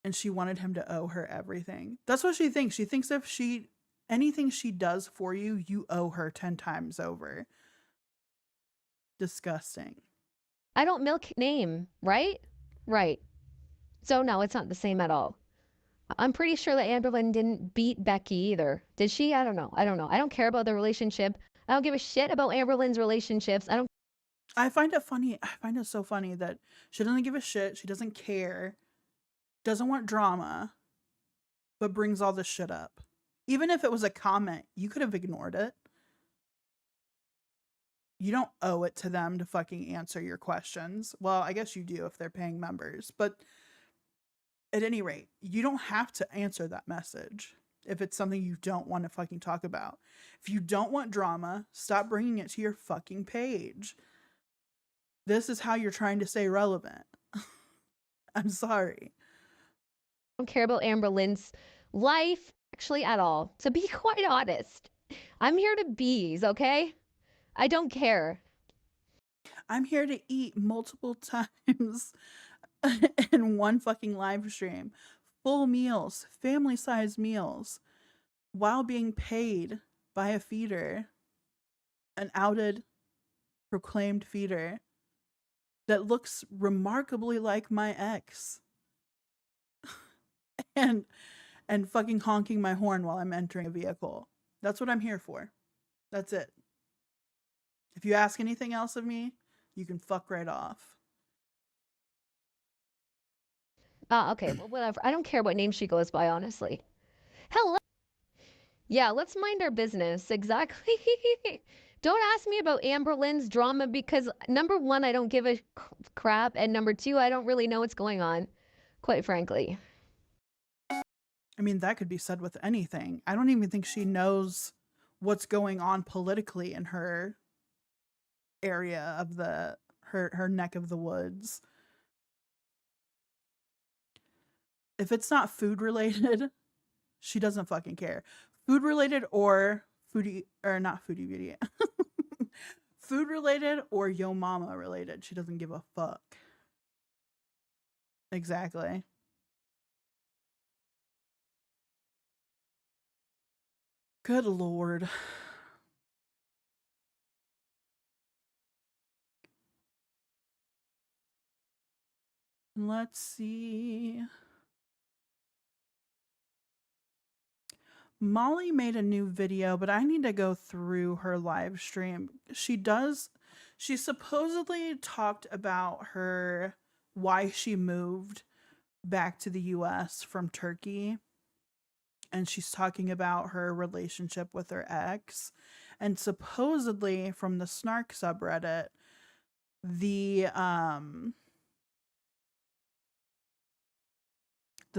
And she wanted him to owe her everything. That's what she thinks. She thinks if anything she does for you, you owe her 10 times over. Disgusting. I don't milk name, right? Right. So no, it's not the same at all. I'm pretty sure that Amberlynn didn't beat Becky either. Did she? I don't know. I don't know. I don't care about the relationship. I don't give a shit about Amberlynn's relationships. I find it funny. I find it so funny that she doesn't give a shit. She doesn't care. Doesn't want drama. But brings all this shit up. Even if it was a comment, you could have ignored it. You don't owe it to them to fucking answer your questions. Well, I guess you do if they're paying members. But at any rate, you don't have to answer that message if it's something you don't want to fucking talk about. If you don't want drama, stop bringing it to your fucking page. This is how you're trying to stay relevant. I'm sorry. I don't care about Amberlynn's life actually at all. To be quite honest, I'm here to bees, okay? I don't care. I'm here to eat multiple times in one fucking live stream. Full meals, family-sized meals, while being paid by a feeder, an outed, proclaimed feeder that looks remarkably like my ex. and fucking honking my horn while I'm entering a vehicle. That's what I'm here for. That's it. If you ask anything else of me, you can fuck right off. Okay, well, whatever. I don't care what name she goes by, honestly. Hello. Yeah, let's mind our business. Exactly. Don't ask me about Amberlynn's drama because, number one, I don't give a crap, and number two, I don't really know what's going on, quite frankly. I mean, that could be said with anything. I don't even think she knows what's going on politically in her area of her neck of the woods. If it's not food related, she doesn't fucking care. Food related or foodie, or not foodie beauty. Food related or yo mama related. She doesn't give a fuck. Exactly. Good Lord. Let's see. Molly made a new video, but I need to go through her live stream. She supposedly talked about why she moved back to the US from Turkey. And she's talking about her relationship with her ex. And supposedly from the Snark subreddit, the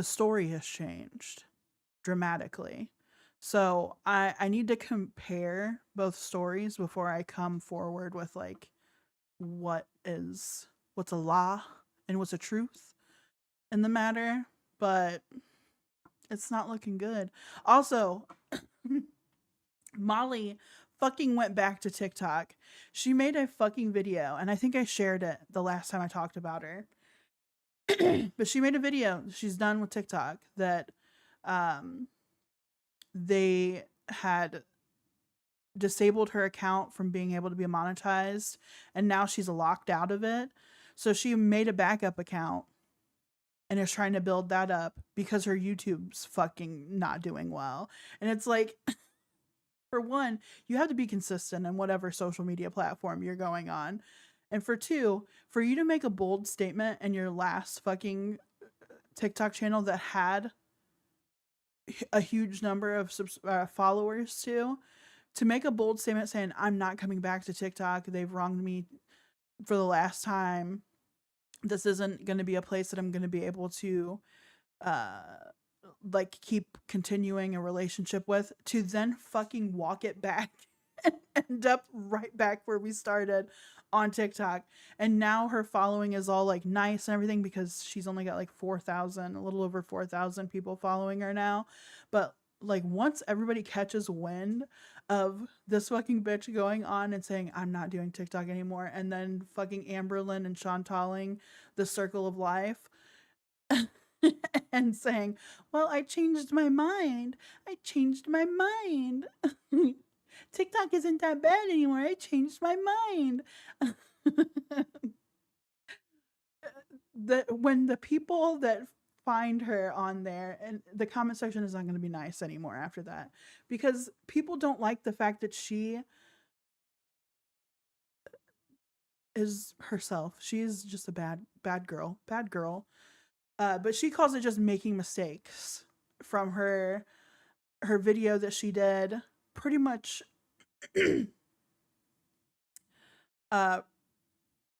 story has changed dramatically. So I need to compare both stories before I come forward with like what's a lie and what's a truth in the matter, but it's not looking good. Also, Molly fucking went back to TikTok. She made a fucking video, and I think I shared it the last time I talked about her. But she made a video. She's done with TikTok that they had disabled her account from being able to be monetized, and now she's locked out of it. So she made a backup account and is trying to build that up because her YouTube's fucking not doing well. And it's like, for one, you have to be consistent in whatever social media platform you're going on. And for two, for you to make a bold statement in your last fucking TikTok channel that had a huge number of followers to make a bold statement saying, I'm not coming back to TikTok. They've wronged me for the last time. This isn't going to be a place that I'm going to be able to like keep continuing a relationship with, to then fucking walk it back and end up right back where we started on TikTok. And now her following is all like nice and everything because she's only got like 4,000, a little over 4,000 people following her now. But like once everybody catches wind of this fucking bitch going on and saying, I'm not doing TikTok anymore, and then fucking Amberlynn and Chantaling the circle of life and saying, well, I changed my mind. I changed my mind. TikTok isn't that bad anymore. I changed my mind. When the people that find her on there, and the comment section is not going to be nice anymore after that, because people don't like the fact that she is herself. She is just a bad girl. But she calls it just making mistakes from her video that she did, pretty much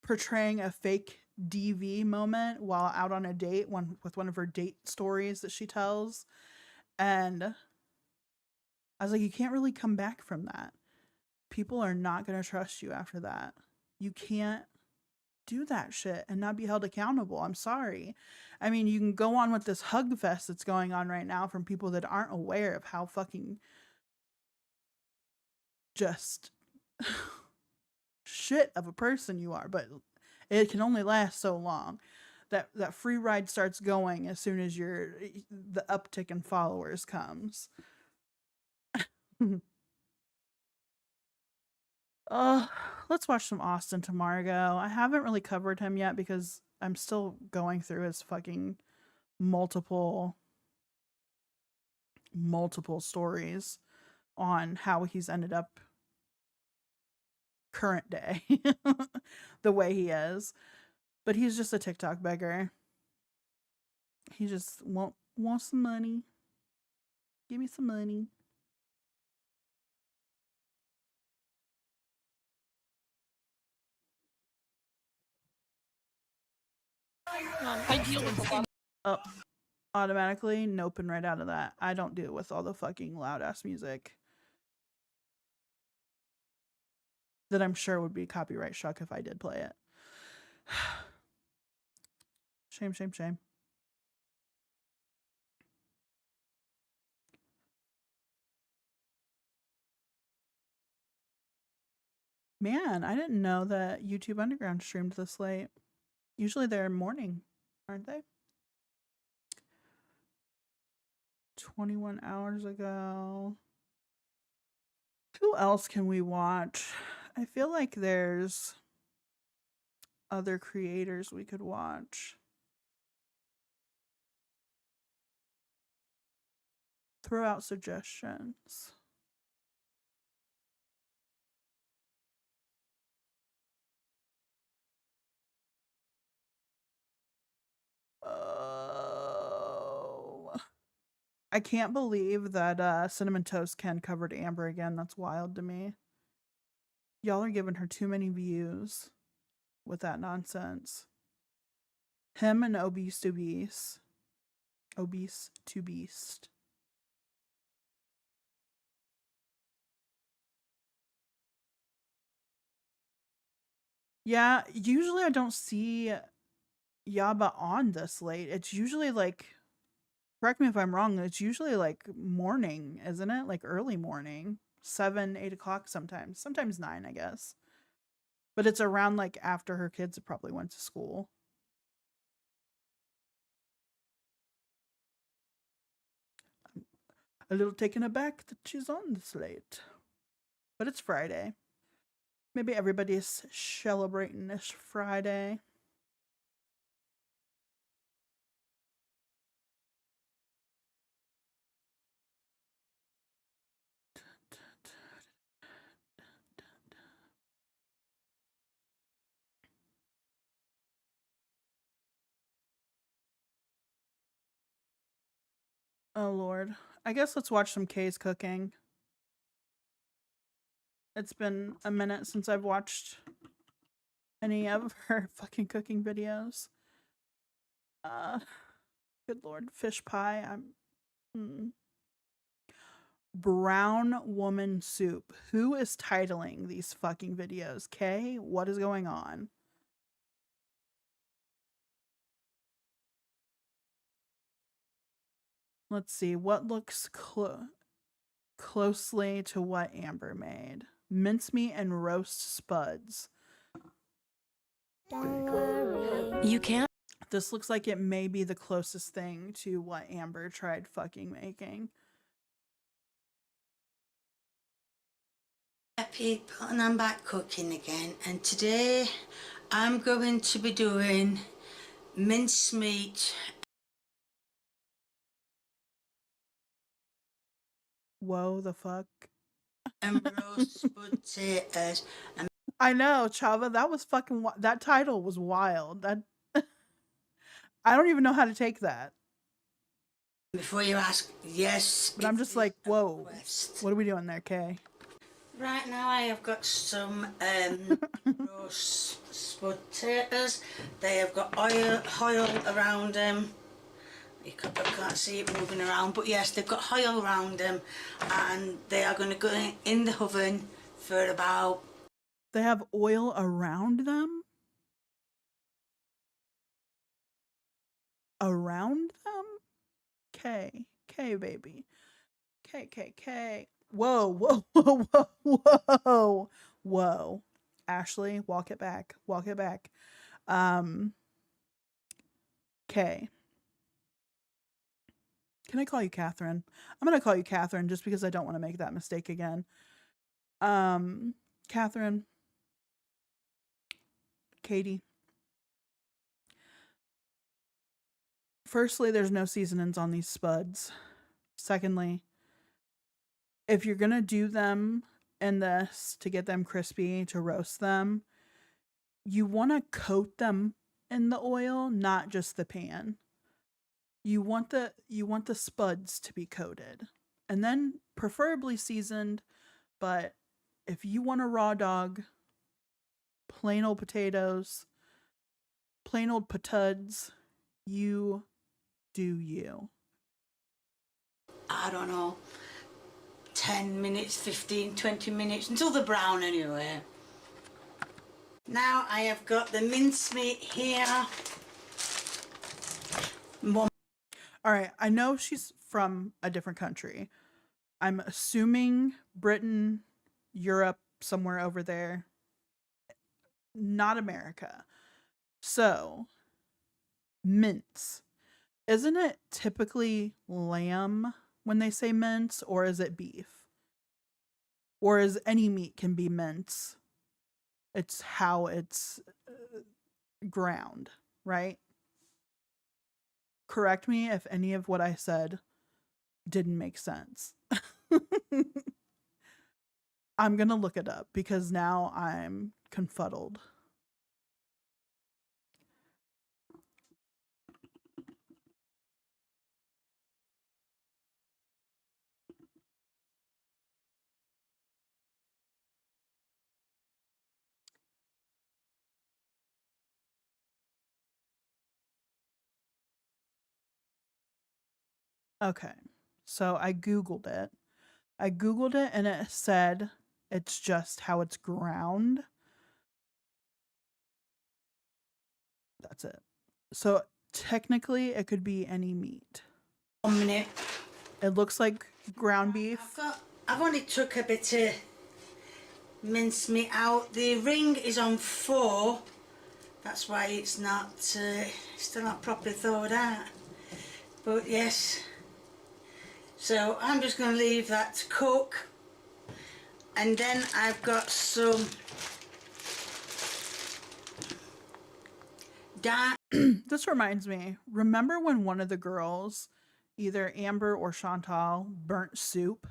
portraying a fake DV moment while out on a date, with one of her date stories that she tells. And I was like, you can't really come back from that. People are not going to trust you after that. You can't do that shit and not be held accountable. I'm sorry. I mean, you can go on with this hug fest that's going on right now from people that aren't aware of how fucking just shit of a person you are, but it can only last so long. That free ride starts going as soon as the uptick in followers comes. Let's watch some Austin to Margot. I haven't really covered him yet because I'm still going through his fucking multiple stories on how he's ended up current day the way he is. But he's just a TikTok beggar. He just wants some money. Give me some money. I deal with a lot. Oh, automatically noping right out of that. I don't deal with all the fucking loud ass music that I'm sure would be copyright struck if I did play it. Shame, shame, shame. Man, I didn't know that YouTube Underground streamed this late. Usually they're morning, aren't they? 21 hours ago. Who else can we watch? I feel like there's other creators we could watch. Throw out suggestions. I can't believe that Cinnamon Toast Ken covered Amber again. That's wild to me. Y'all are giving her too many views with that nonsense. Him and Obese to Beast. Obese to Beast. Yeah, usually I don't see Yaba on this late. It's usually like, correct me if I'm wrong, it's usually like morning, isn't it? Like early morning, 7, 8 o'clock sometimes. Sometimes 9, I guess. But it's around like after her kids probably went to school. I'm a little taken aback that she's on this late. But it's Friday. Maybe everybody's celebrating this Friday. Oh Lord. I guess let's watch some Kay's cooking. It's been a minute since I've watched any of her fucking cooking videos. Good Lord. Fish pie. Brown woman soup. Who is titling these fucking videos? Kay, what is going on? Let's see. What looks closely to what Amber made? Mincemeat and roast spuds. Don't worry. You can't. This looks like it may be the closest thing to what Amber tried fucking making. Happy putting on back cooking again, and today I'm going to be doing mincemeat. Whoa, the fuck? And roast potatoes. I know, Chava, that was fucking that title was wild. That I don't even know how to take that. Before you ask, yes. But I'm just like, whoa. What are we doing there, Kay? Right now I have got some roast potatoes. They have got oil around them. I can't see it moving around, but yes, they've got oil around them, and they are going to go in the oven for about... They have oil around them? Around them? K, baby. K. Whoa, whoa, whoa, whoa, whoa, whoa. Ashley, walk it back. K. Can I call you Catherine? I'm going to call you Catherine just because I don't want to make that mistake again. Catherine. Katie. Firstly, there's no seasonings on these spuds. Secondly, if you're going to do them in this to get them crispy, to roast them, you want to coat them in the oil, not just the pan. You want the spuds to be coated, and then preferably seasoned. But if you want a raw dog, plain old potatoes, plain old patuds, you do you. I don't know, 10 minutes, 15, 20 minutes, until they're brown anyway. Now I have got the mincemeat here. All right, I know she's from a different country. I'm assuming Britain, Europe, somewhere over there. Not America. So, mince. Isn't it typically lamb when they say mince, or is it beef? Or is any meat can be mince? It's how it's ground, right? Correct me if any of what I said didn't make sense. I'm going to look it up because now I'm confuddled. Okay, so I Googled it. And it said it's just how it's ground. That's it. So technically it could be any meat. 1 minute. It looks like ground beef. I've only took a bit of mincemeat out. The ring is on 4. That's why it's not still not properly thawed out. But yes. So I'm just going to leave that to cook, and then I've got some This reminds me, remember when one of the girls, either Amber or Chantal, burnt soup?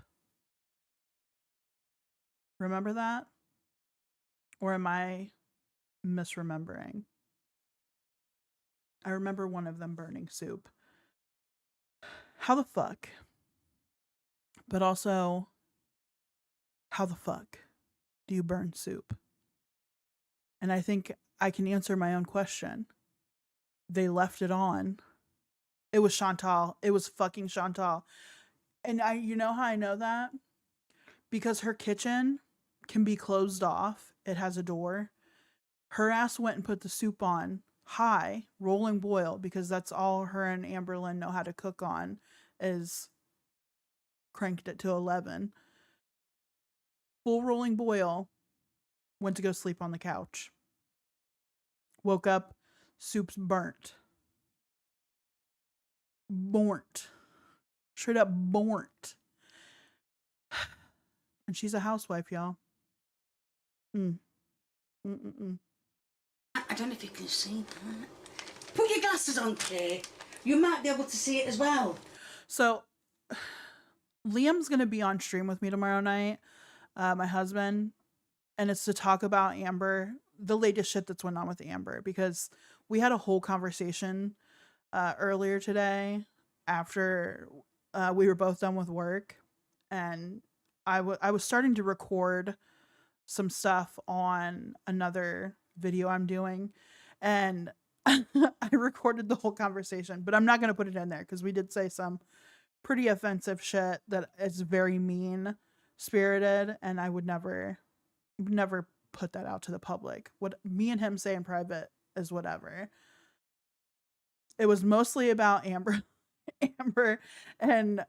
Remember that? Or am I misremembering? I remember one of them burning soup. How the fuck? But also, how the fuck do you burn soup? And I think I can answer my own question. They left it on. It was Chantal. It was fucking Chantal. And you know how I know that? Because her kitchen can be closed off. It has a door. Her ass went and put the soup on high, rolling boil, because that's all her and Amberlynn know how to cook on, is cranked it to 11. Full rolling boil, went to go sleep on the couch. Woke up, soup's burnt. Burnt. Straight up burnt. And she's a housewife, y'all. I don't know if you can see that. Put your glasses on, Clay. You might be able to see it as well. So, Liam's going to be on stream with me tomorrow night, my husband, and it's to talk about Amber, the latest shit that's went on with Amber, because we had a whole conversation earlier today after we were both done with work, and I was starting to record some stuff on another video I'm doing, and I recorded the whole conversation, but I'm not going to put it in there because we did say some pretty offensive shit that is very mean spirited, and I would never put that out to the public. What me and him say in private is whatever. It was mostly about Amber and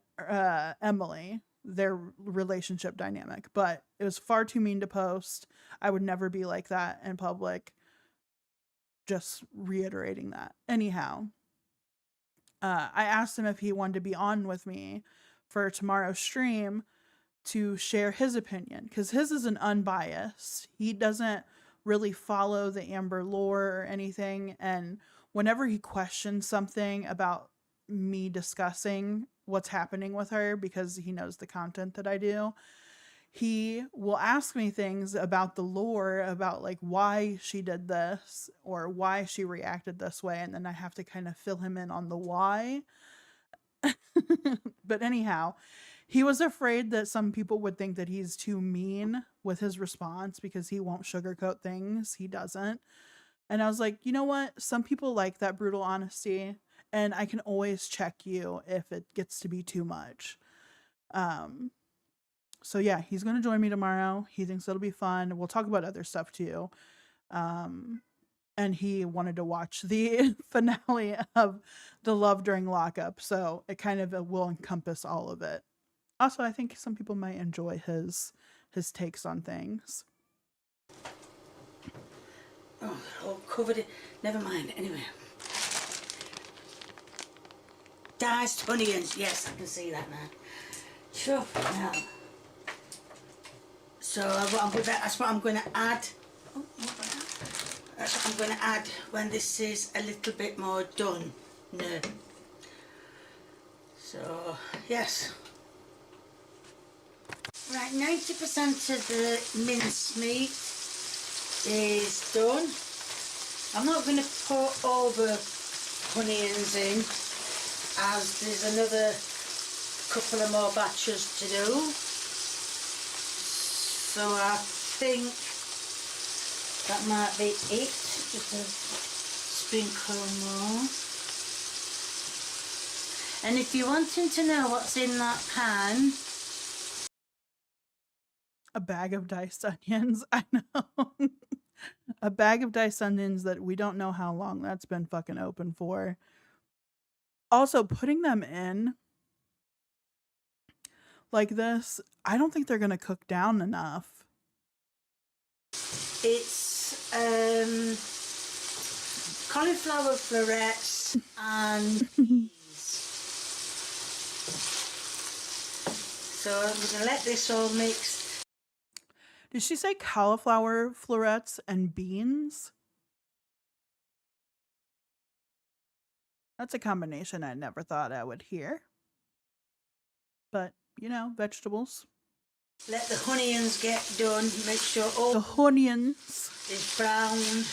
Emily, their relationship dynamic, but it was far too mean to post. I would never be like that in public. Just reiterating that. Anyhow, I asked him if he wanted to be on with me for tomorrow's stream to share his opinion, because his is an unbiased. He doesn't really follow the Amber lore or anything, and whenever he questions something about me discussing what's happening with her, because he knows the content that I do, he will ask me things about the lore, about like why she did this or why she reacted this way, and then I have to kind of fill him in on the why. But anyhow, he was afraid that some people would think that he's too mean with his response because he won't sugarcoat things. He doesn't. And I was like, you know what? Some people like that brutal honesty, and I can always check you if it gets to be too much. So yeah, he's going to join me tomorrow. He thinks it'll be fun. We'll talk about other stuff too. And he wanted to watch the finale of The Love During Lockup, so it kind of will encompass all of it. Also, I think some people might enjoy his takes on things. Oh, all covered it. Never mind. Anyway. Diced onions. Yes, I can see that now. Sure. Now. So that's what I'm going to add. Oh, that's what I'm going to add when this is a little bit more done. No. So, yes. Right, 90% of the mincemeat is done. I'm not going to put all the onions in, as there's another couple of more batches to do. So I think that might be it. Just a sprinkle more. And if you're wanting to know what's in that pan, a bag of diced onions. I know. A bag of diced onions that we don't know how long that's been fucking open for. Also, putting them in like this, I don't think they're going to cook down enough. It's cauliflower florets and peas. So I'm going to let this all mix. Did she say cauliflower florets and beans? That's a combination I never thought I would hear. But, you know, vegetables. Let the onions get done. Make sure all the onions is brown. And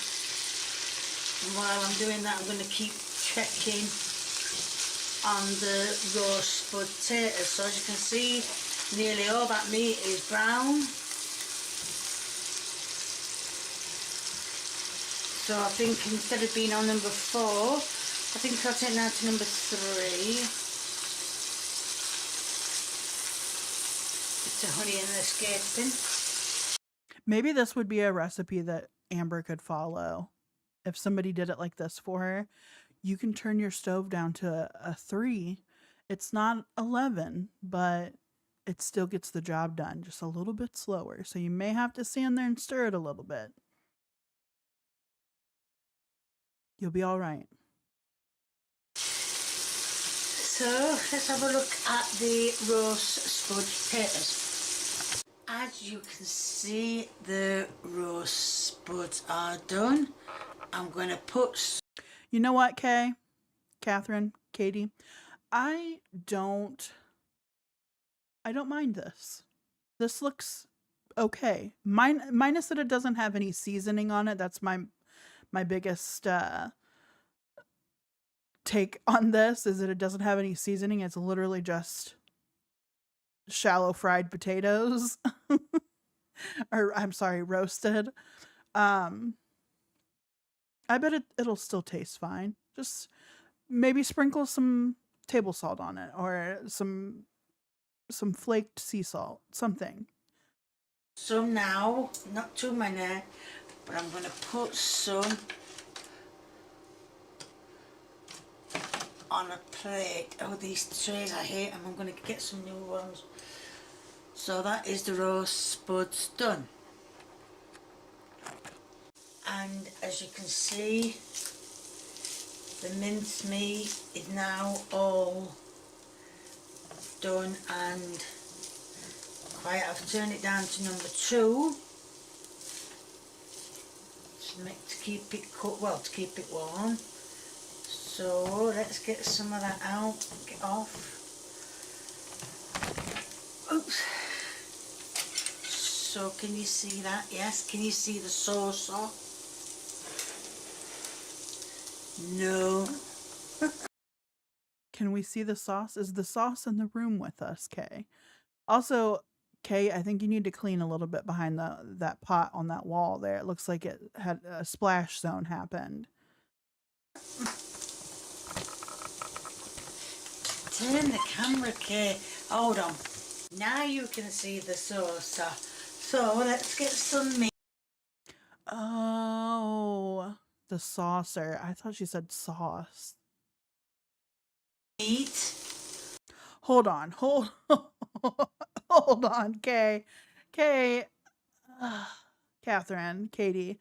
while I'm doing that, I'm going to keep checking on the roast potatoes. So as you can see, nearly all that meat is brown. So I think instead of being on number 4, I think I'll take now to number 3. to honey and escaping. Maybe this would be a recipe that Amber could follow. If somebody did it like this for her, you can turn your stove down to a 3. It's not 11, but it still gets the job done just a little bit slower. So you may have to stand there and stir it a little bit. You'll be all right. So let's have a look at the roast spud potatoes. As you can see, the roast spuds are done. I'm going to put... You know what, Catherine, Katie? I don't mind this. This looks okay. Minus that it doesn't have any seasoning on it. That's my biggest take on this, is that it doesn't have any seasoning. It's literally just shallow fried potatoes. Or I'm sorry, roasted. I bet it'll still taste fine. Just maybe sprinkle some table salt on it, or some flaked sea salt, something. So now, not too many, but I'm going to put some on a plate. Oh, these trays, I hate them. I'm going to get some new ones. So that is the roast spuds done. And as you can see, the mincemeat is now all done and quiet. I've turned it down to number 2 to keep it cooked, well, to keep it warm. So let's get some of that out, get off. Oops. So can you see that? Yes, can you see the sauce? No. Can we see the sauce? Is the sauce in the room with us, Kay? Also, Kay, I think you need to clean a little bit behind that pot on that wall there. It looks like it had a splash zone happened. Turn the camera, Kay. Hold on. Now you can see the sauce. So let's get some meat. Oh, the saucer. I thought she said sauce. Meat. Hold on. Hold on, Kay. Catherine, Katie.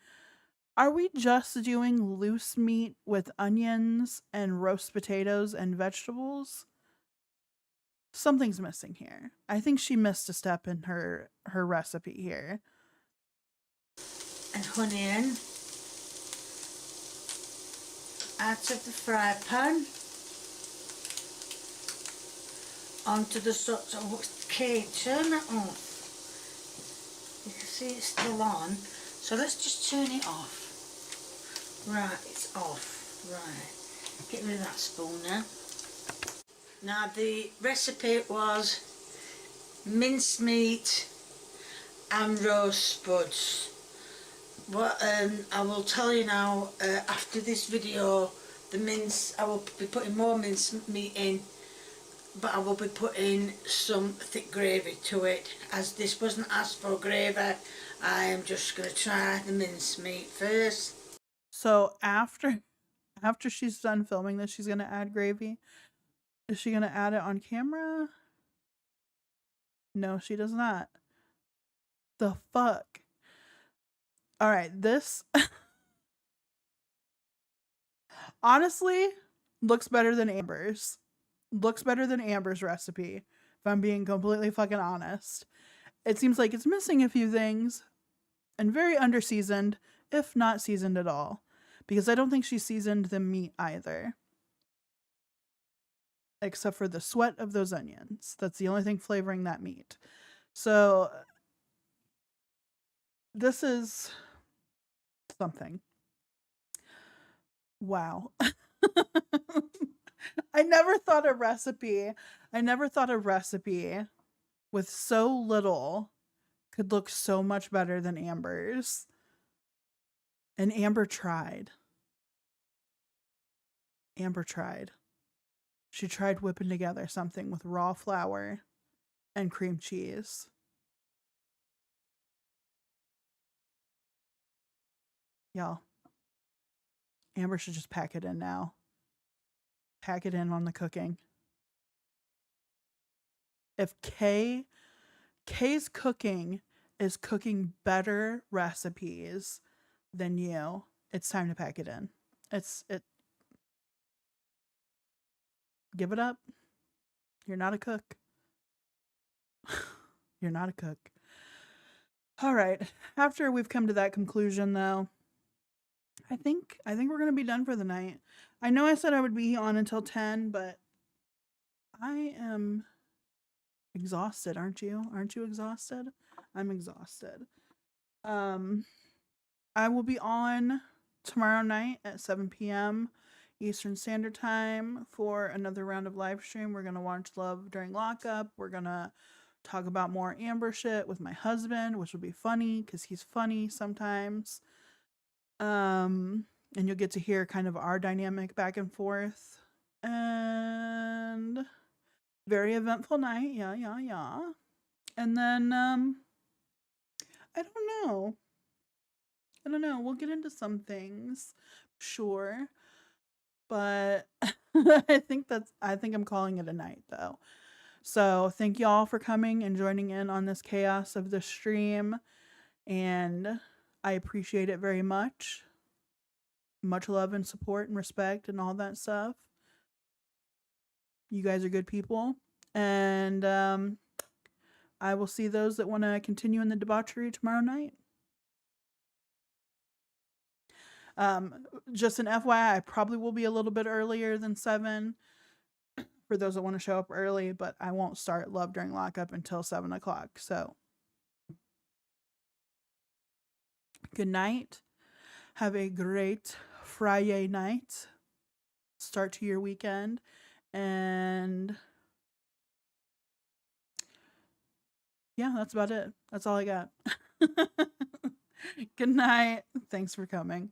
Are we just doing loose meat with onions and roast potatoes and vegetables? Something's missing here. I think she missed a step in her recipe here. And honey in. Out of the fry pan. Onto the sauce. Oh, okay, turn that off. You can see it's still on. So let's just turn it off. Right, it's off. Right. Get rid of that spoon now. Now the recipe was mincemeat and roast spuds. What I will tell you now, after this video, I will be putting more mincemeat in, but I will be putting some thick gravy to it. As this wasn't asked for gravy, I am just going to try the mincemeat first. So after she's done filming this, she's going to add gravy. Is she going to add it on camera? No, she does not. The fuck? All right, this honestly looks better than Amber's. Looks better than Amber's recipe, if I'm being completely fucking honest. It seems like it's missing a few things and very under-seasoned, if not seasoned at all, because I don't think she seasoned the meat either. Except for the sweat of those onions. That's the only thing flavoring that meat. So this is something. Wow. I never thought a recipe with so little could look so much better than Amber's. And Amber tried. She tried whipping together something with raw flour and cream cheese. Y'all, Amber should just pack it in now. Pack it in on the cooking. If Kay's cooking is cooking better recipes than you, it's time to pack it in. Give it up. You're not a cook. You're not a cook. All right. After we've come to that conclusion, though, I think we're gonna be done for the night. I know I said I would be on until 10, but I am exhausted. Aren't you? Aren't you exhausted? I'm exhausted. I will be on tomorrow night at 7 p.m. Eastern Standard Time for another round of live stream. We're gonna watch Love During Lockup. We're gonna talk about more Amber shit with my husband, which will be funny because he's funny sometimes. And you'll get to hear kind of our dynamic back and forth. And very eventful night. Yeah. And then I don't know. We'll get into some things, sure. But I think I'm calling it a night though. So thank y'all for coming and joining in on this chaos of the stream. And I appreciate it very much. Much love and support and respect and all that stuff. You guys are good people. And I will see those that want to continue in the debauchery tomorrow night. Just an FYI, I probably will be a little bit earlier than 7 for those that want to show up early, but I won't start Love During Lockup until 7 o'clock. So good night. Have a great Friyay night. Start to your weekend. And yeah, that's about it. That's all I got. Good night. Thanks for coming.